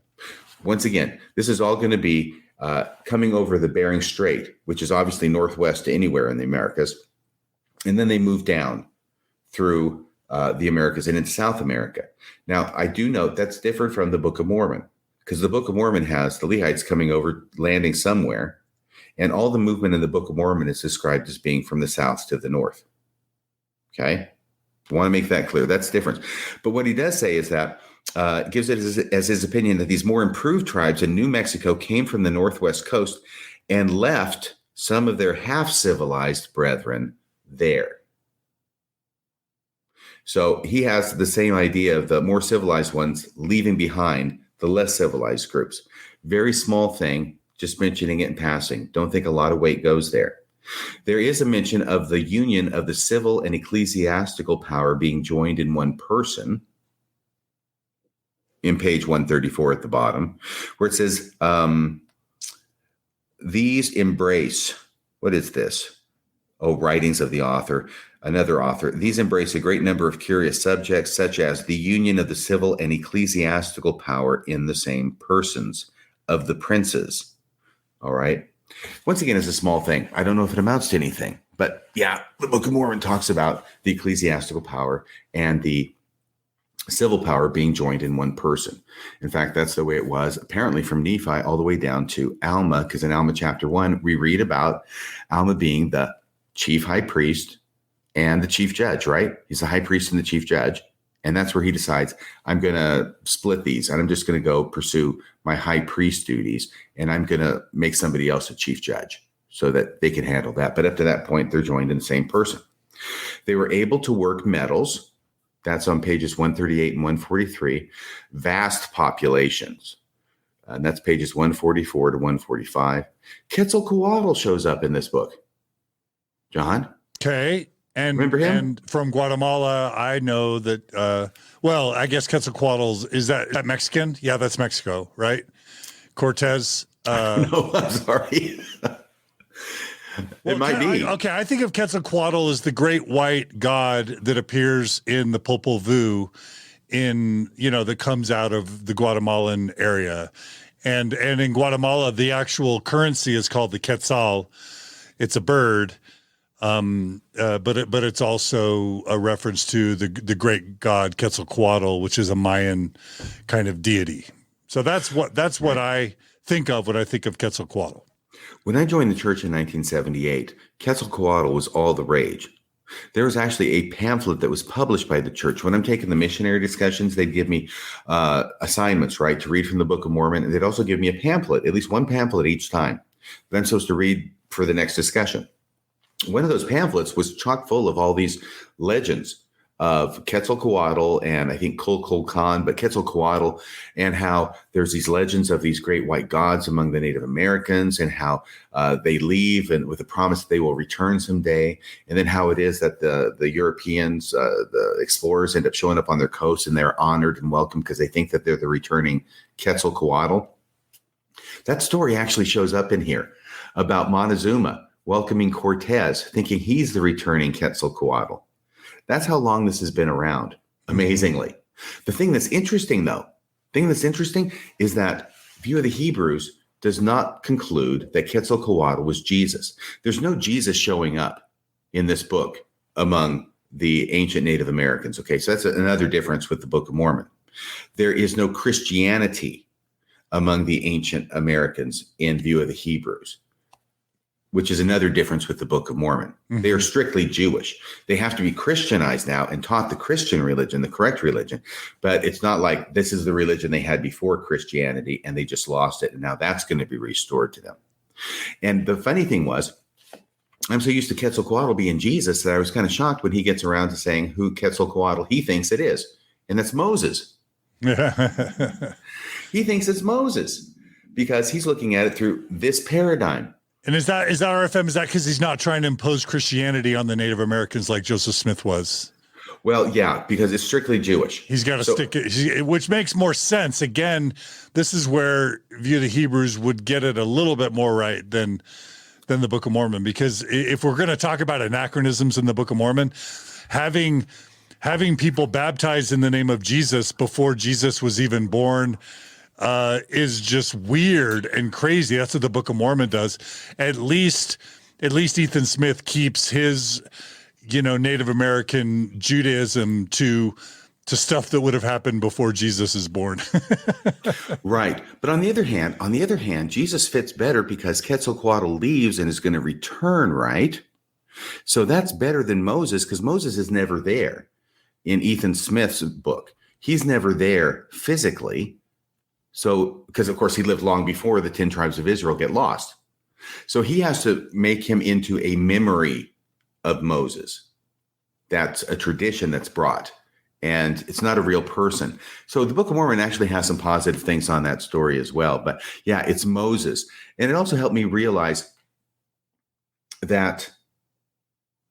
Once again, this is all going to be coming over the Bering Strait, which is obviously northwest to anywhere in the Americas. And then they moved down through the Americas and in South America. Now, I do note that's different from the Book of Mormon, because the Book of Mormon has the Lehites coming over, landing somewhere. And all the movement in the Book of Mormon is described as being from the south to the north. Okay, I want to make that clear. That's different. But what he does say is that gives it as his opinion that these more improved tribes in New Mexico came from the northwest coast and left some of their half-civilized brethren there. So he has the same idea of the more civilized ones leaving behind the less civilized groups. Very small thing, just mentioning it in passing. Don't think a lot of weight goes there. There is a mention of the union of the civil and ecclesiastical power being joined in one person in page 134 at the bottom, where it says, these embrace, what is this? Writings of the author, another author. These embrace a great number of curious subjects, such as the union of the civil and ecclesiastical power in the same persons of the princes. All right. Once again, it's a small thing. I don't know if it amounts to anything, but yeah, the Book of Mormon talks about the ecclesiastical power and the civil power being joined in one person. In fact, that's the way it was apparently from Nephi all the way down to Alma, because in Alma chapter 1, we read about Alma being the chief high priest and the chief judge, right? He's the high priest and the chief judge. And that's where he decides, I'm going to split these and I'm just going to go pursue my high priest duties. And I'm going to make somebody else a chief judge so that they can handle that. But up to that point, they're joined in the same person. They were able to work metals. That's on pages 138 and 143. Vast populations. And that's pages 144 to 145. Quetzalcoatl shows up in this book. John? Okay. And remember him? And from Guatemala, I know that, well, I guess Quetzalcoatl's, is that Mexican? Yeah, that's Mexico, right? Cortez. No, I'm sorry. It might be. I think of Quetzalcoatl as the great white god that appears in the Popol Vuh that comes out of the Guatemalan area. And in Guatemala, the actual currency is called the quetzal. It's a bird. But it's also a reference to the great god Quetzalcoatl, which is a Mayan kind of deity. So that's what I think of when I think of Quetzalcoatl. When I joined the church in 1978, Quetzalcoatl was all the rage. There was actually a pamphlet that was published by the church. When I'm taking the missionary discussions, they'd give me assignments, right, to read from the Book of Mormon. And they'd also give me a pamphlet, at least one pamphlet each time, that I'm supposed to read for the next discussion. One of those pamphlets was chock full of all these legends of Quetzalcoatl and I think Kukulkan, but Quetzalcoatl, and how there's these legends of these great white gods among the Native Americans, and how they leave and with the promise that they will return someday, and then how it is that the Europeans, the explorers, end up showing up on their coast and they're honored and welcomed because they think that they're the returning Quetzalcoatl. That story actually shows up in here about Montezuma welcoming Cortez, thinking he's the returning Quetzalcoatl. That's how long this has been around, amazingly. The thing that's interesting, is that View of the Hebrews does not conclude that Quetzalcoatl was Jesus. There's no Jesus showing up in this book among the ancient Native Americans. Okay, so that's another difference with the Book of Mormon. There is no Christianity among the ancient Americans in View of the Hebrews, which is another difference with the Book of Mormon. Mm-hmm. They are strictly Jewish. They have to be Christianized now and taught the Christian religion, the correct religion. But it's not like this is the religion they had before Christianity and they just lost it. And now that's going to be restored to them. And the funny thing was, I'm so used to Quetzalcoatl being Jesus that I was kind of shocked when he gets around to saying who Quetzalcoatl he thinks it is. And that's Moses. He thinks it's Moses because he's looking at it through this paradigm. And is that RFM? Is that because he's not trying to impose Christianity on the Native Americans like Joseph Smith was? Well, yeah, because it's strictly Jewish. He's got to stick it, which makes more sense. Again, this is where View of the Hebrews would get it a little bit more right than the Book of Mormon. Because if we're going to talk about anachronisms in the Book of Mormon, having people baptized in the name of Jesus before Jesus was even born is just weird and crazy. That's what the Book of Mormon does. At least Ethan Smith keeps his, Native American Judaism to stuff that would have happened before Jesus is born. Right. But on the other hand, Jesus fits better because Quetzalcoatl leaves and is going to return, right? So that's better than Moses because Moses is never there in Ethan Smith's book. He's never there physically. So, because of course he lived long before the 10 tribes of Israel get lost. So he has to make him into a memory of Moses. That's a tradition that's brought, and it's not a real person. So the Book of Mormon actually has some positive things on that story as well. But yeah, it's Moses. And it also helped me realize that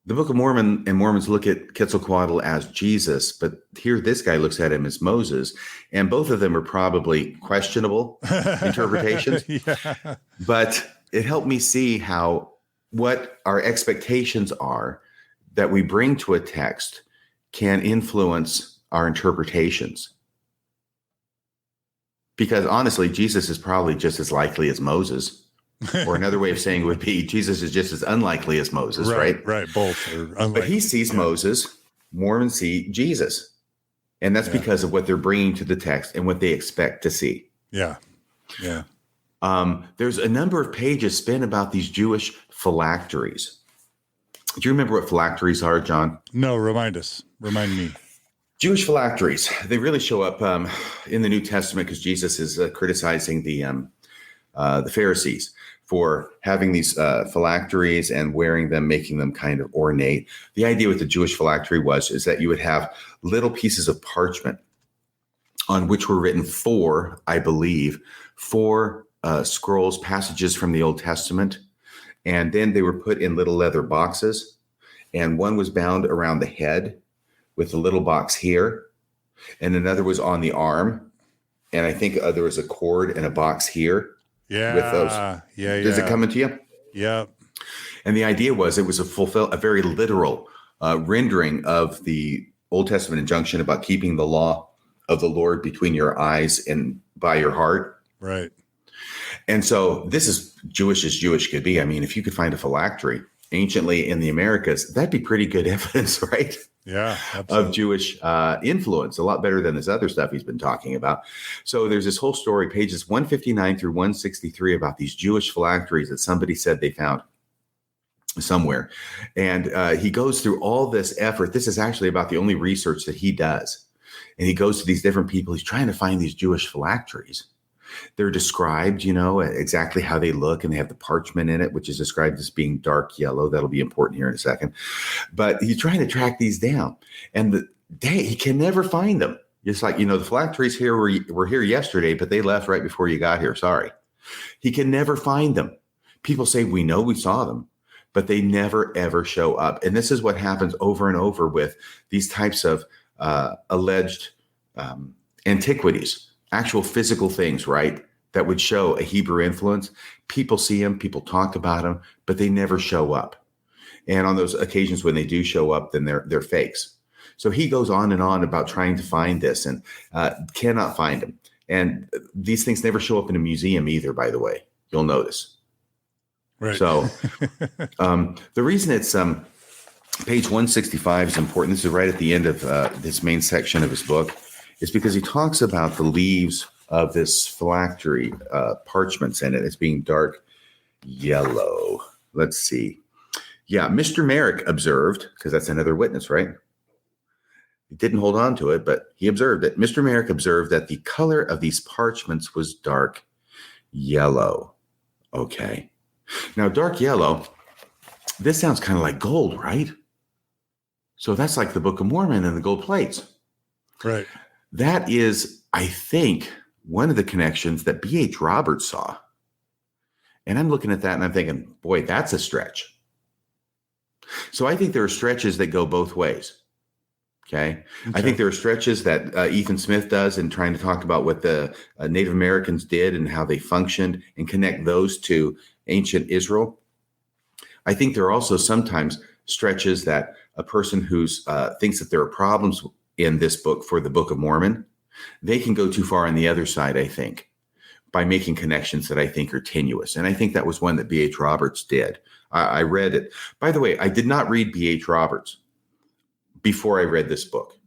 the Book of Mormon and Mormons look at Quetzalcoatl as Jesus, but here this guy looks at him as Moses, and both of them are probably questionable interpretations. Yeah. But it helped me see what our expectations are that we bring to a text can influence our interpretations. Because honestly, Jesus is probably just as likely as Moses. Or another way of saying it would be Jesus is just as unlikely as Moses, right? Right, both are unlikely. But he sees Moses, Mormons see Jesus. And that's because of what they're bringing to the text and what they expect to see. Yeah. There's a number of pages spent about these Jewish phylacteries. Do you remember what phylacteries are, John? No, remind me. Jewish phylacteries, they really show up in the New Testament because Jesus is criticizing the the Pharisees for having these phylacteries and wearing them, making them kind of ornate. The idea with the Jewish phylactery is that you would have little pieces of parchment on which were written four scrolls, passages from the Old Testament. And then they were put in little leather boxes. And one was bound around the head with a little box here. And another was on the arm. And I think there was a cord and a box here. Yeah. With those. Yeah. Does it come into you? Yeah. And the idea was it was a very literal rendering of the Old Testament injunction about keeping the law of the Lord between your eyes and by your heart. Right. And so this is Jewish as Jewish could be. I mean, if you could find a phylactery anciently in the Americas, that'd be pretty good evidence, right? Yeah, absolutely. Of Jewish influence, a lot better than this other stuff he's been talking about. So there's this whole story, pages 159 through 163, about these Jewish phylacteries that somebody said they found somewhere. And he goes through all this effort. This is actually about the only research that he does. And he goes to these different people. He's trying to find these Jewish phylacteries. They're described, exactly how they look, and they have the parchment in it, which is described as being dark yellow. That'll be important here in a second. But he's trying to track these down, and he can never find them. It's like, the phylacteries here were here yesterday, but they left right before you got here. Sorry. He can never find them. People say, we know we saw them, but they never, ever show up. And this is what happens over and over with these types of alleged antiquities. Actual physical things, right, that would show a Hebrew influence. People see them, people talk about them, but they never show up. And on those occasions when they do show up, then they're fakes. So he goes on and on about trying to find this and cannot find them. And these things never show up in a museum either, by the way. You'll notice. Right. So the reason it's page 165 is important. This is right at the end of this main section of his book. Is because he talks about the leaves of this phylactery parchments in it as being dark yellow. Let's see. Yeah, Mr. Merrick observed, because that's another witness, right? He didn't hold on to it, but he observed it. Mr. Merrick observed that the color of these parchments was dark yellow. Okay. Now, dark yellow, this sounds kind of like gold, right? So that's like the Book of Mormon and the gold plates. Right. That is, I think, one of the connections that B.H. Roberts saw. And I'm looking at that and I'm thinking, boy, that's a stretch. So I think there are stretches that go both ways. Okay. I think there are stretches that Ethan Smith does in trying to talk about what the Native Americans did and how they functioned and connect those to ancient Israel. I think there are also sometimes stretches that a person who thinks that there are problems in this book for the Book of Mormon, they can go too far on the other side, I think, by making connections that I think are tenuous. And I think that was one that B.H. Roberts did. I read it. By the way, I did not read B.H. Roberts before I read this book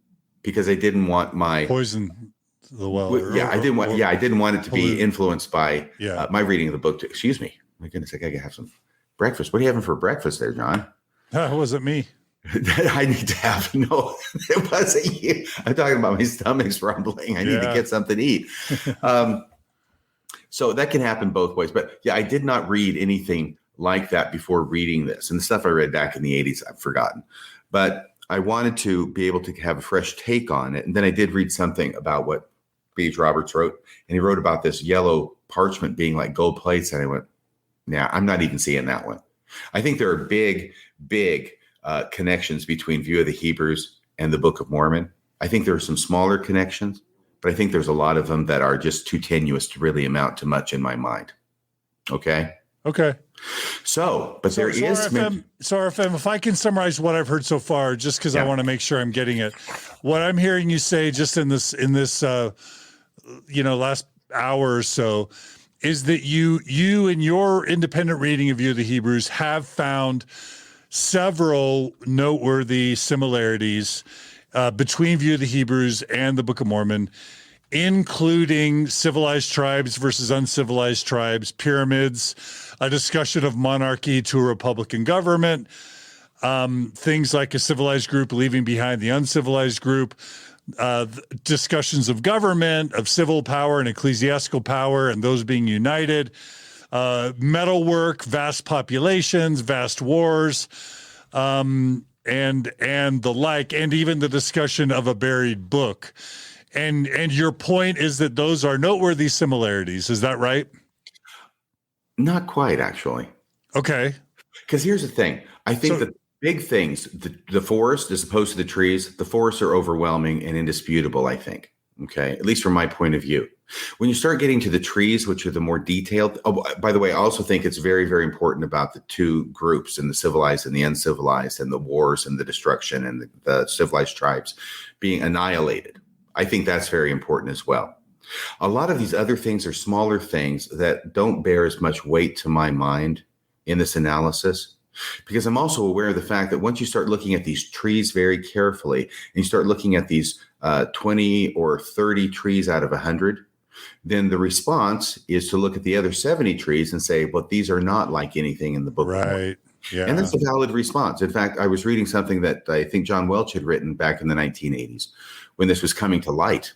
because I didn't want my poison the well. I didn't want it to be influenced by my reading of the book. Excuse me. My goodness, I gotta have some breakfast. What are you having for breakfast there, John? That wasn't me. I need to have, no, it wasn't you. I'm talking about my stomach's rumbling. I need to get something to eat. So that can happen both ways. But yeah, I did not read anything like that before reading this. And the stuff I read back in the 80s, I've forgotten. But I wanted to be able to have a fresh take on it. And then I did read something about what B.H. Roberts wrote. And he wrote about this yellow parchment being like gold plates. And I went, nah, I'm not even seeing that one. I think there are big connections between View of the Hebrews and the Book of Mormon. I think there are some smaller connections, but I think there's a lot of them that are just too tenuous to really amount to much in my mind. Okay. So RFM, if I can summarize what I've heard so far, just because I want to make sure I'm getting it. What I'm hearing you say just in this last hour or so is that you in your independent reading of View of the Hebrews have found several noteworthy similarities between View of the Hebrews and the Book of Mormon, including civilized tribes versus uncivilized tribes, pyramids, a discussion of monarchy to a republican government, things like a civilized group leaving behind the uncivilized group, discussions of government, of civil power and ecclesiastical power, and those being united, metalwork, vast populations, vast wars, and the like, and even the discussion of a buried book. And your point is that those are noteworthy similarities. Is that right? Not quite, actually. Okay. Because here's the thing. I think that big things, the forest as opposed to the trees, the forests are overwhelming and indisputable, I think. Okay. At least from my point of view. When you start getting to the trees, which are the more detailed, oh, by the way, I also think it's very, very important about the two groups, and the civilized and the uncivilized, and the wars and the destruction and the civilized tribes being annihilated. I think that's very important as well. A lot of these other things are smaller things that don't bear as much weight to my mind in this analysis, because I'm also aware of the fact that once you start looking at these trees very carefully, and you start looking at these 20 or 30 trees out of 100, then the response is to look at the other 70 trees and say, well, these are not like anything in the book. Right. Yeah. And that's a valid response. In fact, I was reading something that I think John Welch had written back in the 1980s when this was coming to light.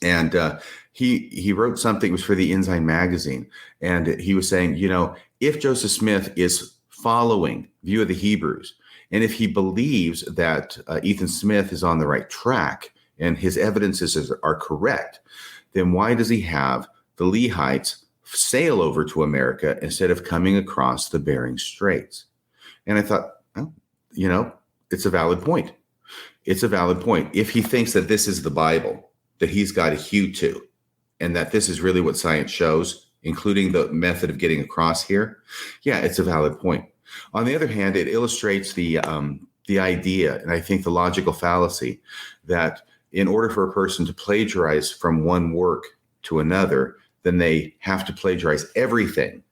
And he wrote something, it was for the Ensign magazine. And he was saying, if Joseph Smith is following View of the Hebrews, and if he believes that Ethan Smith is on the right track and his evidences are correct, then why does he have the Lehites sail over to America instead of coming across the Bering Straits? And I thought, it's a valid point. It's a valid point. If he thinks that this is the Bible that he's got to hew to, and that this is really what science shows, including the method of getting across here, yeah, it's a valid point. On the other hand, it illustrates the idea, and I think the logical fallacy, that in order for a person to plagiarize from one work to another, then they have to plagiarize everything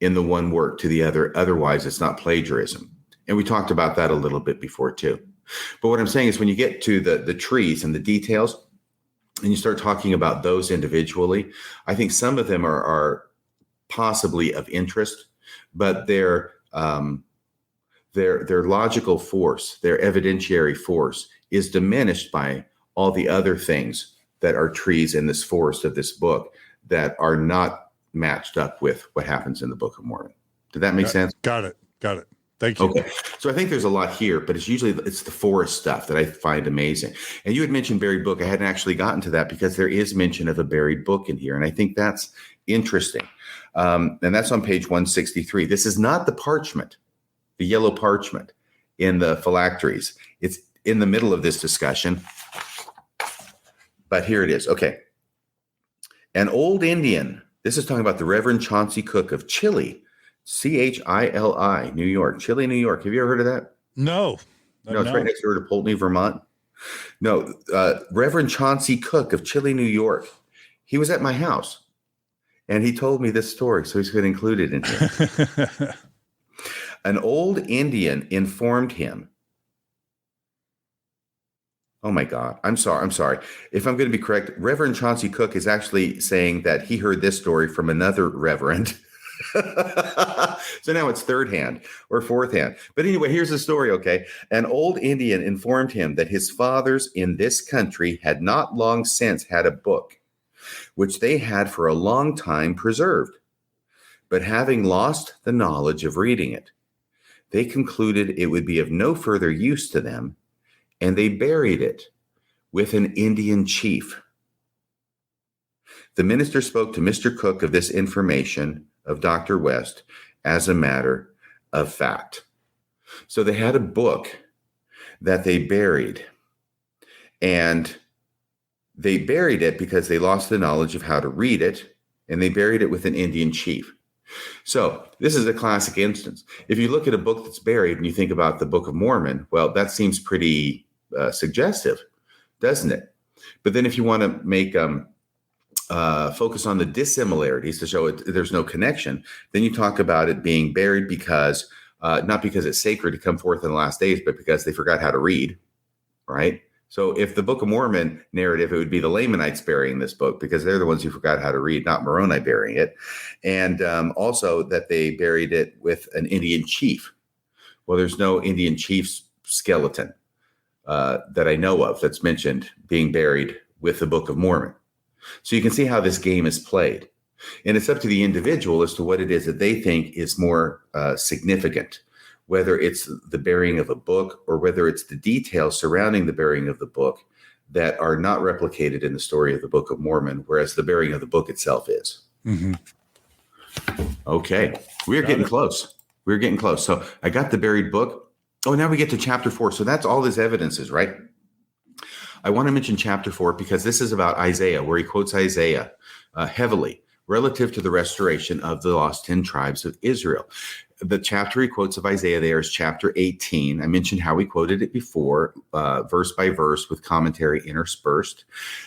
in the one work to the other. Otherwise, it's not plagiarism. And we talked about that a little bit before too. But what I'm saying is when you get to the trees and the details, and you start talking about those individually, I think some of them are possibly of interest, but their logical force, their evidentiary force, is diminished by all the other things that are trees in this forest of this book that are not matched up with what happens in the Book of Mormon. Did that make sense? Got it. Thank you. Okay. So I think there's a lot here, but it's the forest stuff that I find amazing. And you had mentioned buried book. I hadn't actually gotten to that because there is mention of a buried book in here. And I think that's interesting. And that's on page 163. This is not the parchment, the yellow parchment in the phylacteries. It's in the middle of this discussion, but here it is. Okay. An old Indian. This is talking about the Reverend Chauncey Cook of Chili, Chili, New York. Chili, New York. Have you ever heard of that? No. It's right next door to Poultney, Vermont. No, Reverend Chauncey Cook of Chili, New York. He was at my house, and he told me this story, so he's going to include it in here. An old Indian informed him. Oh, my God. I'm sorry. If I'm going to be correct, Reverend Chauncey Cook is actually saying that he heard this story from another reverend. So now it's third hand or fourth hand. But anyway, here's the story, okay? An old Indian informed him that his fathers in this country had not long since had a book, which they had for a long time preserved. But having lost the knowledge of reading it, they concluded it would be of no further use to them, and they buried it with an Indian chief. The minister spoke to Mr. Cook of this information of Dr. West as a matter of fact. So they had a book that they buried, and they buried it because they lost the knowledge of how to read it, and they buried it with an Indian chief. So this is a classic instance. If you look at a book that's buried and you think about the Book of Mormon, well, that seems pretty suggestive, doesn't it? But then if you want to make focus on the dissimilarities to show there's no connection, then you talk about it being buried because, not because it's sacred to come forth in the last days, but because they forgot how to read, right? So if the Book of Mormon narrative, it would be the Lamanites burying this book because they're the ones who forgot how to read, not Moroni burying it. And also that they buried it with an Indian chief. Well, there's no Indian chief's skeleton that I know of that's mentioned being buried with the Book of Mormon. So you can see how this game is played. And it's up to the individual as to what it is that they think is more significant, whether it's the burying of a book or whether it's the details surrounding the burying of the book that are not replicated in the story of the Book of Mormon, whereas the burying of the book itself is. Mm-hmm. Okay. We're getting close. We're getting close. So I got the buried book. Oh, now we get to chapter 4. So that's all this evidence is, right? I want to mention chapter 4 because this is about Isaiah, where he quotes Isaiah heavily relative to the restoration of the lost 10 tribes of Israel. The chapter he quotes of Isaiah there is chapter 18. I mentioned how we quoted it before, verse by verse with commentary interspersed.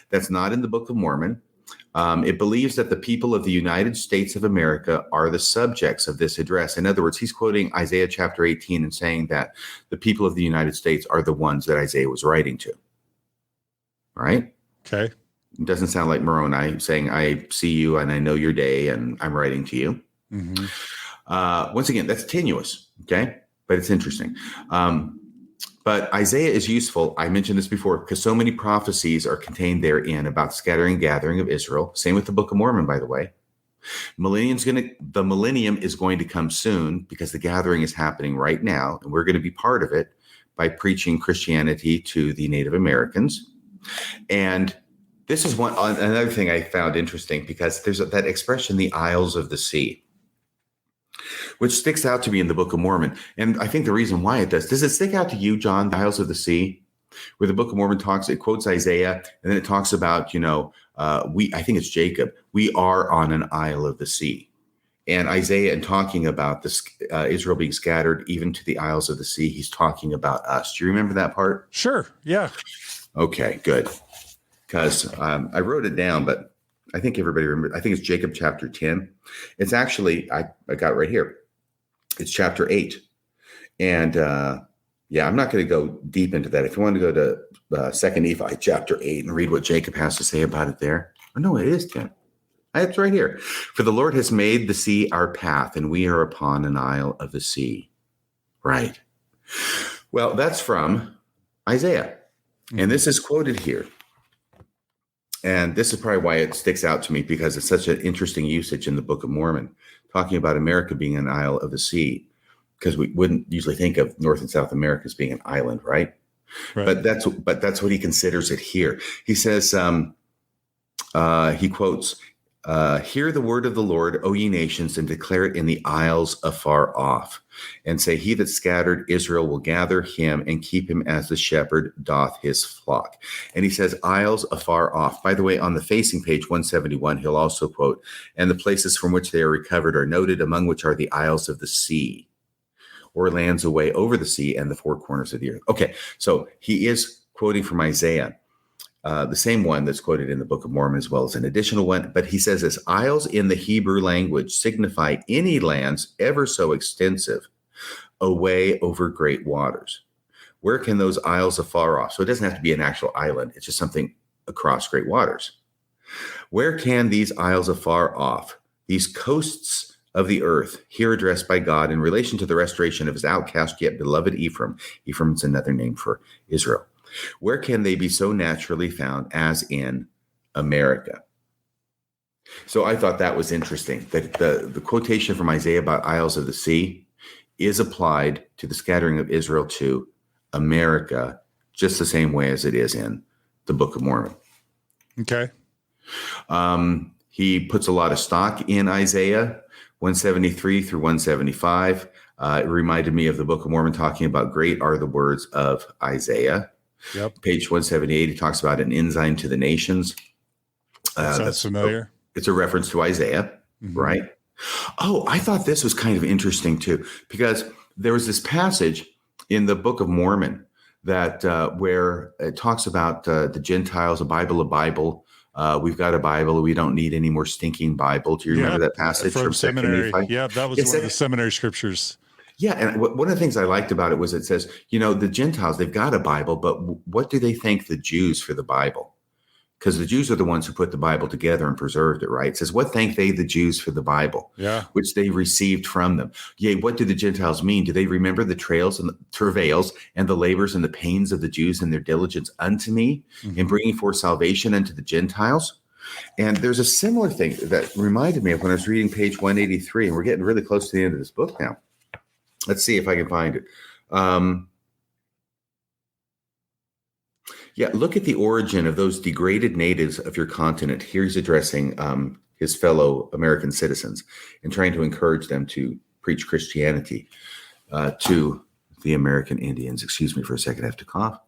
That's not in the Book of Mormon. It believes that the people of the United States of America are the subjects of this address. In other words, he's quoting Isaiah chapter 18 and saying that the people of the United States are the ones that Isaiah was writing to. All right? Okay. It doesn't sound like Moroni saying, I see you and I know your day and I'm writing to you. Mm-hmm. Once again, that's tenuous, okay? But it's interesting. But Isaiah is useful. I mentioned this before because so many prophecies are contained therein about scattering and gathering of Israel. Same with the Book of Mormon, by the way. The millennium is going to come soon because the gathering is happening right now, and we're going to be part of it by preaching Christianity to the Native Americans. And this is another thing I found interesting because there's that expression, the Isles of the Sea, which sticks out to me in the Book of Mormon. And I think the reason why it does it stick out to you, John, the Isles of the Sea, where the Book of Mormon it quotes Isaiah, and then it talks about, I think it's Jacob, we are on an isle of the sea. And Isaiah, in talking about this, Israel being scattered even to the Isles of the Sea, he's talking about us. Do you remember that part? Sure. Yeah. Okay, good. Because I wrote it down, but I think everybody remembers. I think it's Jacob chapter 10. It's actually, I got it right here. It's chapter 8. And I'm not going to go deep into that. If you want to go to 2 Nephi chapter 8 and read what Jacob has to say about it there. Oh, no, it is 10. It's right here. For the Lord has made the sea our path, and we are upon an isle of the sea. Right. Well, that's from Isaiah. And this is quoted here. And this is probably why it sticks out to me, because it's such an interesting usage in the Book of Mormon, talking about America being an isle of the sea, because we wouldn't usually think of North and South America as being an island, right? But that's what he considers it here. He says, he quotes, hear the word of the Lord, O ye nations, and declare it in the isles afar off, and say, he that scattered Israel will gather him and keep him as the shepherd doth his flock. And he says, isles afar off. By the way, on the facing page 171, he'll also quote, and the places from which they are recovered are noted, among which are the isles of the sea, or lands away over the sea and the four corners of the earth. Okay, so he is quoting from Isaiah. The same one that's quoted in the Book of Mormon, as well as an additional one. But he says this, isles in the Hebrew language signify any lands ever so extensive away over great waters. Where can those isles afar off? So it doesn't have to be an actual island. It's just something across great waters. Where can these isles afar off, these coasts of the earth, here addressed by God in relation to the restoration of his outcast yet beloved Ephraim? Ephraim is another name for Israel. Where can they be so naturally found as in America? So I thought that was interesting, that the quotation from Isaiah about isles of the sea is applied to the scattering of Israel to America, just the same way as it is in the Book of Mormon. Okay. He puts a lot of stock in Isaiah 173 through 175. It reminded me of the Book of Mormon talking about great are the words of Isaiah. Yep. Page 178, he talks about an ensign to the nations. Sounds familiar. It's a reference to Isaiah, right? Oh, I thought this was kind of interesting too, because there was this passage in the Book of Mormon that where it talks about the Gentiles, a Bible. We've got a Bible. We don't need any more stinking Bible. Do you remember that passage from seminary? Yeah, that was one of the seminary scriptures. Yeah, and one of the things I liked about it was it says, the Gentiles, they've got a Bible, but what do they thank the Jews for the Bible? because the Jews are the ones who put the Bible together and preserved it, right? It says, what thank they the Jews for the Bible, which they received from them? Yea, what do the Gentiles mean? Do they remember the travails and the labors and the pains of the Jews and their diligence unto me in bringing forth salvation unto the Gentiles? And there's a similar thing that reminded me of when I was reading page 183, and we're getting really close to the end of this book now. Let's see if I can find it. Look at the origin of those degraded natives of your continent. Here he's addressing his fellow American citizens and trying to encourage them to preach Christianity to the American Indians. Excuse me for a second, I have to cough.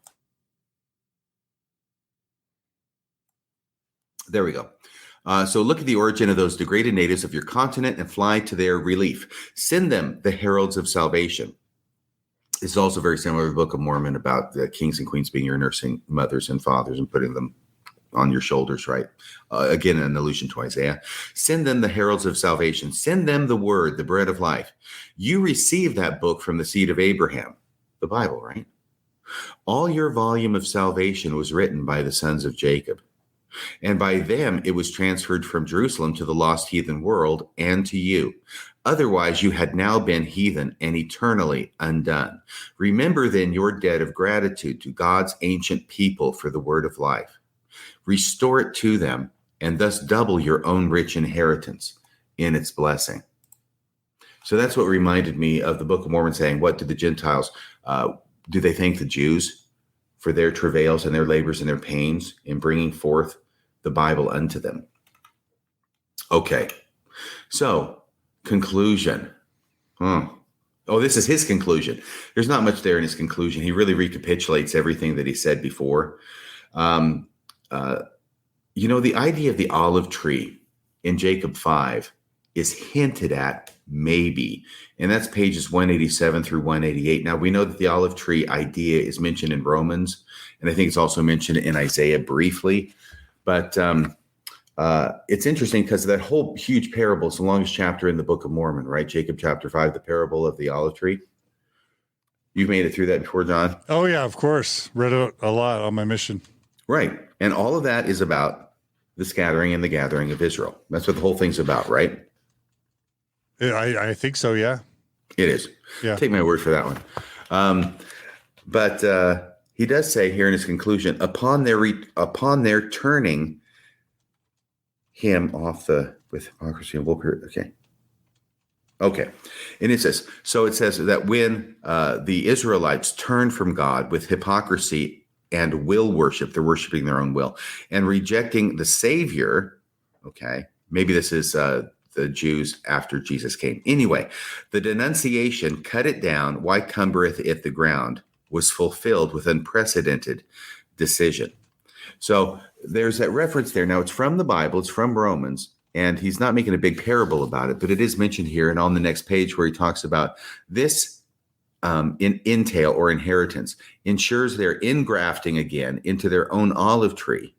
There we go. So look at the origin of those degraded natives of your continent and fly to their relief. Send them the heralds of salvation. This is also very similar to the Book of Mormon about the kings and queens being your nursing mothers and fathers and putting them on your shoulders, right? Again, an allusion to Isaiah. Send them the heralds of salvation. Send them the word, the bread of life. You received that book from the seed of Abraham, the Bible, right? All your volume of salvation was written by the sons of Jacob. And by them, it was transferred from Jerusalem to the lost heathen world and to you. Otherwise, you had now been heathen and eternally undone. Remember then your debt of gratitude to God's ancient people for the word of life. Restore it to them and thus double your own rich inheritance in its blessing. So that's what reminded me of the Book of Mormon saying, what do the Gentiles, do they thank the Jews for their travails and their labors and their pains in bringing forth the Bible unto them? Okay, so conclusion. Oh, this is his conclusion. There's not much there in his conclusion. He really recapitulates everything that he said before. The idea of the olive tree in Jacob 5 is hinted at maybe, and that's pages 187 through 188. Now, we know that the olive tree idea is mentioned in Romans, and I think it's also mentioned in Isaiah briefly. But it's interesting because that whole huge parable is the longest chapter in the Book of Mormon, right? Jacob chapter 5, the parable of the olive tree. You've made it through that before, John? Oh, yeah, of course. Read it a lot on my mission. Right. And all of that is about the scattering and the gathering of Israel. That's what the whole thing's about, right? I think so, yeah. It is. Yeah. Take my word for that one. But he does say here in his conclusion, upon their turning him off with hypocrisy and willful. Okay. And it says that when the Israelites turned from God with hypocrisy and will worship, they're worshiping their own will and rejecting the Savior. Okay. Maybe this is the Jews after Jesus came. Anyway, the denunciation, cut it down, why cumbereth it the ground, was fulfilled with unprecedented decision. So there's that reference there. Now, it's from the Bible. It's from Romans. And he's not making a big parable about it, but it is mentioned here and on the next page where he talks about this entail or inheritance ensures their ingrafting again into their own olive tree,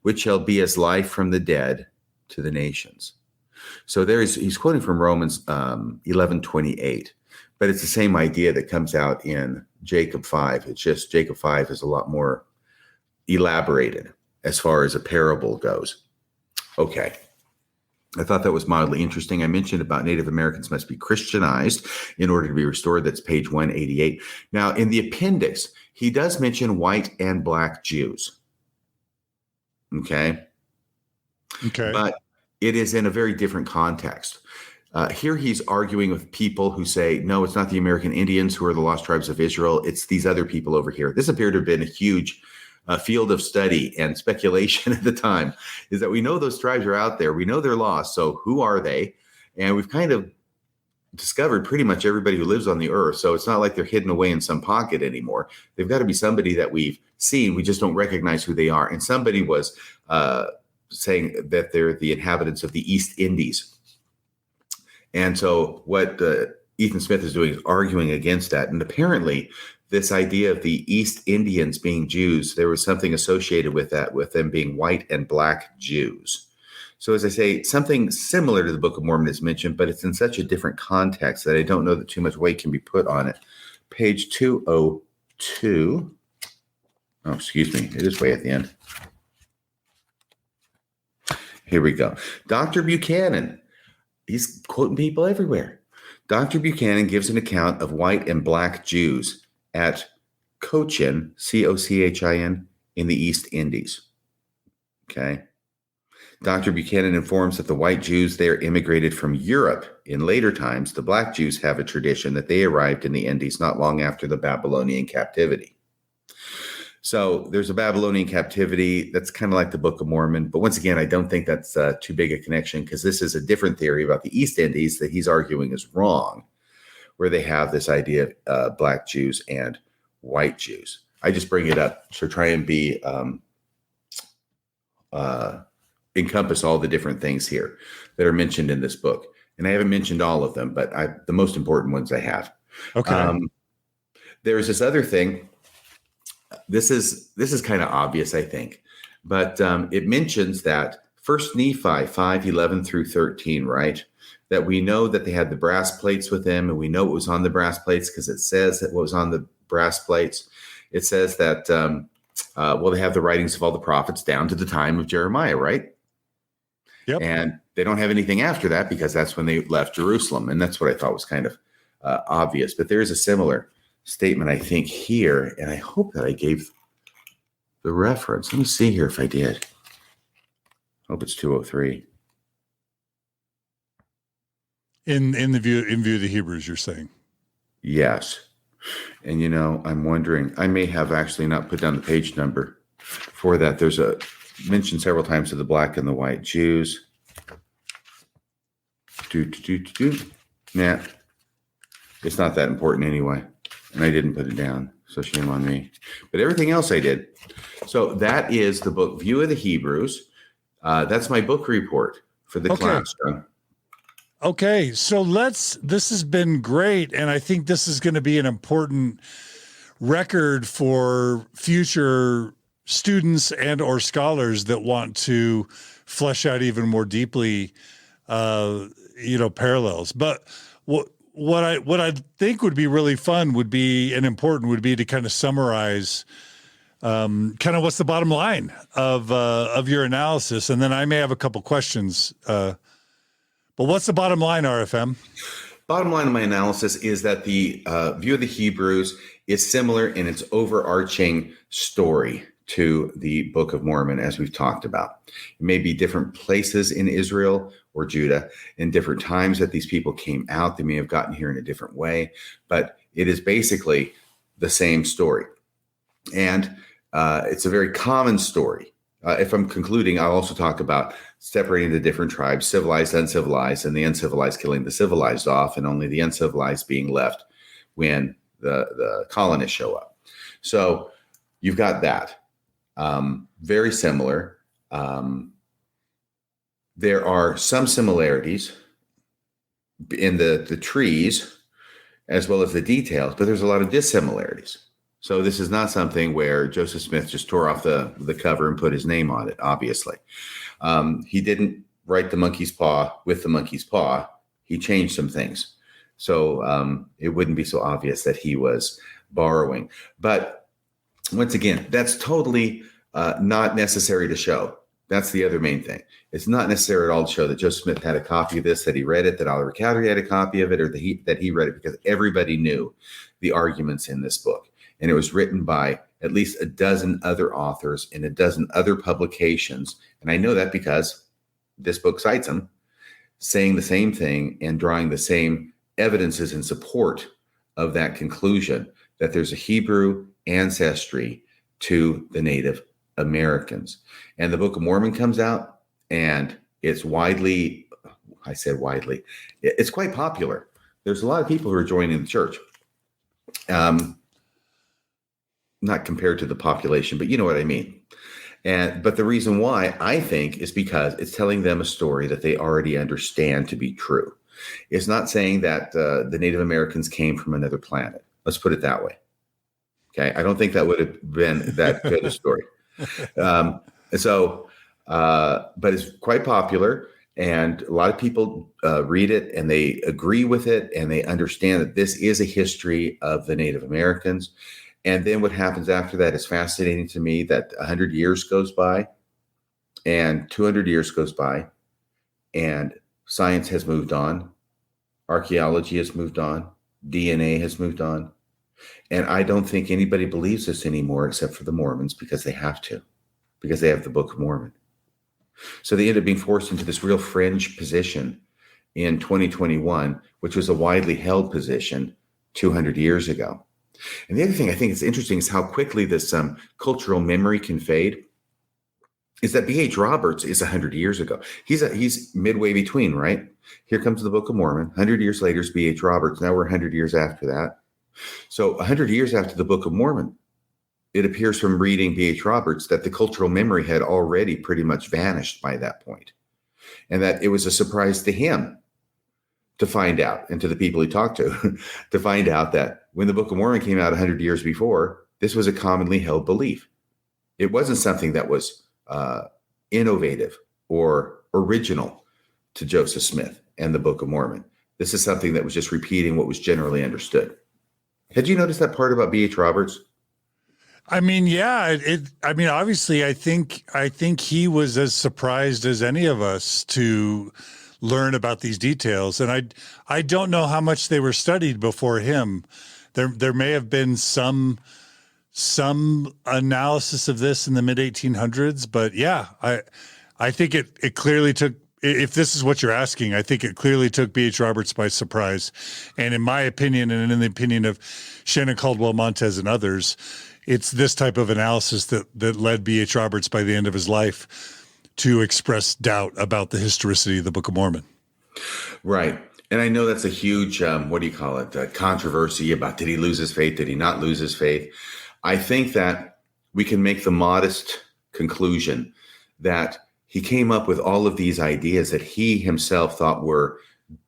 which shall be as life from the dead to the nations. So he's quoting from Romans 11:28, but it's the same idea that comes out in Jacob 5. It's just Jacob 5 is a lot more elaborated as far as a parable goes. Okay. I thought that was mildly interesting. I mentioned about Native Americans must be Christianized in order to be restored. That's page 188. Now, in the appendix, he does mention white and black Jews. Okay. But it is in a very different context. Here he's arguing with people who say, no, it's not the American Indians who are the lost tribes of Israel. It's these other people over here. This appeared to have been a huge field of study and speculation at the time, is that we know those tribes are out there. We know they're lost. So who are they? And we've kind of discovered pretty much everybody who lives on the earth. So it's not like they're hidden away in some pocket anymore. They've got to be somebody that we've seen. We just don't recognize who they are. And somebody was saying that they're the inhabitants of the East Indies. And so what Ethan Smith is doing is arguing against that. And apparently this idea of the East Indians being Jews, there was something associated with that, with them being white and black Jews. So as I say, something similar to the Book of Mormon is mentioned, but it's in such a different context that I don't know that too much weight can be put on it. Page 202. Oh, excuse me. It is way at the end. Here we go. Dr. Buchanan, he's quoting people everywhere. Dr. Buchanan gives an account of white and black Jews at Cochin, Cochin, in the East Indies. Okay. Dr. Buchanan informs that the white Jews there immigrated from Europe. In later times, the black Jews have a tradition that they arrived in the Indies not long after the Babylonian captivity. So there's a Babylonian captivity that's kind of like the Book of Mormon. But once again, I don't think that's too big a connection, because this is a different theory about the East Indies that he's arguing is wrong, where they have this idea of black Jews and white Jews. I just bring it up to try and be encompass all the different things here that are mentioned in this book. And I haven't mentioned all of them, but the most important ones I have. Okay. There's this other thing. This is kind of obvious, I think, but it mentions that First Nephi 5:11 through 13, right? That we know that they had the brass plates with them, and we know what was on the brass plates because it says that what was on the brass plates. It says that they have the writings of all the prophets down to the time of Jeremiah, right? Yep. And they don't have anything after that because that's when they left Jerusalem, and that's what I thought was kind of obvious. But there is a similar statement, I think, here, and I hope that I gave the reference. Let me see here if I did. Hope it's 203. In view of the Hebrews, you're saying? Yes. And I'm wondering, I may have actually not put down the page number for that. There's a mention several times of the black and the white Jews. Nah, it's not that important anyway. And I didn't put it down, so shame on me. But everything else I did. So that is the book, View of the Hebrews. That's my book report for the class, John. Okay, so this has been great, and I think this is going to be an important record for future students and or scholars that want to flesh out even more deeply, parallels. But what I think would be really fun would be to kind of summarize kind of what's the bottom line of your analysis, and then I may have a couple questions. But what's the bottom line, RFM? Bottom line of my analysis is that the View of the Hebrews is similar in its overarching story to the Book of Mormon, as we've talked about. It may be different places in Israel or Judah in different times that these people came out. They may have gotten here in a different way, but it is basically the same story. And it's a very common story. If I'm concluding, I'll also talk about separating the different tribes, civilized, uncivilized, and the uncivilized killing the civilized off, and only the uncivilized being left when the colonists show up. So you've got that. Very similar. There are some similarities in the trees as well as the details, but there's a lot of dissimilarities. So this is not something where Joseph Smith just tore off the cover and put his name on it, obviously. He didn't write the monkey's paw with the monkey's paw. He changed some things. So it wouldn't be so obvious that he was borrowing. But once again, that's totally not necessary to show. That's the other main thing. It's not necessary at all to show that Joseph Smith had a copy of this, that he read it, that Oliver Cowdery had a copy of it, or that he read it, because everybody knew the arguments in this book. And it was written by at least a dozen other authors in a dozen other publications. And I know that because this book cites them, saying the same thing and drawing the same evidences in support of that conclusion, that there's a Hebrew ancestry to the Native Americans. And the Book of Mormon comes out, and it's widely, I said widely, it's quite popular. There's a lot of people who are joining the church. Not compared to the population, but you know what I mean. But the reason why, I think, is because it's telling them a story that they already understand to be true. It's not saying that the Native Americans came from another planet. Let's put it that way. Okay. I don't think that would have been that good a story. But it's quite popular, and a lot of people read it and they agree with it, and they understand that this is a history of the Native Americans. And then what happens after that is fascinating to me, that 100 years goes by And 200 years goes by, and science has moved on. Archaeology has moved on. DNA has moved on. And I don't think anybody believes this anymore except for the Mormons, because they have to, because they have the Book of Mormon. So they end up being forced into this real fringe position in 2021, which was a widely held position 200 years ago. And the other thing I think is interesting is how quickly this cultural memory can fade. Is that B.H. Roberts is 100 years ago. He's midway between, right? Here comes the Book of Mormon. 100 years later is B.H. Roberts. Now we're 100 years after that. So 100 years after the Book of Mormon, it appears from reading B.H. Roberts that the cultural memory had already pretty much vanished by that point, and that it was a surprise to him to find out, and to the people he talked to, to find out that when the Book of Mormon came out 100 years before, this was a commonly held belief. It wasn't something that was innovative or original to Joseph Smith and the Book of Mormon. This is something that was just repeating what was generally understood. Had you noticed that part about B.H. Roberts? I mean, yeah. Obviously, I think he was as surprised as any of us to learn about these details, and I don't know how much they were studied before him. There may have been some analysis of this in the mid 1800s, but yeah, I think it clearly took. If this is what you're asking, I think it clearly took B.H. Roberts by surprise. And in my opinion, and in the opinion of Shannon Caldwell Montez and others, it's this type of analysis that led B.H. Roberts by the end of his life to express doubt about the historicity of the Book of Mormon. Right. And I know that's a huge, controversy about, did he lose his faith? Did he not lose his faith? I think that we can make the modest conclusion that he came up with all of these ideas that he himself thought were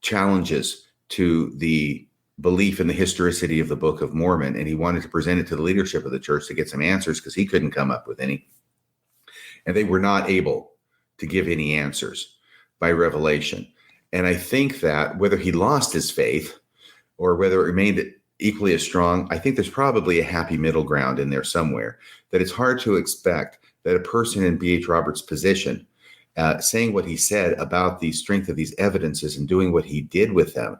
challenges to the belief in the historicity of the Book of Mormon, and he wanted to present it to the leadership of the church to get some answers, because he couldn't come up with any. And they were not able to give any answers by revelation. And I think that whether he lost his faith or whether it remained equally as strong, I think there's probably a happy middle ground in there somewhere, that it's hard to expect that a person in B.H. Roberts' position, saying what he said about the strength of these evidences and doing what he did with them,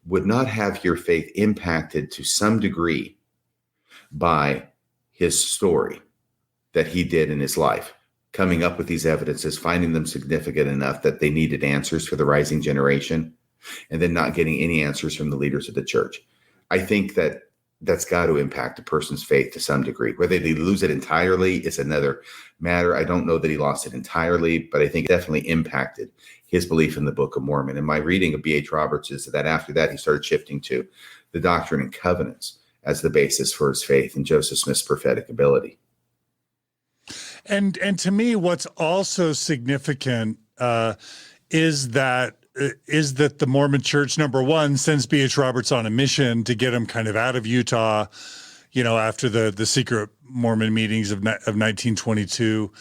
would not have your faith impacted to some degree by his story that he did in his life, coming up with these evidences, finding them significant enough that they needed answers for the rising generation, and then not getting any answers from the leaders of the church. I think that that's got to impact a person's faith to some degree. Whether they lose it entirely is another matter. I don't know that he lost it entirely, but I think it definitely impacted his belief in the Book of Mormon. And my reading of B.H. Roberts is that after that, he started shifting to the Doctrine and Covenants as the basis for his faith in Joseph Smith's prophetic ability. And to me, what's also significant is that the Mormon Church, number one, sends B.H. Roberts on a mission to get him kind of out of Utah, after the secret Mormon meetings of 1922.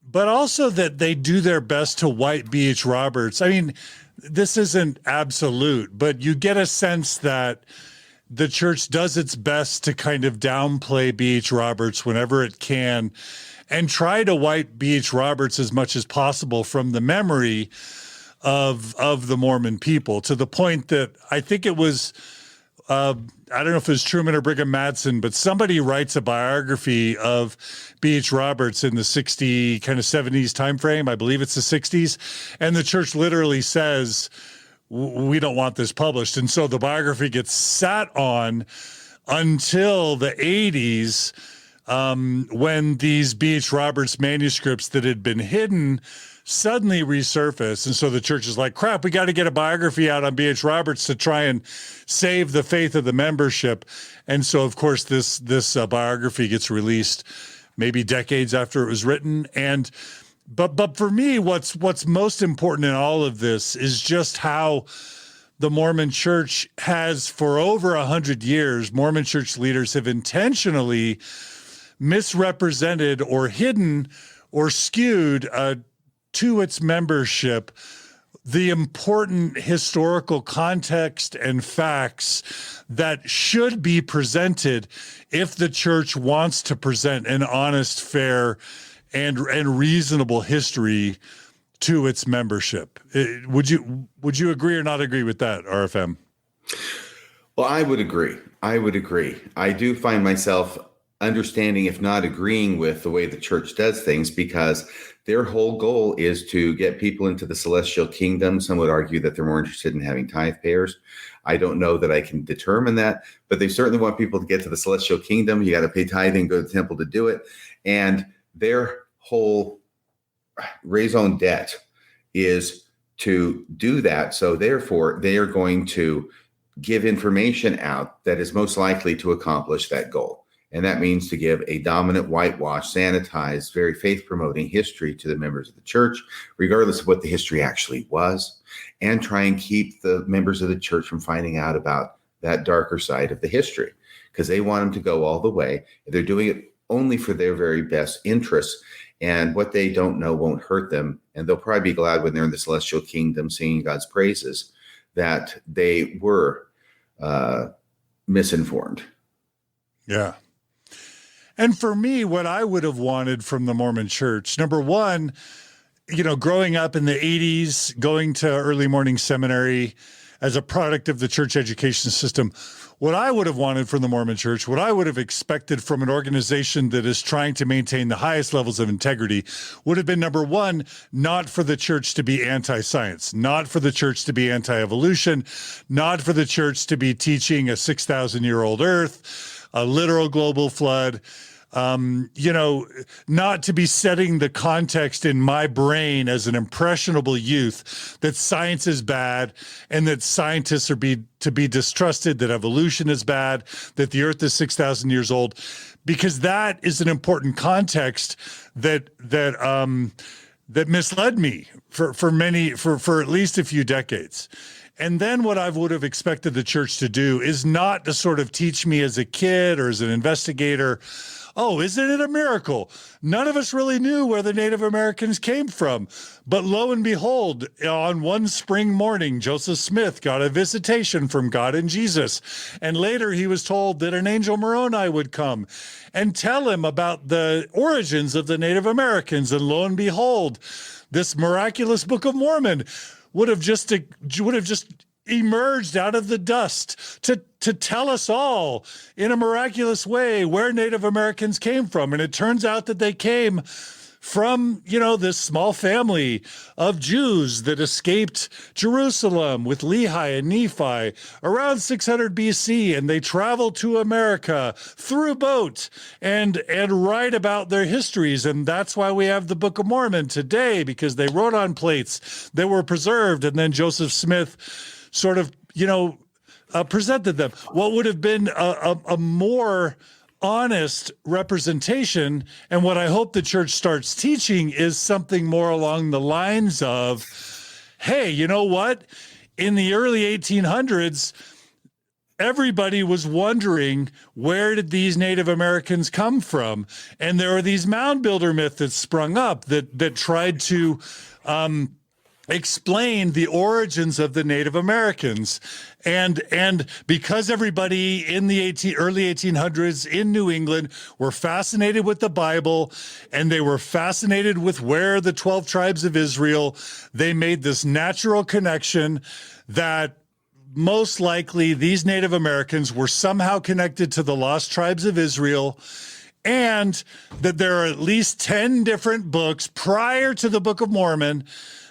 But also that they do their best to wipe B.H. Roberts. I mean, this isn't absolute, but you get a sense that the church does its best to kind of downplay B.H. Roberts whenever it can, and try to wipe B.H. Roberts as much as possible from the memory of the Mormon people, to the point that I think it was, I don't know if it was Truman or Brigham Madsen, but somebody writes a biography of B.H. Roberts in the 60s, kind of 70s timeframe. I believe it's the 60s. And the church literally says, we don't want this published. And so the biography gets sat on until the 80s, when these B.H. Roberts manuscripts that had been hidden suddenly resurface. And so the church is like, crap, we got to get a biography out on B.H. Roberts to try and save the faith of the membership. And so, of course, this biography gets released maybe decades after it was written. But for me, what's most important in all of this is just how the Mormon Church has, for over 100 years, Mormon Church leaders have intentionally misrepresented or hidden or skewed to its membership the important historical context and facts that should be presented if the church wants to present an honest, fair, and reasonable history to its membership. Would you agree or not agree with that, RFM? Well, I would agree. I do find myself understanding, if not agreeing with the way the church does things, because their whole goal is to get people into the celestial kingdom. Some would argue that they're more interested in having tithe payers. I don't know that I can determine that, but they certainly want people to get to the celestial kingdom. You got to pay tithing, go to the temple to do it. And their whole raison d'etre is to do that. So therefore, they are going to give information out that is most likely to accomplish that goal. And that means to give a dominant, whitewashed, sanitized, very faith-promoting history to the members of the church, regardless of what the history actually was, and try and keep the members of the church from finding out about that darker side of the history, because they want them to go all the way. They're doing it only for their very best interests, and what they don't know won't hurt them. And they'll probably be glad when they're in the celestial kingdom singing God's praises that they were misinformed. Yeah. And for me, what I would have wanted from the Mormon church, number one, growing up in the 80s, going to early morning seminary as a product of the church education system, what I would have wanted from the Mormon church, what I would have expected from an organization that is trying to maintain the highest levels of integrity would have been, number one, not for the church to be anti-science, not for the church to be anti-evolution, not for the church to be teaching a 6,000-year-old earth, a literal global flood, not to be setting the context in my brain as an impressionable youth that science is bad and that scientists are to be distrusted, that evolution is bad, that the earth is 6,000 years old, because that is an important context that misled me for at least a few decades. And then what I would have expected the church to do is not to sort of teach me as a kid or as an investigator, oh, isn't it a miracle? None of us really knew where the Native Americans came from. But lo and behold, on one spring morning, Joseph Smith got a visitation from God and Jesus. And later he was told that an angel Moroni would come and tell him about the origins of the Native Americans. And lo and behold, this miraculous Book of Mormon would have just emerged out of the dust to tell us all in a miraculous way where Native Americans came from. And it turns out that they came from, this small family of Jews that escaped Jerusalem with Lehi and Nephi around 600 BC. And they traveled to America through boat and write about their histories. And that's why we have the Book of Mormon today, because they wrote on plates that were preserved. And then Joseph Smith sort of, presented them. What would have been a more honest representation, and what I hope the church starts teaching, is something more along the lines of, hey, you know what? In the early 1800s, everybody was wondering, where did these Native Americans come from? And there are these mound builder myths that sprung up that tried to explain the origins of the Native Americans. And because everybody in the early 1800s in New England were fascinated with the Bible, and they were fascinated with where the 12 tribes of Israel, they made this natural connection that most likely these Native Americans were somehow connected to the lost tribes of Israel, and that there are at least 10 different books prior to the Book of Mormon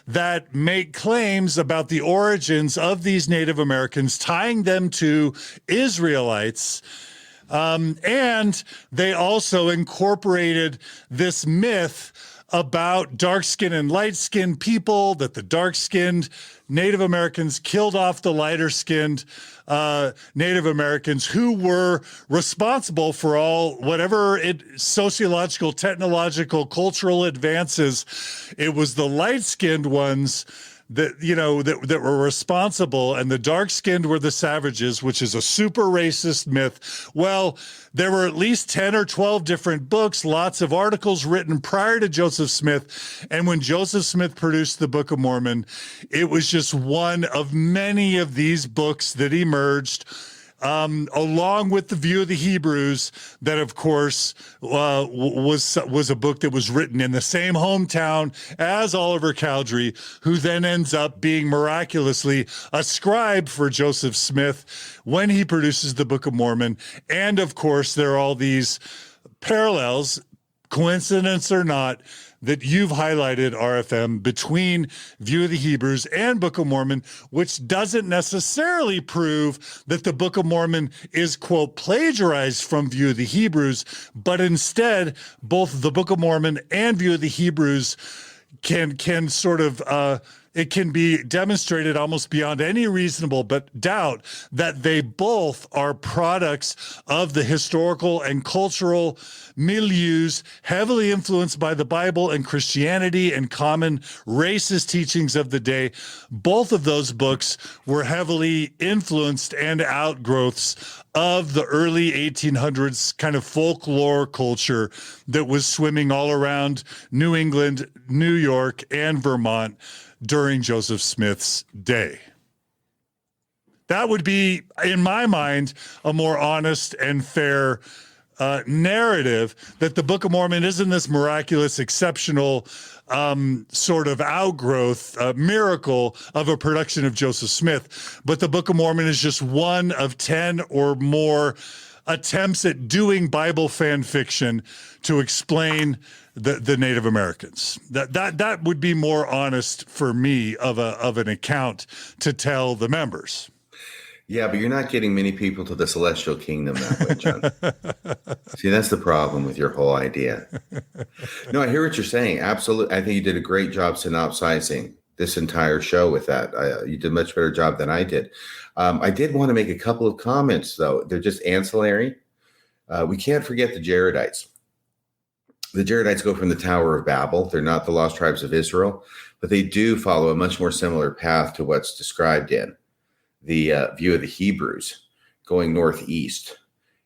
that make claims about the origins of these Native Americans, tying them to Israelites. And they also incorporated this myth about dark-skinned and light-skinned people, that the dark-skinned Native Americans killed off the lighter-skinned Native Americans, who were responsible for all whatever sociological, technological, cultural advances. It was the light-skinned ones that were responsible, and the dark-skinned were the savages, which is a super racist myth. Well, there were at least 10 or 12 different books, lots of articles written prior to Joseph Smith. And when Joseph Smith produced the Book of Mormon, it was just one of many of these books that emerged along with the View of the Hebrews, that of course was a book that was written in the same hometown as Oliver Cowdery, who then ends up being miraculously a scribe for Joseph Smith when he produces the Book of Mormon. And of course, there are all these parallels, coincidence or not, that you've highlighted, RFM, between View of the Hebrews and Book of Mormon, which doesn't necessarily prove that the Book of Mormon is, quote, plagiarized from View of the Hebrews, but instead, both the Book of Mormon and View of the Hebrews can sort of it can be demonstrated almost beyond any reasonable doubt that they both are products of the historical and cultural milieus heavily influenced by the Bible and Christianity and common racist teachings of the day. Both of those books were heavily influenced and outgrowths of the early 1800s kind of folklore culture that was swimming all around New England, New York, and Vermont during Joseph Smith's day. That would be, in my mind, a more honest and fair narrative, that the Book of Mormon isn't this miraculous, exceptional sort of outgrowth, miracle of a production of Joseph Smith, but the Book of Mormon is just one of 10 or more attempts at doing Bible fan fiction to explain the Native Americans. That would be more honest for me of an account to tell the members. Yeah, but you're not getting many people to the celestial kingdom that way, John. See, that's the problem with your whole idea. No, I hear what you're saying. Absolutely. I think you did a great job synopsizing this entire show with that. You did a much better job than I did. I did want to make a couple of comments, though. They're just ancillary. We can't forget the Jaredites. The Jaredites go from the Tower of Babel. They're not the lost tribes of Israel, but they do follow a much more similar path to what's described in the View of the Hebrews, going northeast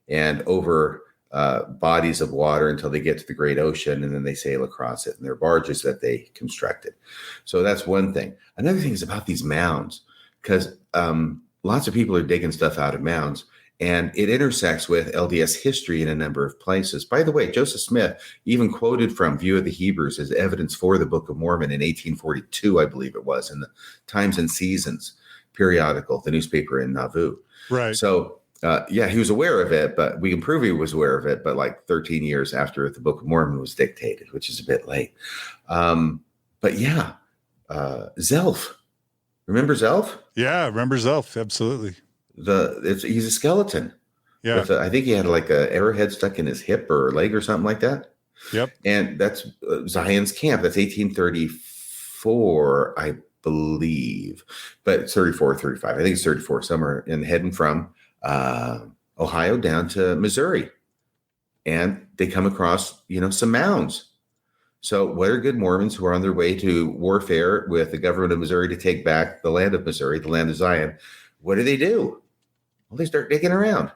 and over bodies of water until they get to the great ocean, and then they sail across it in their barges that they constructed. So that's one thing. Another thing is about these mounds, because lots of people are digging stuff out of mounds, and it intersects with LDS history in a number of places. By the way, Joseph Smith even quoted from View of the Hebrews as evidence for the Book of Mormon in 1842, I believe it was, in the Times and Seasons periodical, the newspaper in Nauvoo. Right. So, yeah, he was aware of it, but we can prove he was aware of it, but like 13 years after the Book of Mormon was dictated, which is a bit late. But yeah, Zelph. Remember Zelph? Yeah, remember Zelph. Absolutely. He's a skeleton. Yeah. I think he had like a arrowhead stuck in his hip or leg or something like that. Yep. And that's Zion's camp. That's 1834, I believe, but it's 34, 35. I think it's 34, somewhere in heading from Ohio down to Missouri. And they come across, some mounds. So what are good Mormons who are on their way to warfare with the government of Missouri to take back the land of Missouri, the land of Zion? What do? Well, they start digging around.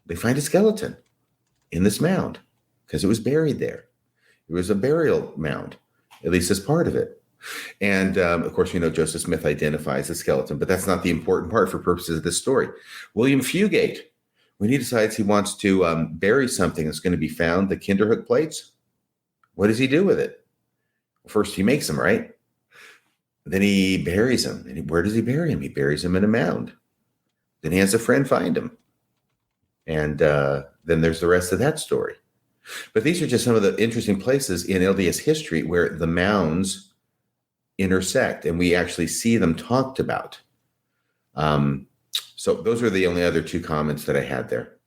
They find a skeleton in this mound because it was buried there. It was a burial mound, at least as part of it. And of course, Joseph Smith identifies the skeleton, but that's not the important part for purposes of this story. William Fugate, when he decides he wants to bury something that's going to be found, the Kinderhook plates, what does he do with it? First, he makes them, right? Then he buries them. And where does he bury them? He buries them in a mound. Then he has a friend find them. And then there's the rest of that story. But these are just some of the interesting places in LDS history where the mounds intersect, and we actually see them talked about. So those are the only other two comments that I had there.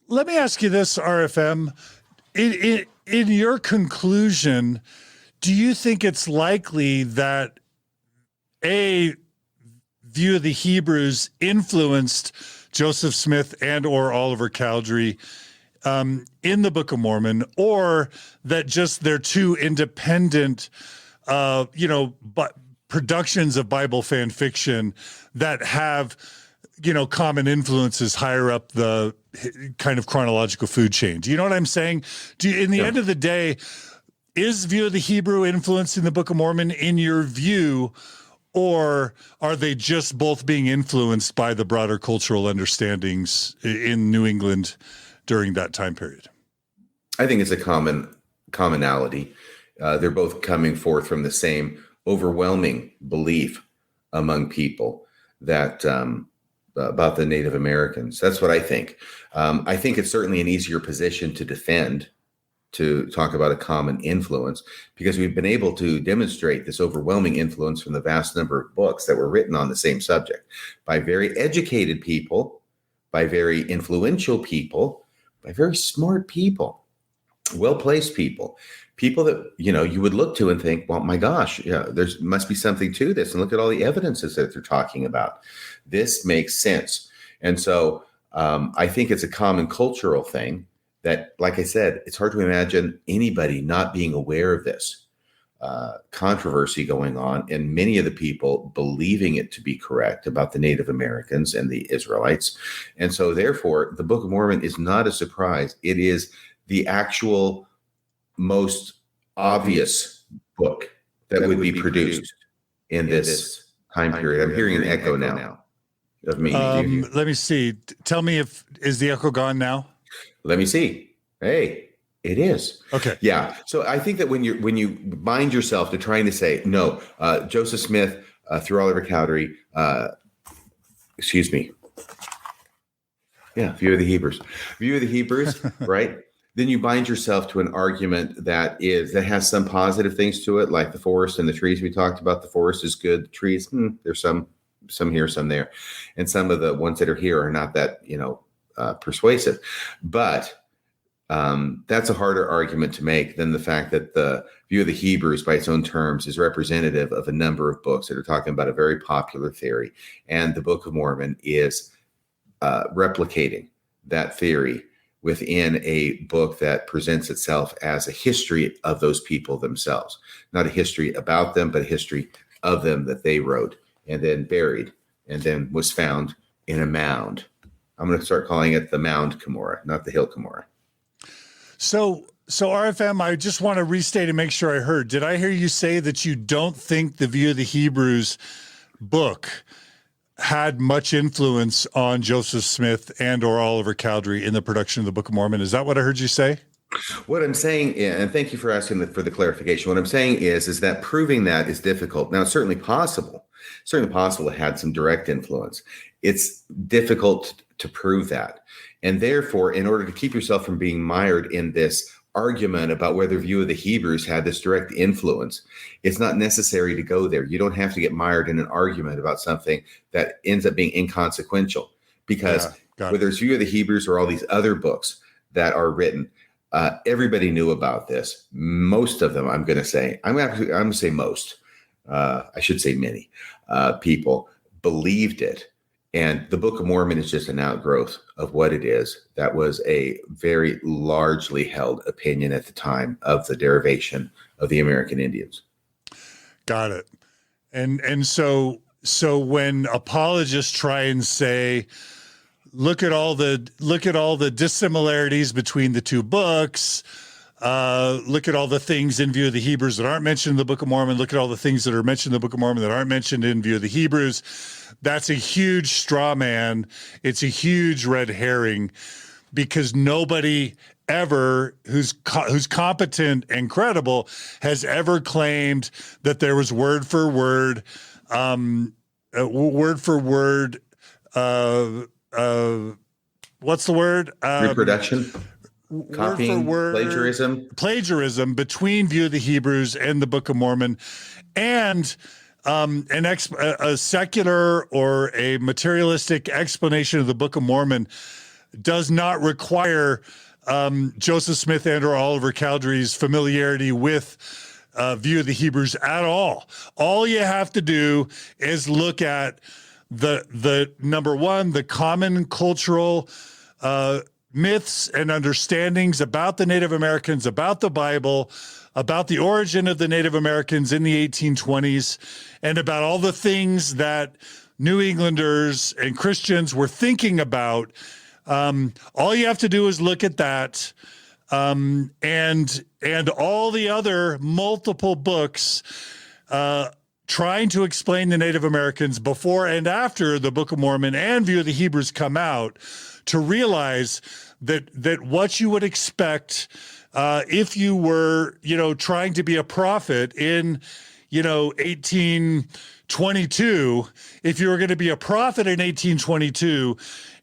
Let me ask you this, RFM. In your conclusion, do you think it's likely that a View of the Hebrews influenced Joseph Smith and or Oliver Cowdery in the Book of Mormon, or that just they're two independent but productions of Bible fan fiction that have, common influences higher up the kind of chronological food chain? Do you know what I'm saying? In the end of the day, is View of the Hebrew influencing the Book of Mormon in your view, Or are they just both being influenced by the broader cultural understandings in New England during that time period? I think it's a commonality. They're both coming forth from the same overwhelming belief among people that about the Native Americans. That's what I think. I think it's certainly an easier position to defend, to talk about a common influence, because we've been able to demonstrate this overwhelming influence from the vast number of books that were written on the same subject by very educated people, by very influential people, by very smart people, well-placed people that, you would look to and think, well, my gosh, yeah, there's must be something to this. And look at all the evidences that they're talking about. This makes sense. And so I think it's a common cultural thing that, like I said, it's hard to imagine anybody not being aware of this controversy going on, and many of the people believing it to be correct about the Native Americans and the Israelites. And so therefore, the Book of Mormon is not a surprise. It is the actual most obvious book that would be produced in this time period. I'm hearing an echo now of me. Let me see. Tell me is the echo gone now? Let me see. Hey, it is. Okay. Yeah. So I think that when you bind yourself to trying to say, no, Joseph Smith, through Oliver Cowdery, excuse me. Yeah. View of the Hebrews, right? Then you bind yourself to an argument that has some positive things to it, like the forest and the trees. We talked about the forest is good. The trees, there's some here, some there. And some of the ones that are here are not that, persuasive. But that's a harder argument to make than the fact that the View of the Hebrews, by its own terms, is representative of a number of books that are talking about a very popular theory. And the Book of Mormon is replicating that theory within a book that presents itself as a history of those people themselves, not a history about them, but a history of them that they wrote and then buried and then was found in a mound. I'm going to start calling it the Mound Cumorah, not the Hill Cumorah. So RFM, I just want to restate and make sure I heard. Did I hear you say that you don't think the View of the Hebrews book had much influence on Joseph Smith and or Oliver Cowdery in the production of the Book of Mormon? Is that what I heard you say? What I'm saying, and thank you for asking for the clarification. What I'm saying is that proving that is difficult. Now, it's certainly possible. It had some direct influence. It's difficult to prove that. And therefore, in order to keep yourself from being mired in this argument about whether View of the Hebrews had this direct influence, it's not necessary to go there. You don't have to get mired in an argument about something that ends up being inconsequential, because whether it's View of the Hebrews or all these other books that are written, everybody knew about this. Most of them, I'm going to say most. I should say many people believed it. And the Book of Mormon is just an outgrowth of what it is. That was a very largely held opinion at the time of the derivation of the American Indians. Got it. And so when apologists try and say, look at all the dissimilarities between the two books, look at all the things in View of the Hebrews that aren't mentioned in the Book of Mormon, look at all the things that are mentioned in the Book of Mormon that aren't mentioned in View of the Hebrews, that's a huge straw man. It's a huge red herring, because nobody ever who's competent and credible has ever claimed that there was word for word what's the word? Reproduction, copying, plagiarism between View of the Hebrews and the Book of Mormon, and a secular or a materialistic explanation of the Book of Mormon does not require Joseph Smith and or Oliver Cowdery's familiarity with View of the Hebrews at all. All you have to do is look at the number one, the common cultural myths and understandings about the Native Americans, about the Bible, about the origin of the Native Americans in the 1820s, and about all the things that New Englanders and Christians were thinking about. All you have to do is look at that, and all the other multiple books trying to explain the Native Americans before and after the Book of Mormon and View of the Hebrews come out, to realize that what you would expect if you were, trying to be a prophet in, 1822, if you were going to be a prophet in 1822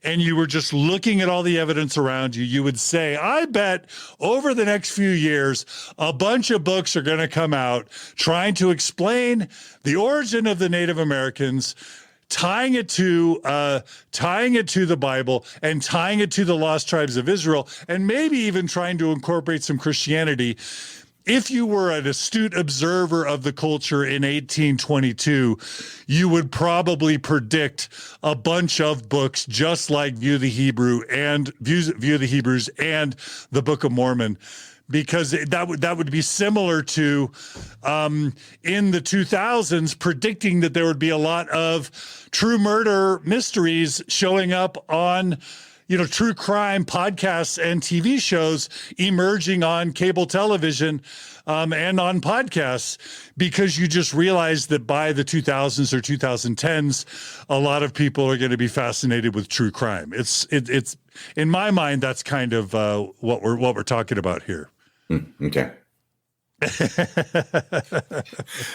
and you were just looking at all the evidence around you, you would say, I bet over the next few years, a bunch of books are going to come out trying to explain the origin of the Native Americans, tying it to the Bible and tying it to the lost tribes of Israel, and maybe even trying to incorporate some Christianity. If you were an astute observer of the culture in 1822, you would probably predict a bunch of books just like View of the Hebrews and the Book of Mormon, because that would be similar to in the 2000s predicting that there would be a lot of true murder mysteries showing up on true crime podcasts and TV shows emerging on cable television and on podcasts, because you just realize that by the 2000s or 2010s, a lot of people are going to be fascinated with true crime. It's in my mind, that's kind of what we're talking about here. Okay.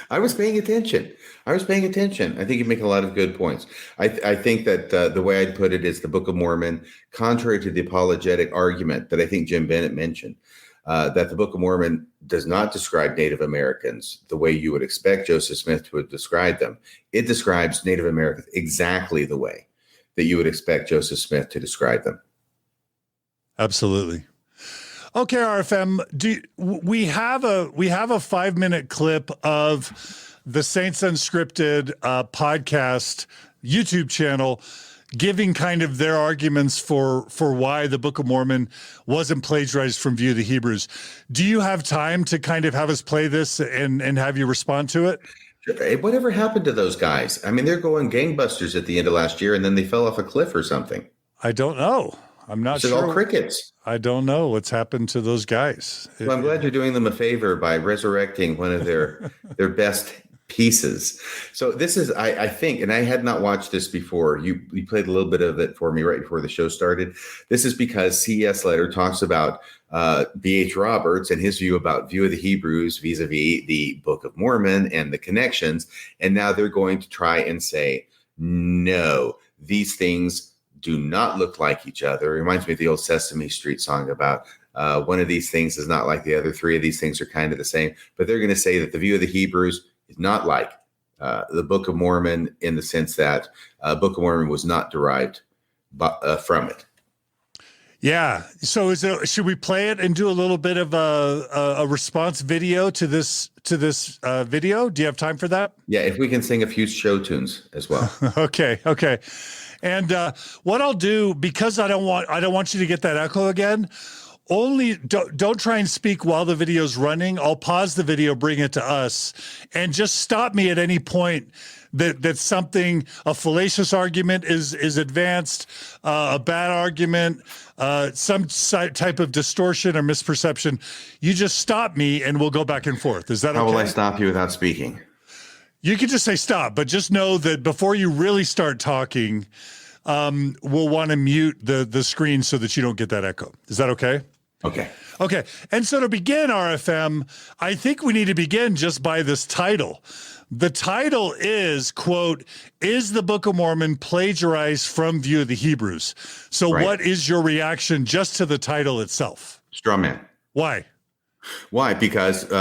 I was paying attention. I think you make a lot of good points. I think that the way I'd put it is the Book of Mormon, contrary to the apologetic argument that I think Jim Bennett mentioned, that the Book of Mormon does not describe Native Americans the way you would expect Joseph Smith to have described them. It describes Native Americans exactly the way that you would expect Joseph Smith to describe them. Absolutely. Okay, RFM, we have a 5-minute clip of the Saints Unscripted podcast YouTube channel giving kind of their arguments for why the Book of Mormon wasn't plagiarized from View of the Hebrews. Do you have time to kind of have us play this and have you respond to it? Whatever happened to those guys? I mean, they're going gangbusters at the end of last year, and then they fell off a cliff or something. I don't know. I'm not sure. It's all crickets. I don't know what's happened to those guys. Well, I'm glad you're doing them a favor by resurrecting one of their best pieces. So this is, I think, and I had not watched this before. You played a little bit of it for me right before the show started. This is because C.S. Letter talks about B.H. Roberts and his view about View of the Hebrews vis-a-vis the Book of Mormon and the connections. And now they're going to try and say, no, these things do not look like each other. It reminds me of the old Sesame Street song about one of these things is not like the other. Three of these things are kind of the same. But they're going to say that the View of the Hebrews is not like the Book of Mormon in the sense that Book of Mormon was not derived from it. Yeah. So should we play it and do a little bit of a response video to this video? Do you have time for that? Yeah, if we can sing a few show tunes as well. Okay. And what I'll do, because I don't want you to get that echo again, only don't try and speak while the video's running. I'll pause the video, bring it to us, and just stop me at any point that something, a fallacious argument is advanced, a bad argument, some type of distortion or misperception. You just stop me and we'll go back and forth. Is that okay? How will I stop you without speaking? You can just say stop, but just know that before you really start talking, we'll want to mute the screen so that you don't get that echo. Is that okay? Okay. And so to begin, RFM, I think we need to begin just by this title. The title is, quote, "Is the Book of Mormon plagiarized from View of the Hebrews?" So right. What is your reaction just to the title itself? Straw man. Why? Because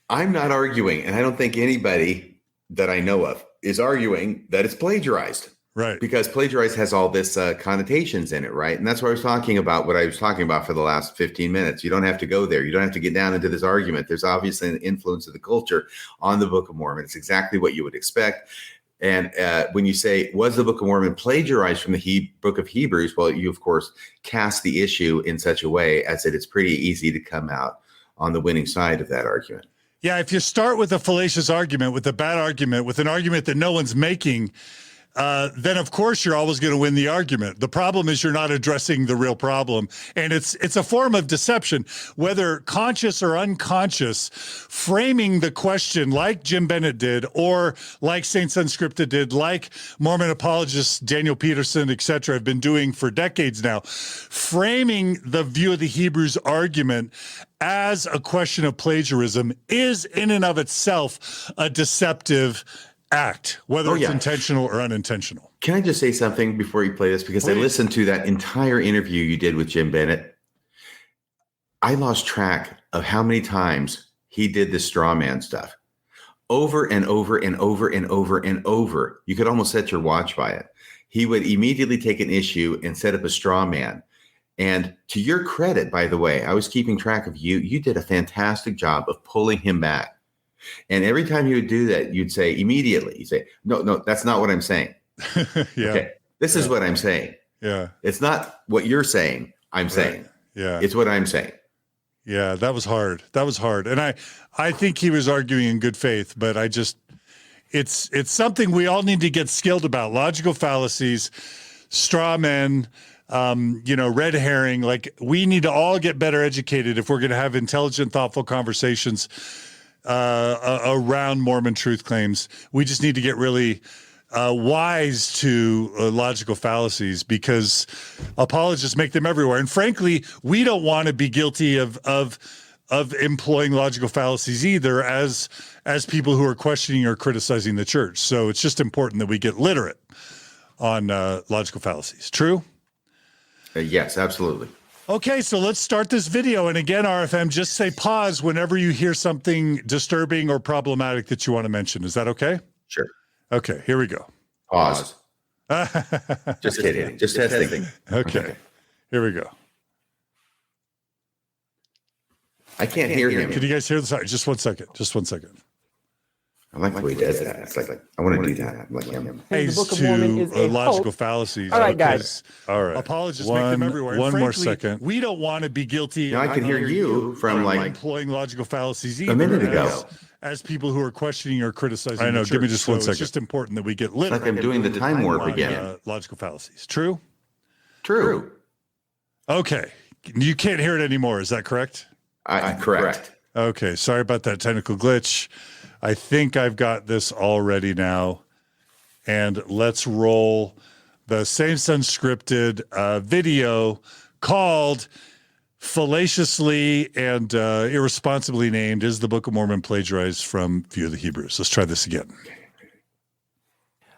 I'm not arguing, and I don't think anybody that I know of is arguing that it's plagiarized. Right. Because plagiarized has all this connotations in it, right? And that's what I was talking about for the last 15 minutes. You don't have to go there. You don't have to get down into this argument. There's obviously an influence of the culture on the Book of Mormon. It's exactly what you would expect. And when you say, was the Book of Mormon plagiarized from the Book of Hebrews? Well, you, of course, cast the issue in such a way as that it's pretty easy to come out on the winning side of that argument. Yeah, if you start with a fallacious argument, with a bad argument, with an argument that no one's making, then of course you're always going to win the argument. The problem is you're not addressing the real problem. And it's a form of deception, whether conscious or unconscious. Framing the question like Jim Bennett did, or like Saints Unscripted did, like Mormon apologists Daniel Peterson, etc., have been doing for decades now. Framing the view of the Hebrews argument as a question of plagiarism is in and of itself a deceptive act, whether it's intentional or unintentional. Can I just say something before you play this? Because I listened to that entire interview you did with Jim Bennett. I lost track of how many times he did this straw man stuff over and over and over and over and over. You could almost set your watch by it. He would immediately take an issue and set up a straw man. And to your credit, by the way, I was keeping track of you. You did a fantastic job of pulling him back. And every time you would do that, you'd say immediately, you say, no, that's not what I'm saying. Okay, this is what I'm saying. Yeah. It's not what you're saying, I'm saying. Yeah. It's what I'm saying. Yeah, that was hard. And I think he was arguing in good faith, but it's something we all need to get skilled about. Logical fallacies, straw men, red herring. Like, we need to all get better educated if we're going to have intelligent, thoughtful conversations around Mormon truth claims. We just need to get really wise to logical fallacies, because apologists make them everywhere. And frankly, we don't want to be guilty of employing logical fallacies either as people who are questioning or criticizing the church. So it's just important that we get literate on logical fallacies. True? Yes, absolutely. Okay, so let's start this video. And again, RFM, just say pause whenever you hear something disturbing or problematic that you want to mention. Is that okay? Sure. Okay, here we go. Pause. Just kidding. Just testing. Okay, here we go. I can't hear him. Can you guys hear this? Sorry, just one second. I like the way he does that. It's like, I want to do that. I'm like him. The Book of Mormon is a logical hoax. fallacies. All right, guys. All right. Apologists make them everywhere. One more second. We don't want to be guilty. Now I can hear you from like employing logical fallacies either, a minute ago. As people who are questioning or criticizing. I know. Give me just 1 second. It's just important that we get literate. Like I'm doing the time warp again. Logical fallacies. True? True. Okay. You can't hear it anymore. Is that correct? Correct. Okay. Sorry about that technical glitch. I think I've got this all ready now. And let's roll the Saints Unscripted video called fallaciously and irresponsibly named "Is the Book of Mormon Plagiarized from View of the Hebrews?" Let's try this again.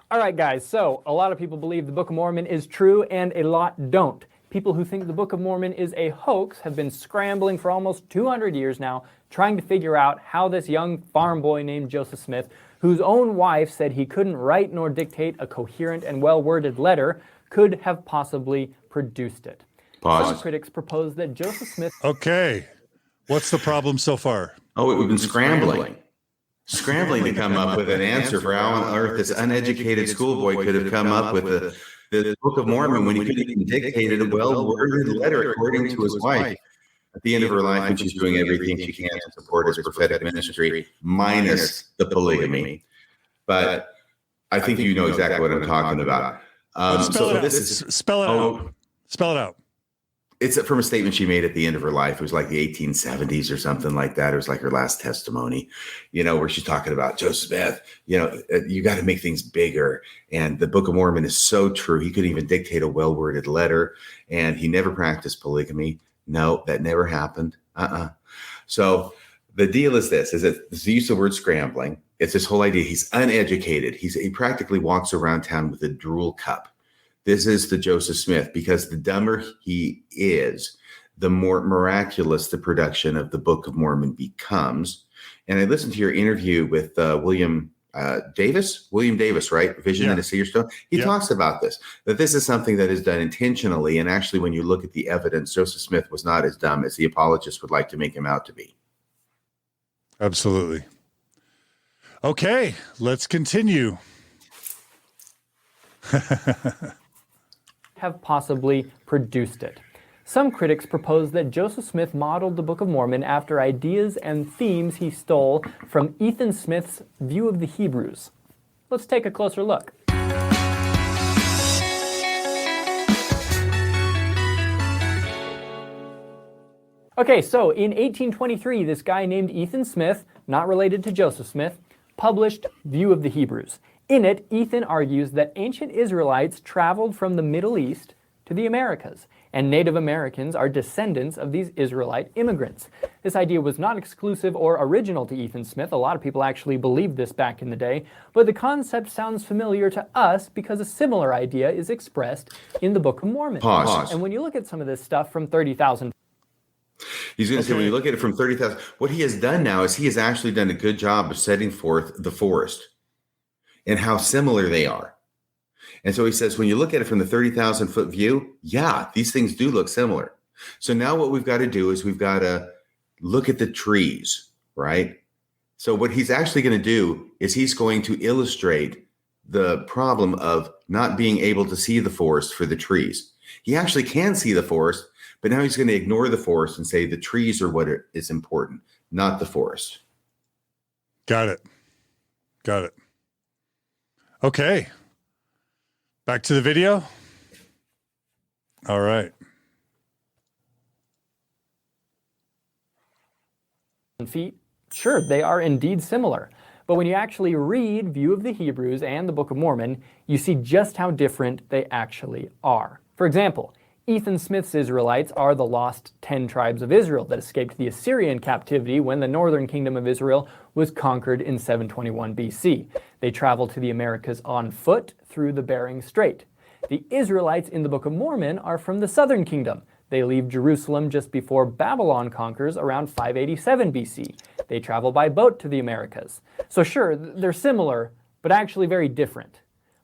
All right, guys. So a lot of people believe the Book of Mormon is true and a lot don't. People who think the Book of Mormon is a hoax have been scrambling for almost 200 years now, trying to figure out how this young farm boy named Joseph Smith, whose own wife said he couldn't write nor dictate a coherent and well-worded letter, could have possibly produced it. Pause. Some critics propose that Joseph Smith... Okay. What's the problem so far? Oh, we've been scrambling to come up with an answer for how on earth this uneducated schoolboy could have come up with the Book of Mormon when he could have even dictated a well-worded letter according to his wife at the end of her life, when she's doing everything she can to support his prophetic ministry, minus the polygamy. But I think you know exactly what I'm talking about. Spell it out. It's from a statement she made at the end of her life. It was like the 1870s or something like that. It was like her last testimony, where she's talking about Joseph Smith, you got to make things bigger. And the Book of Mormon is so true. He couldn't even dictate a well-worded letter, and he never practiced polygamy. No, that never happened. So the deal is this, the use of the word scrambling. It's this whole idea. He's uneducated. He practically walks around town with a drool cup. This is the Joseph Smith, because the dumber he is, the more miraculous the production of the Book of Mormon becomes. And I listened to your interview with William Davis, right? Vision and a Seer Stone. He talks about that this is something that is done intentionally. And actually, when you look at the evidence, Joseph Smith was not as dumb as the apologists would like to make him out to be. Absolutely. Okay, let's continue. have possibly produced it. Some critics propose that Joseph Smith modeled the Book of Mormon after ideas and themes he stole from Ethan Smith's View of the Hebrews. Let's take a closer look. Okay, so in 1823, this guy named Ethan Smith, not related to Joseph Smith, published View of the Hebrews. In it, Ethan argues that ancient Israelites traveled from the Middle East to the Americas, and Native Americans are descendants of these Israelite immigrants. This idea was not exclusive or original to Ethan Smith. A lot of people actually believed this back in the day, but the concept sounds familiar to us because a similar idea is expressed in the Book of Mormon. Pause. And when you look at some of this stuff from 30,000. He's going to say, when you look at it from 30,000, what he has done now is he has actually done a good job of setting forth the forest and how similar they are. And so he says, when you look at it from the 30,000 foot view, yeah, these things do look similar. So now what we've got to do is we've got to look at the trees, right? So what he's actually going to do is he's going to illustrate the problem of not being able to see the forest for the trees. He actually can see the forest, but now he's going to ignore the forest and say the trees are what is important, not the forest. Got it. Got it. Okay. Back to the video. All right. Feet, sure, they are indeed similar. But when you actually read View of the Hebrews and the Book of Mormon, you see just how different they actually are. For example, Ethan Smith's Israelites are the lost 10 tribes of Israel that escaped the Assyrian captivity when the northern kingdom of Israel was conquered in 721 BC. They traveled to the Americas on foot through the Bering Strait. The Israelites in the Book of Mormon are from the southern kingdom. They leave Jerusalem just before Babylon conquers around 587 BC. They travel by boat to the Americas. So sure, they're similar, but actually very different.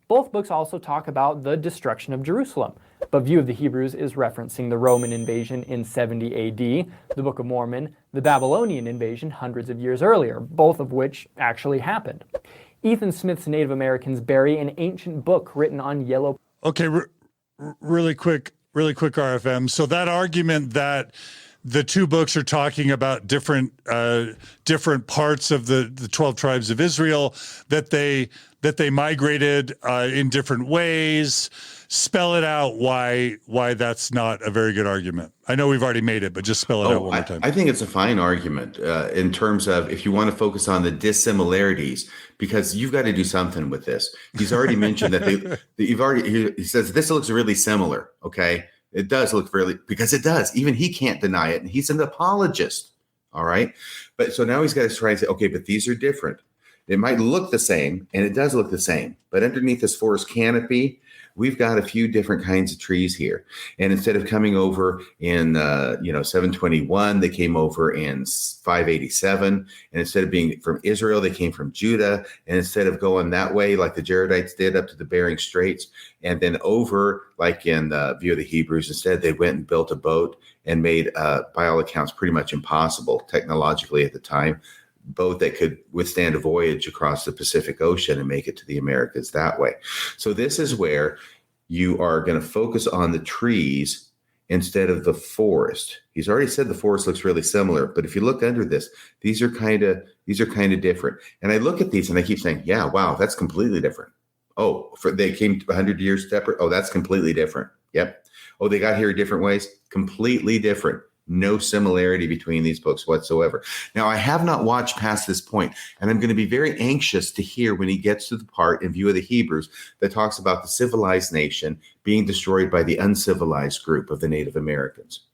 Both books also talk about the destruction of Jerusalem, but View of the Hebrews is referencing the Roman invasion in 70 AD, the Book of Mormon, the Babylonian invasion hundreds of years earlier, both of which actually happened. Ethan Smith's Native Americans bury an ancient book written on yellow. Okay, really quick, RFM. So that argument that the two books are talking about different parts of the 12 tribes of Israel, that they migrated in different ways. Spell it out why that's not a very good argument. I know we've already made it, but just spell it out one more time. I think it's a fine argument in terms of if you want to focus on the dissimilarities, because you've got to do something with this. He's already mentioned that he says this looks really similar. Okay. It does look really, because it does. Even he can't deny it. And he's an apologist. All right. But so now he's got to try and say, okay, but these are different. It might look the same, and it does look the same. But underneath this forest canopy, we've got a few different kinds of trees here. And instead of coming over in 721, they came over in 587. And instead of being from Israel, they came from Judah. And instead of going that way, like the Jaredites did up to the Bering Straits, and then over, like in View of the Hebrews, instead they went and built a boat and made, by all accounts, pretty much impossible technologically at the time, boat that could withstand a voyage across the Pacific Ocean and make it to the Americas that way. So this is where you are going to focus on the trees instead of the forest. He's already said the forest looks really similar, but if you look under this, these are kind of different. And I look at these and I keep saying, yeah, wow, that's completely different. Oh, they came 100 years separate. Oh, that's completely different. Yep. Oh, they got here different ways. Completely different. No similarity between these books whatsoever. Now, I have not watched past this point, and I'm going to be very anxious to hear when he gets to the part in View of the Hebrews that talks about the civilized nation being destroyed by the uncivilized group of the Native Americans.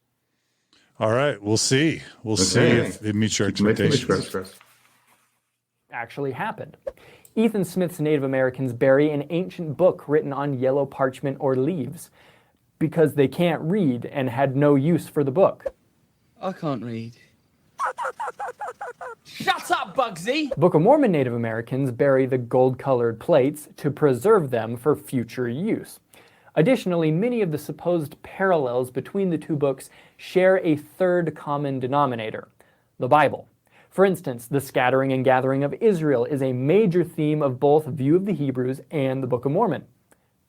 All right, we'll see. We'll see if it meets your expectations. Actually happened. Ethan Smith's Native Americans bury an ancient book written on yellow parchment or leaves because they can't read and had no use for the book. I can't read. Shut up, Bugsy! Book of Mormon Native Americans bury the gold-colored plates to preserve them for future use. Additionally, many of the supposed parallels between the two books share a third common denominator, the Bible. For instance, the scattering and gathering of Israel is a major theme of both View of the Hebrews and the Book of Mormon,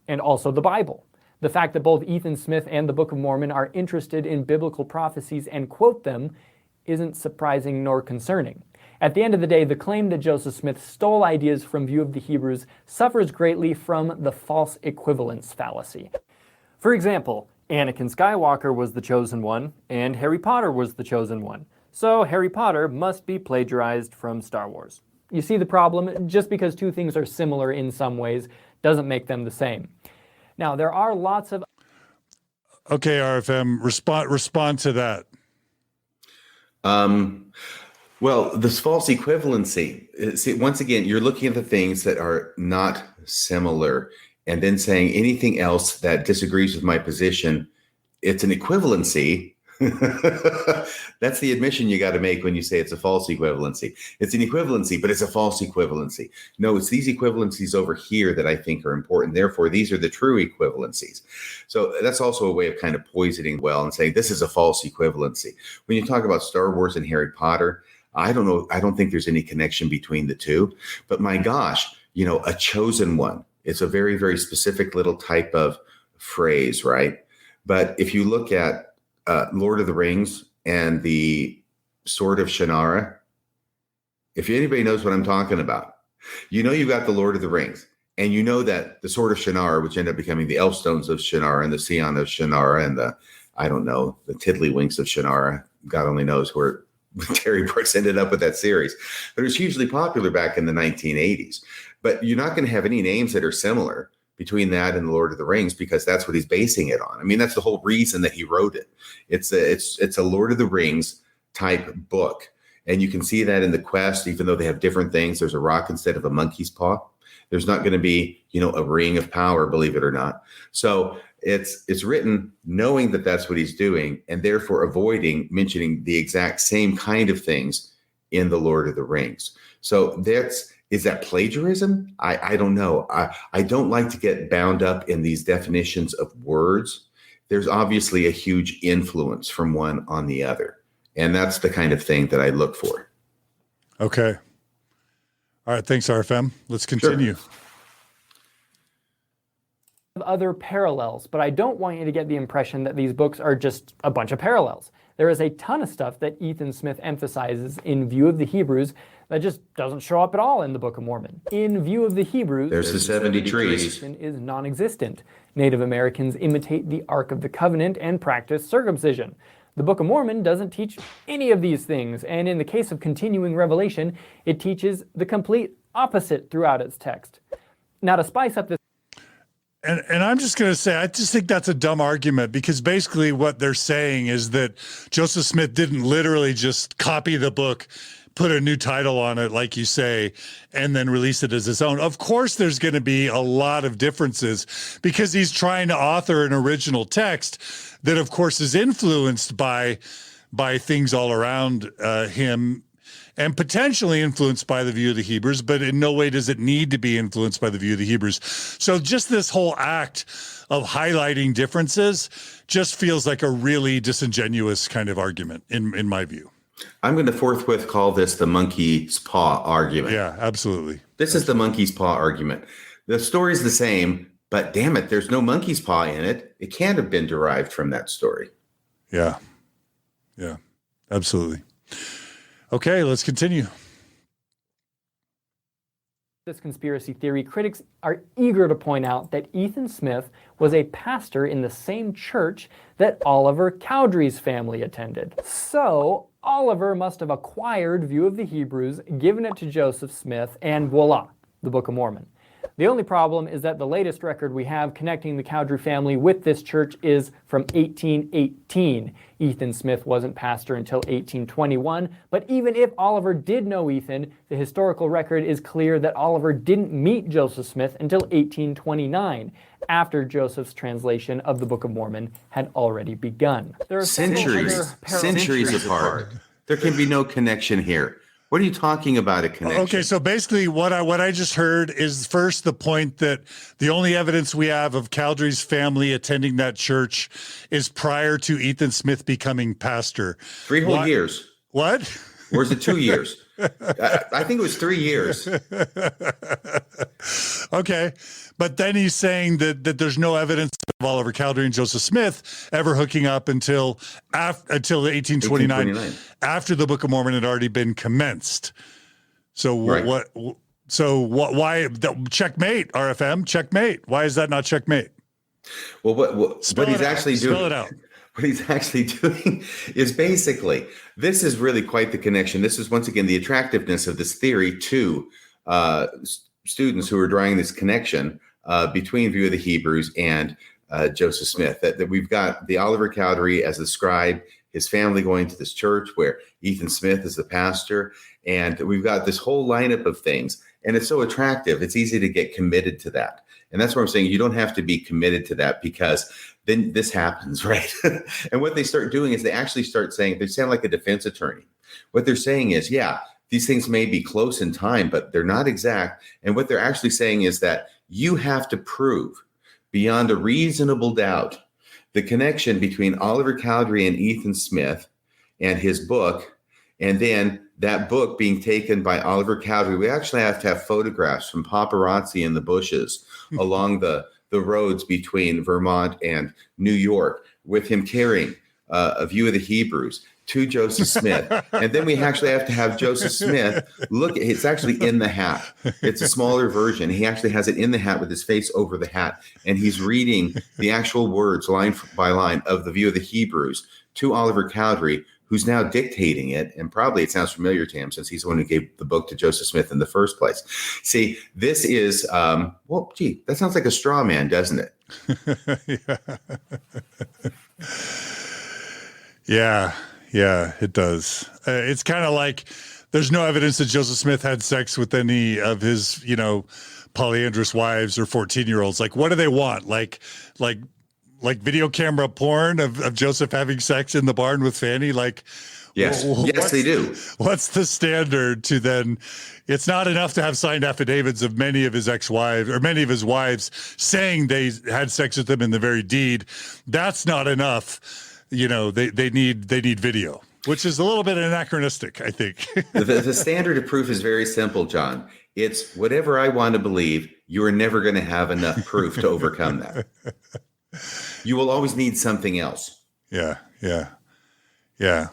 and also the Bible. The fact that both Ethan Smith and the Book of Mormon are interested in biblical prophecies and quote them isn't surprising nor concerning. At the end of the day, the claim that Joseph Smith stole ideas from View of the Hebrews suffers greatly from the false equivalence fallacy. For example, Anakin Skywalker was the chosen one, and Harry Potter was the chosen one. So Harry Potter must be plagiarized from Star Wars. You see the problem? Just because two things are similar in some ways doesn't make them the same. Now, there are lots of... Okay, RFM, respond to that. Well, this false equivalency, see, once again, you're looking at the things that are not similar and then saying anything else that disagrees with my position, it's an equivalency. That's the admission you got to make when you say it's a false equivalency. It's an equivalency, but it's a false equivalency. No, it's these equivalencies over here that I think are important. Therefore, these are the true equivalencies. So that's also a way of kind of poisoning well and saying this is a false equivalency. When you talk about Star Wars and Harry Potter, I don't know. I don't think there's any connection between the two. But my gosh, a chosen one. It's a very, very specific little type of phrase, right? But if you look at Lord of the Rings and the Sword of Shannara, if anybody knows what I'm talking about, you've got the Lord of the Rings, and you know that the Sword of Shannara, which ended up becoming the Elfstones of Shannara and the Scion of Shannara and the Tiddlywinks of Shannara, God only knows where Terry Brooks ended up with that series. But it was hugely popular back in the 1980s. But you're not going to have any names that are similar between that and the Lord of the Rings, because that's what he's basing it on. I mean, that's the whole reason that he wrote it. It's a Lord of the Rings type book. And you can see that in the quest, even though they have different things. There's a rock instead of a monkey's paw. There's not going to be, a ring of power, believe it or not. So it's written knowing that that's what he's doing, and therefore avoiding mentioning the exact same kind of things in the Lord of the Rings. So is that plagiarism? I don't know. I don't like to get bound up in these definitions of words. There's obviously a huge influence from one on the other. And that's the kind of thing that I look for. Okay. All right. Thanks, RFM. Let's continue. Sure. Other parallels, but I don't want you to get the impression that these books are just a bunch of parallels. There is a ton of stuff that Ethan Smith emphasizes in View of the Hebrews that just doesn't show up at all in the Book of Mormon. In View of the Hebrews, there's the 70 trees. Is non-existent. Native Americans imitate the Ark of the Covenant and practice circumcision. The Book of Mormon doesn't teach any of these things, and in the case of continuing revelation, it teaches the complete opposite throughout its text. Now, to spice up this, And I'm just going to say, I just think that's a dumb argument, because basically what they're saying is that Joseph Smith didn't literally just copy the book, put a new title on it, like you say, and then release it as his own. Of course, there's going to be a lot of differences, because he's trying to author an original text that, of course, is influenced by things all around him, and potentially influenced by the View of the Hebrews, but in no way does it need to be influenced by the View of the Hebrews. So just this whole act of highlighting differences just feels like a really disingenuous kind of argument, in my view. I'm going to forthwith call this the monkey's paw argument. Yeah, absolutely. This is the monkey's paw argument. The story's the same, but damn it, there's no monkey's paw in it. It can't have been derived from that story. Yeah, absolutely. Okay, let's continue. This conspiracy theory, critics are eager to point out that Ethan Smith was a pastor in the same church that Oliver Cowdery's family attended. So Oliver must have acquired View of the Hebrews, given it to Joseph Smith, and voila, the Book of Mormon. The only problem is that the latest record we have connecting the Cowdery family with this church is from 1818. Ethan Smith wasn't pastor until 1821, but even if Oliver did know Ethan, the historical record is clear that Oliver didn't meet Joseph Smith until 1829, after Joseph's translation of the Book of Mormon had already begun. There are centuries apart. There can be no connection here. What are you talking about, a connection? Okay, so basically what I just heard is first the point that the only evidence we have of Cowdery's family attending that church is prior to Ethan Smith becoming pastor. 3 whole years. What? Or is it 2 years? I think it was 3 years. Okay, but then he's saying that there's no evidence of Oliver Cowdery and Joseph Smith ever hooking up until 1829, after the Book of Mormon had already been commenced. So right. Why checkmate, RFM, checkmate? Why is that not checkmate? Well, what he's actually doing, Spell it out. what he's actually doing is basically, this is really quite the connection. This is once again the attractiveness of this theory to students who are drawing this connection between View of the Hebrews and Joseph Smith. That we've got the Oliver Cowdery as the scribe, his family going to this church where Ethan Smith is the pastor, and we've got this whole lineup of things. And it's so attractive. It's easy to get committed to that. And that's what I'm saying. You don't have to be committed to that, because then this happens, right? And what they start doing is they actually start saying, they sound like a defense attorney. What they're saying is, yeah, these things may be close in time, but they're not exact. And what they're actually saying is that you have to prove beyond a reasonable doubt the connection between Oliver Cowdery and Ethan Smith and his book, and then that book being taken by Oliver Cowdery. We actually have to have photographs from paparazzi in the bushes along the roads between Vermont and New York, with him carrying a View of the Hebrews to Joseph Smith. And then we actually have to have Joseph Smith look. It's actually in the hat. It's a smaller version. He actually has it in the hat with his face over the hat. And he's reading the actual words line by line of the View of the Hebrews to Oliver Cowdery, who's now dictating it. And probably it sounds familiar to him, since he's the one who gave the book to Joseph Smith in the first place. See, this is, well, gee, that sounds like a straw man, doesn't it? Yeah, it does. It's kind of like there's no evidence that Joseph Smith had sex with any of his, polyandrous wives or 14-year-olds. Like, what do they want? Like video camera porn of Joseph having sex in the barn with Fanny? Like, yes, yes, they do. What's the standard to then? It's not enough to have signed affidavits of many of his ex-wives or many of his wives saying they had sex with him in the very deed. That's not enough. They need video, which is a little bit anachronistic, I think. The standard of proof is very simple, John. It's whatever I want to believe. You are never going to have enough proof to overcome that. You will always need something else. Yeah. Okay.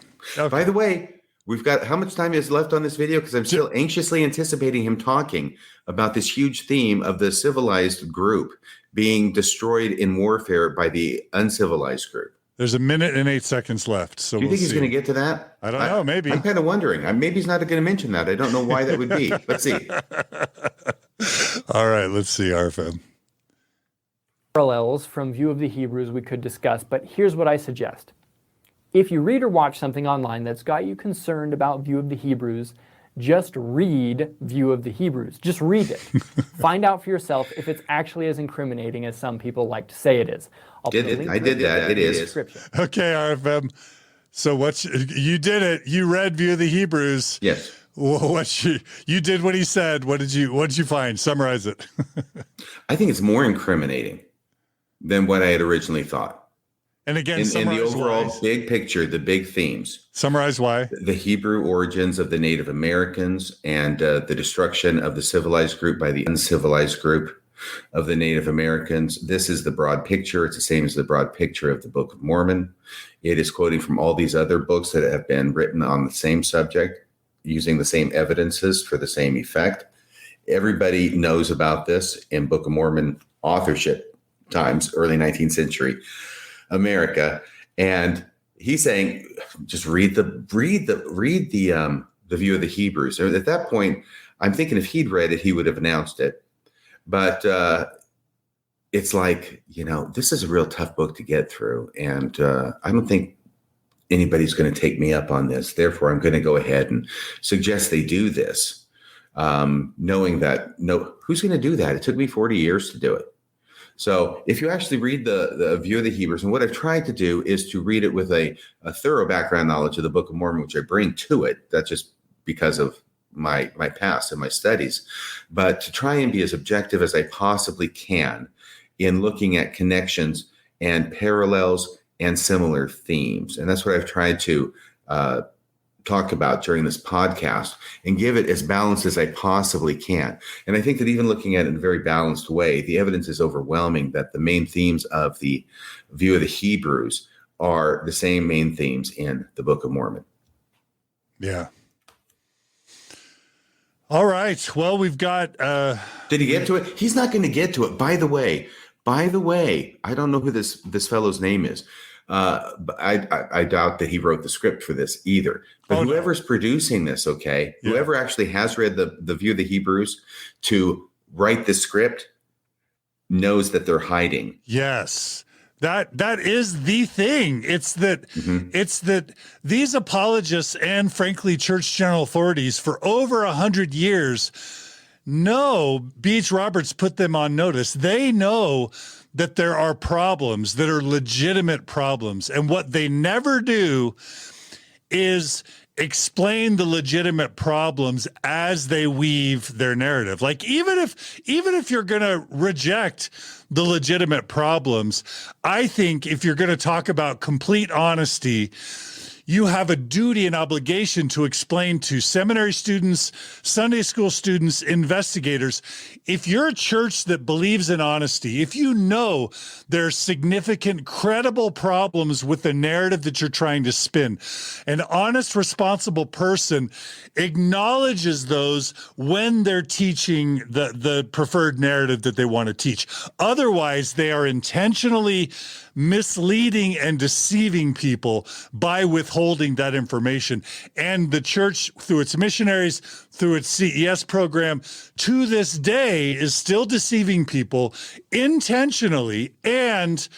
By the way, we've got, how much time is left on this video? Because I'm still anxiously anticipating him talking about this huge theme of the civilized group being destroyed in warfare by the uncivilized group. There's 1 minute and 8 seconds left. So do you think he's going to get to that? I don't know. Maybe. I'm kind of wondering. Maybe he's not going to mention that. I don't know why that would be. Let's see. All right. Let's see, RFM. Parallels from View of the Hebrews we could discuss, but here's what I suggest. If you read or watch something online that's got you concerned about View of the Hebrews, just read View of the Hebrews. Just read it. Find out for yourself if it's actually as incriminating as some people like to say it is. I did that. It is. Okay, RFM. So you did it. You read View of the Hebrews. Yes. You did what he said. What did you find? Summarize it. I think it's more incriminating than what I had originally thought. And again, in the overall big picture, the big themes. Summarize why. The Hebrew origins of the Native Americans and the destruction of the civilized group by the uncivilized group of the Native Americans. This is the broad picture. It's the same as the broad picture of the Book of Mormon. It is quoting from all these other books that have been written on the same subject, using the same evidences for the same effect. Everybody knows about this in Book of Mormon authorship times, early 19th century America. And he's saying, just read the View of the Hebrews. At that point, I'm thinking if he'd read it, he would have announced it. But it's like, this is a real tough book to get through. And I don't think anybody's going to take me up on this. Therefore, I'm going to go ahead and suggest they do this, knowing that, who's going to do that? It took me 40 years to do it. So if you actually read the View of the Hebrews, and what I've tried to do is to read it with a thorough background knowledge of the Book of Mormon, which I bring to it. That's just because of my past and my studies, but to try and be as objective as I possibly can in looking at connections and parallels and similar themes. And that's what I've tried to talk about during this podcast and give it as balanced as I possibly can. And I think that even looking at it in a very balanced way, the evidence is overwhelming that the main themes of the View of the Hebrews are the same main themes in the Book of Mormon. Yeah. All right. Well, we've got... Did he get to it? He's not going to get to it. By the way, By the way, I don't know who this fellow's name is. But I doubt that he wrote the script for this either. But whoever's producing this, whoever actually has read the View of the Hebrews to write the script knows that they're hiding. Yes. That is the thing. It's that these apologists and frankly church general authorities for over 100 years know B.H. Roberts put them on notice. They know that there are problems that are legitimate problems. And what they never do is explain the legitimate problems as they weave their narrative. Like even if you're going to reject the legitimate problems, I think if you're going to talk about complete honesty, you have a duty and obligation to explain to seminary students, Sunday school students, investigators, if you're a church that believes in honesty, if you know there's significant, credible problems with the narrative that you're trying to spin, an honest, responsible person acknowledges those when they're teaching the preferred narrative that they want to teach. Otherwise, they are intentionally misleading and deceiving people by withholding that information. And the church, through its missionaries, through its CES program, to this day is still deceiving people intentionally. And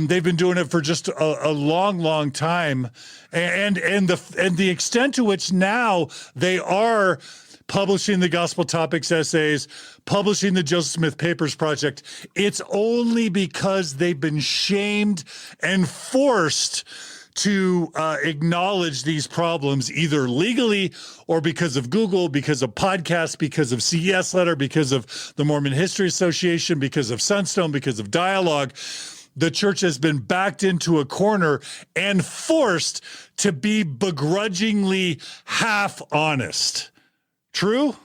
they've been doing it for just a long, long time. And the extent to which now they are publishing the Gospel Topics essays, publishing the Joseph Smith Papers Project, it's only because they've been shamed and forced to acknowledge these problems, either legally or because of Google, because of podcasts, because of CES Letter, because of the Mormon History Association, because of Sunstone, because of Dialogue. The church has been backed into a corner and forced to be begrudgingly half honest. True?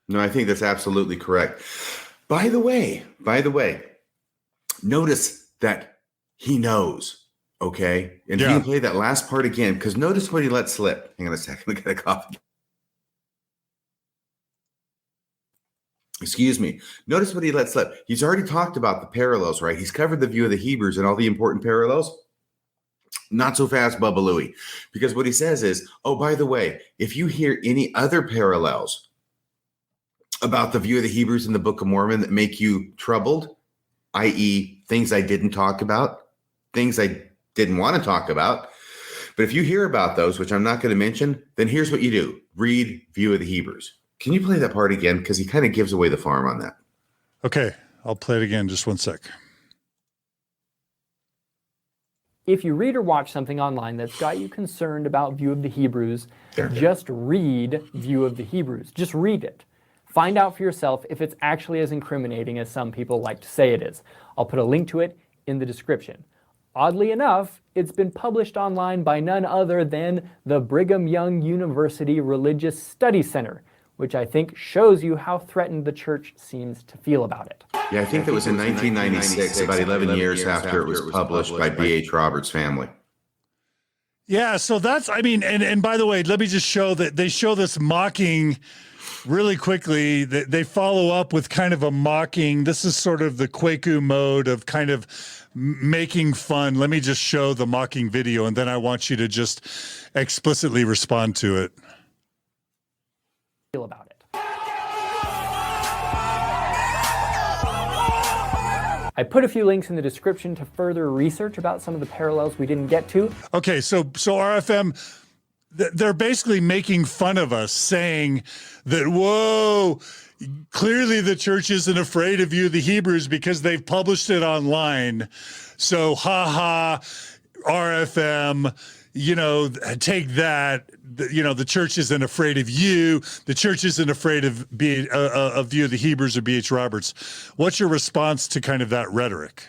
No, I think that's absolutely correct. By the way, notice that he knows, okay? And if you can play that last part again, because notice what he let slip. Hang on a second, I got a cough. Excuse me. Notice what he let slip. He's already talked about the parallels, right? He's covered the View of the Hebrews and all the important parallels. Not so fast, Bubba Louie. Because what he says is, oh, by the way, if you hear any other parallels about the View of the Hebrews in the Book of Mormon that make you troubled, i.e. things I didn't talk about, things I didn't want to talk about, but if you hear about those, which I'm not going to mention, then here's what you do. Read View of the Hebrews. Can you play that part again? Because he kind of gives away the farm on that. Okay, I'll play it again. Just one sec. If you read or watch something online that's got you concerned about View of the Hebrews, just read View of the Hebrews. Just read it. Find out for yourself if it's actually as incriminating as some people like to say it is. I'll put a link to it in the description. Oddly enough, it's been published online by none other than the Brigham Young University Religious Studies Center, which I think shows you how threatened the church seems to feel about it. Yeah, I think that was in 1996, about 11 years after it was published by B.H. Roberts' family. Yeah, so that's, I mean, and by the way, let me just show that they show this mocking really quickly. They follow up with kind of a mocking. This is sort of the Kwaku mode of kind of making fun. Let me just show the mocking video, and then I want you to just explicitly respond to it. Feel about it. I put a few links in the description to further research about some of the parallels we didn't get to. Okay, so RFM, they're basically making fun of us, saying that, whoa, clearly the church isn't afraid of you, the Hebrews, because they've published it online. So, haha, RFM, you know, take that. You know, the church isn't afraid of you. The church isn't afraid of View of the Hebrews or B.H. Roberts. What's your response to kind of that rhetoric?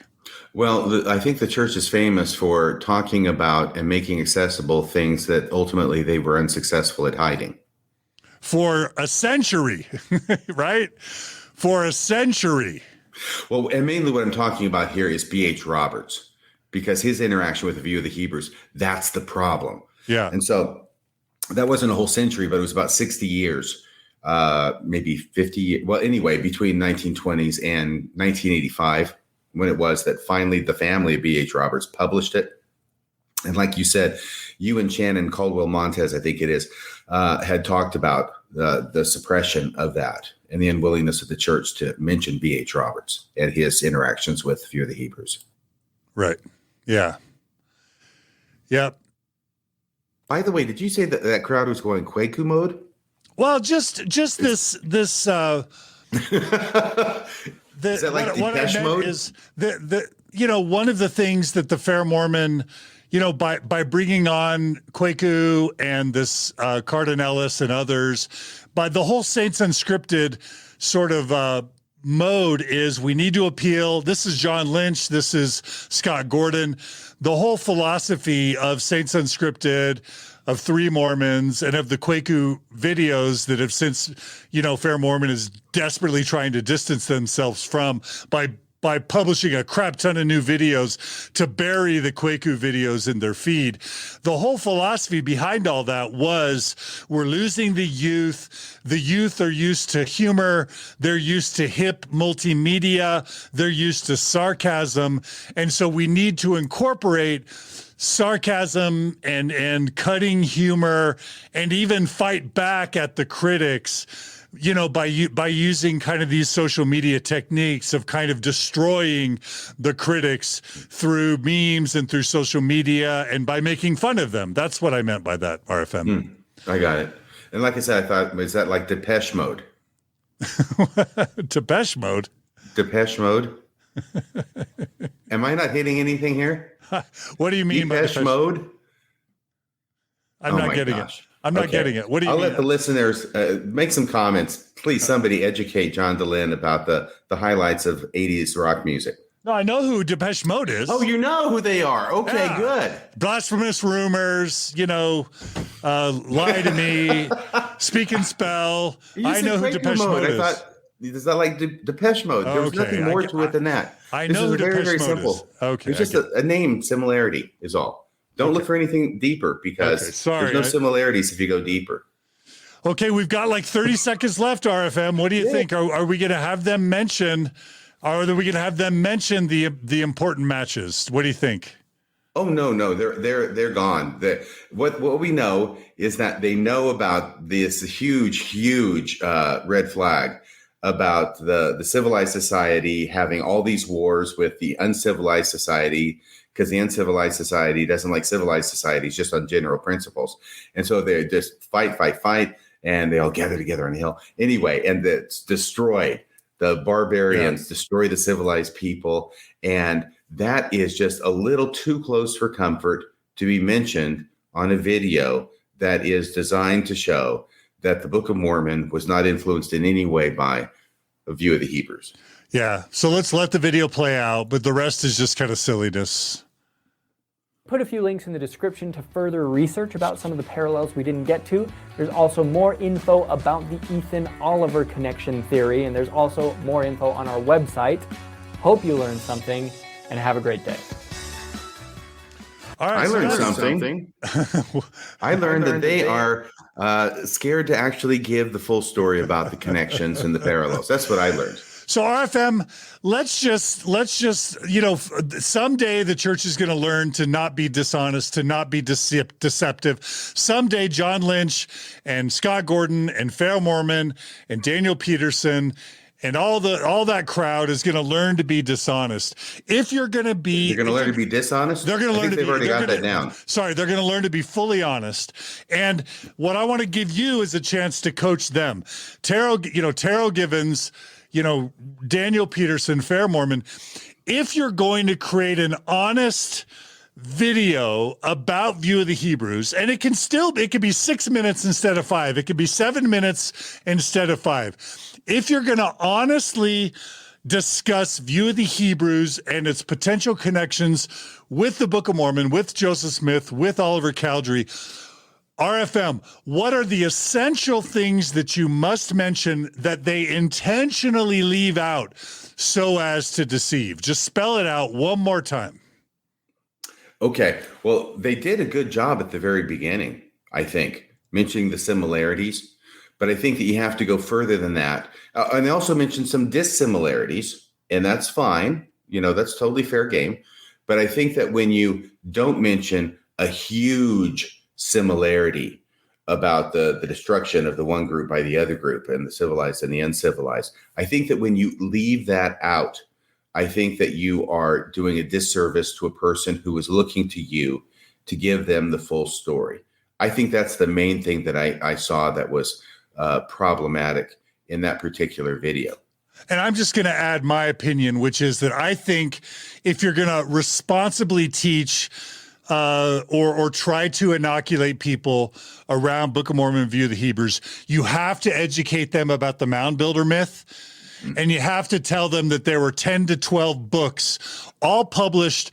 Well, I think the church is famous for talking about and making accessible things that ultimately they were unsuccessful at hiding. For a century, right? For a century. Well, and mainly what I'm talking about here is B.H. Roberts, because his interaction with the View of the Hebrews, that's the problem. Yeah. And so that wasn't a whole century, but it was about 60 years maybe 50. Well, anyway, between 1920s and 1985, when it was that finally the family of B.H. Roberts published it. And like you said, you and Shannon Caldwell Montez, I think it is, had talked about the suppression of that and the unwillingness of the church to mention B.H. Roberts and his interactions with a few of the Hebrews. Right. Yeah. Yep. By the way, did you say that that crowd was going Kwaku mode? Well, just this Is that like Depeche mode? Is one of the things that the Fair Mormon, by bringing on Kwaku and this Cardin Ellis and others, by the whole Saints Unscripted sort of mode is we need to appeal. This is John Lynch. This is Scott Gordon. The whole philosophy of Saints Unscripted, of Three Mormons, and of the Kwaku videos that have since, Fair Mormon is desperately trying to distance themselves from by publishing a crap ton of new videos to bury the Kwaku videos in their feed. The whole philosophy behind all that was we're losing the youth. The youth are used to humor. They're used to hip multimedia. They're used to sarcasm. And so we need to incorporate sarcasm and cutting humor and even fight back at the critics, by using kind of these social media techniques of kind of destroying the critics through memes and through social media and by making fun of them. That's what I meant by that, RFM. I got it. And like I said, I thought, is that like Depeche mode? Depeche mode? Depeche mode? Am I not hitting anything here? What do you mean by Depeche mode? I'm not getting it. I'm not getting it. What do you mean? I'll let the listeners make some comments. Please, somebody educate John Dehlin about the highlights of 80s rock music. No, I know who Depeche Mode is. Oh, you know who they are. Okay, Yeah. good. Blasphemous Rumors, Lie to Me, Speak and Spell. I know who Depeche Mode is. I thought, is that like Depeche Mode? There was Okay, nothing more to it than that. I This know is who very, Depeche very Mode simple. is. Okay. It's just a name similarity is all. Don't look for anything deeper because there's no similarities if you go deeper. Okay, we've got like 30 seconds left, RFM. What do you think? Are we going to have them mention? Are we going to have them mention the important matches? What do you think? Oh no, they're gone. What we know is that they know about this huge red flag about the civilized society having all these wars with the uncivilized society, because the uncivilized society doesn't like civilized societies just on general principles. And so they just fight, and they all gather together on a hill. Anyway, and it's destroy the barbarians, destroy the civilized people. And that is just a little too close for comfort to be mentioned on a video that is designed to show that the Book of Mormon was not influenced in any way by a view of the Hebrews. Yeah. So let's let the video play out, but the rest is just kind of silliness. Put a few links in the description to further research about some of the parallels we didn't get to. There's also more info about the Ethan Oliver connection theory, and there's also more info on our website. Hope you learned something, and have a great day. All right, I learned something. I learned that they are scared to actually give the full story about the connections and the parallels. That's what I learned. So RFM, let's just, someday the church is going to learn to not be dishonest, to not be deceptive. Someday John Lynch and Scott Gordon and Fair Mormon and Daniel Peterson and all that crowd is going to learn to be dishonest. If you're going to be, You're going to learn to be dishonest. they're going to learn to be. They've already got that down. Sorry, they're going to learn to be fully honest. And what I want to give you is a chance to coach them. Terrell Givens, Daniel Peterson, Fair Mormon. If you're going to create an honest video about View of the Hebrews, and it could be 6 minutes instead of 5. It could be 7 minutes instead of 5. If you're going to honestly discuss View of the Hebrews and its potential connections with the Book of Mormon, with Joseph Smith, with Oliver Cowdery, RFM, what are the essential things that you must mention that they intentionally leave out so as to deceive? Just spell it out one more time. Okay. Well, they did a good job at the very beginning, I think, mentioning the similarities. But I think that you have to go further than that. And they also mentioned some dissimilarities, and that's fine. That's totally fair game. But I think that when you don't mention a huge similarity about the destruction of the one group by the other group and the civilized and the uncivilized, I think that when you leave that out, I think that you are doing a disservice to a person who is looking to you to give them the full story. I think that's the main thing that I saw that was problematic in that particular video. And I'm just going to add my opinion, which is that I think if you're going to responsibly teach or try to inoculate people around Book of Mormon view of the Hebrews, you have to educate them about the mound builder myth. And you have to tell them that there were 10 to 12 books, all published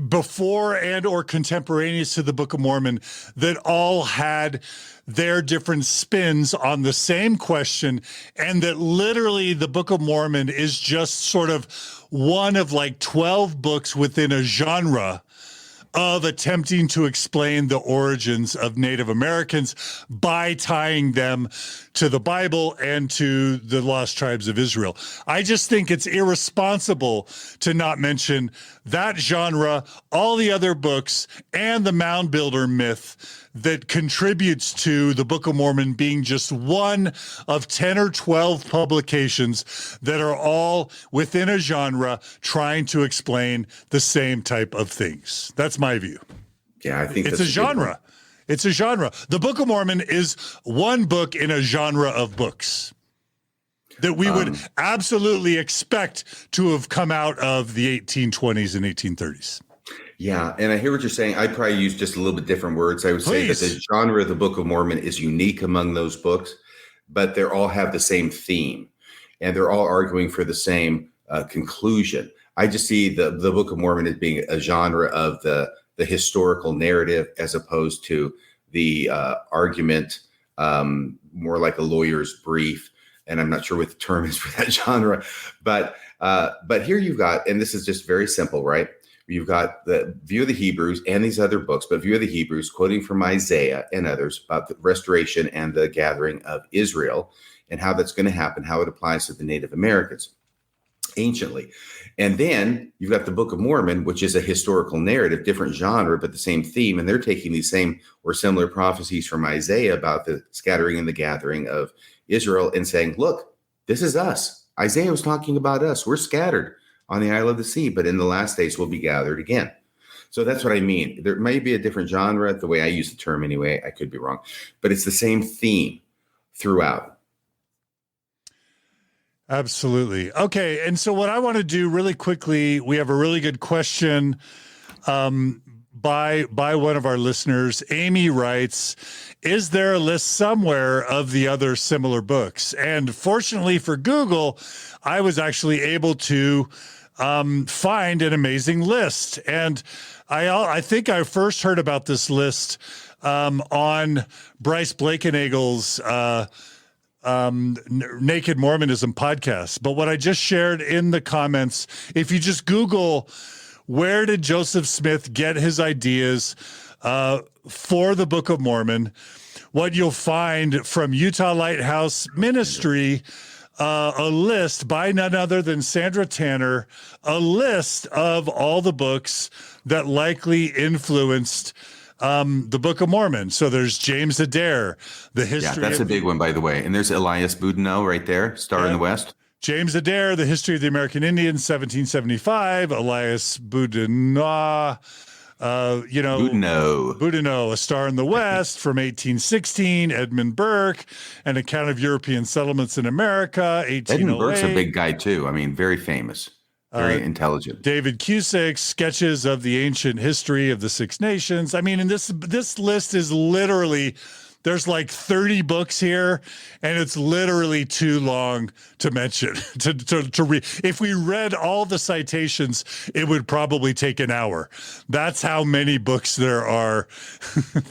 before and or contemporaneous to the Book of Mormon, that all had their different spins on the same question, and that literally the Book of Mormon is just sort of one of like 12 books within a genre of attempting to explain the origins of Native Americans by tying them to the Bible and to the lost tribes of Israel. I just think it's irresponsible to not mention that genre, all the other books, and the mound builder myth that contributes to the Book of Mormon being just one of 10 or 12 publications that are all within a genre trying to explain the same type of things. That's my view. Yeah, I think it's a genre. It's a genre. The Book of Mormon is one book in a genre of books that we would absolutely expect to have come out of the 1820s and 1830s. Yeah, and I hear what you're saying. I'd probably use just a little bit different words. I would say that the genre of the Book of Mormon is unique among those books, but they all have the same theme, and they're all arguing for the same conclusion. I just see the Book of Mormon as being a genre of the historical narrative as opposed to the argument, more like a lawyer's brief. And I'm not sure what the term is for that genre, but here you've got, and this is just very simple, right? You've got the view of the Hebrews and these other books, but view of the Hebrews quoting from Isaiah and others about the restoration and the gathering of Israel and how that's going to happen, how it applies to the Native Americans anciently. And then you've got the Book of Mormon, which is a historical narrative, different genre, but the same theme. And they're taking these same or similar prophecies from Isaiah about the scattering and the gathering of Israel and saying, look, this is us. Isaiah was talking about us. We're scattered on the Isle of the Sea, but in the last days we'll be gathered again. So that's what I mean. There may be a different genre, the way I use the term anyway. I could be wrong, but it's the same theme throughout. Absolutely. Okay. And so what I want to do really quickly, we have a really good question by one of our listeners. Amy writes, is there a list somewhere of the other similar books? And fortunately for Google, I was actually able to find an amazing list. And I think I first heard about this list on Bryce Blakenagel's Naked Mormonism podcast. But what I just shared in the comments, if you just Google, where did Joseph Smith get his ideas for the Book of Mormon, what you'll find from Utah Lighthouse Ministry, a list by none other than Sandra Tanner, a list of all the books that likely influenced the Book of Mormon. So there's James Adair, the history. Yeah, that's a big one, by the way. And there's Elias Boudinot right there, Star in the West. James Adair, the history of the American Indians, 1775. Elias Boudinot, Boudinot, A Star in the West from 1816. Edmund Burke, An Account of European Settlements in America, 1808. Edmund Burke's a big guy too. I mean, very famous, very intelligent. David Cusick's Sketches of the Ancient History of the Six Nations. I mean, and this list is literally, there's like 30 books here, and it's literally too long to mention, to read. If we read all the citations, it would probably take an hour. That's how many books there are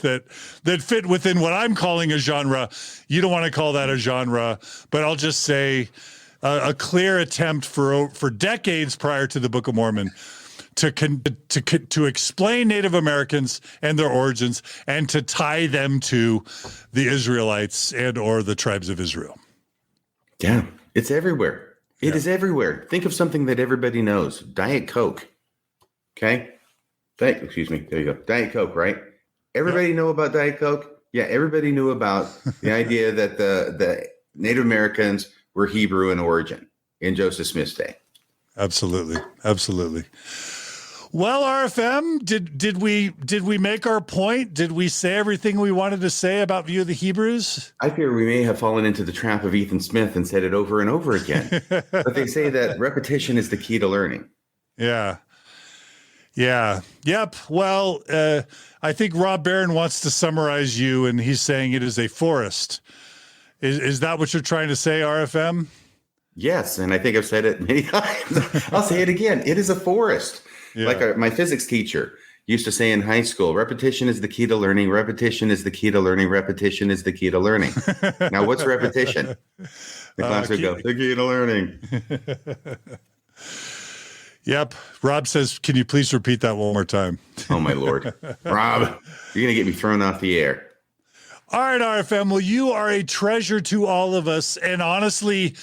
that fit within what I'm calling a genre. You don't want to call that a genre, but I'll just say a clear attempt for decades prior to the Book of Mormon to explain Native Americans and their origins and to tie them to the Israelites and or the tribes of Israel. Yeah, it's everywhere. It is everywhere. Think of something that everybody knows. Diet Coke. Okay? Excuse me. There you go. Diet Coke, right? Everybody know about Diet Coke? Yeah, everybody knew about the idea that the Native Americans were Hebrew in origin in Joseph Smith's day. Absolutely. Absolutely. Well, RFM, did we make our point? Did we say everything we wanted to say about View of the Hebrews? I fear we may have fallen into the trap of Ethan Smith and said it over and over again. But they say that repetition is the key to learning. Yeah. Yeah. Yep. Well, I think Rob Barron wants to summarize you, and he's saying it is a forest. Is that what you're trying to say, RFM? Yes, and I think I've said it many times. I'll say it again. It is a forest. Yeah. Like my physics teacher used to say in high school, repetition is the key to learning. Repetition is the key to learning. Repetition is the key to learning. Now, what's repetition? The class would go, the key to learning. Yep. Rob says, can you please repeat that one more time? Oh, my Lord. Rob, you're going to get me thrown off the air. All right, RFM. Well, you are a treasure to all of us. And honestly,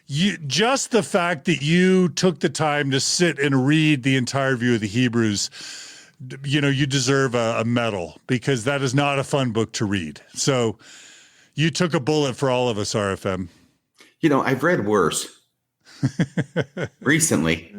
just the fact that you took the time to sit and read the entire View of the Hebrews, you deserve a medal, because that is not a fun book to read. So you took a bullet for all of us, RFM. I've read worse recently.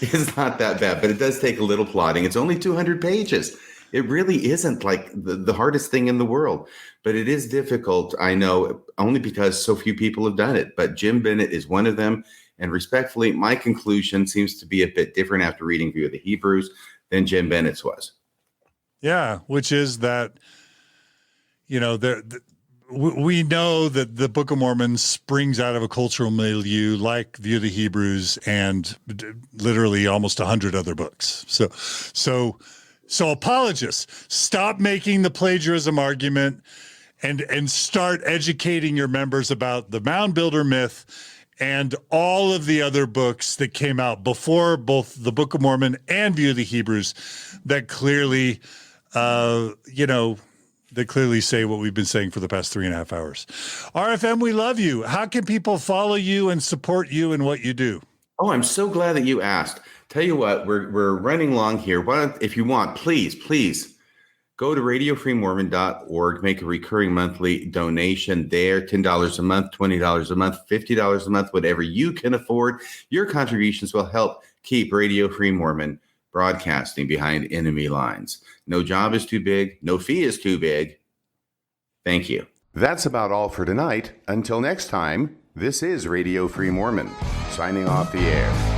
It's not that bad, but it does take a little plotting. It's only 200 pages. It really isn't like the hardest thing in the world, but it is difficult. I know, only because so few people have done it, but Jim Bennett is one of them. And respectfully, my conclusion seems to be a bit different after reading View of the Hebrews than Jim Bennett's was. Yeah, which is that, we know that the Book of Mormon springs out of a cultural milieu like View of the Hebrews and literally almost 100 other books. So apologists, stop making the plagiarism argument and start educating your members about the Mound Builder myth and all of the other books that came out before both the Book of Mormon and View of the Hebrews that clearly, that clearly say what we've been saying for the past 3.5 hours. RFM, we love you. How can people follow you and support you in what you do? Oh, I'm so glad that you asked. Tell you what, we're running long here. If you want, please go to radiofreemormon.org, make a recurring monthly donation there, $10 a month, $20 a month, $50 a month, whatever you can afford. Your contributions will help keep Radio Free Mormon broadcasting behind enemy lines. No job is too big. No fee is too big. Thank you. That's about all for tonight. Until next time, this is Radio Free Mormon, signing off the air.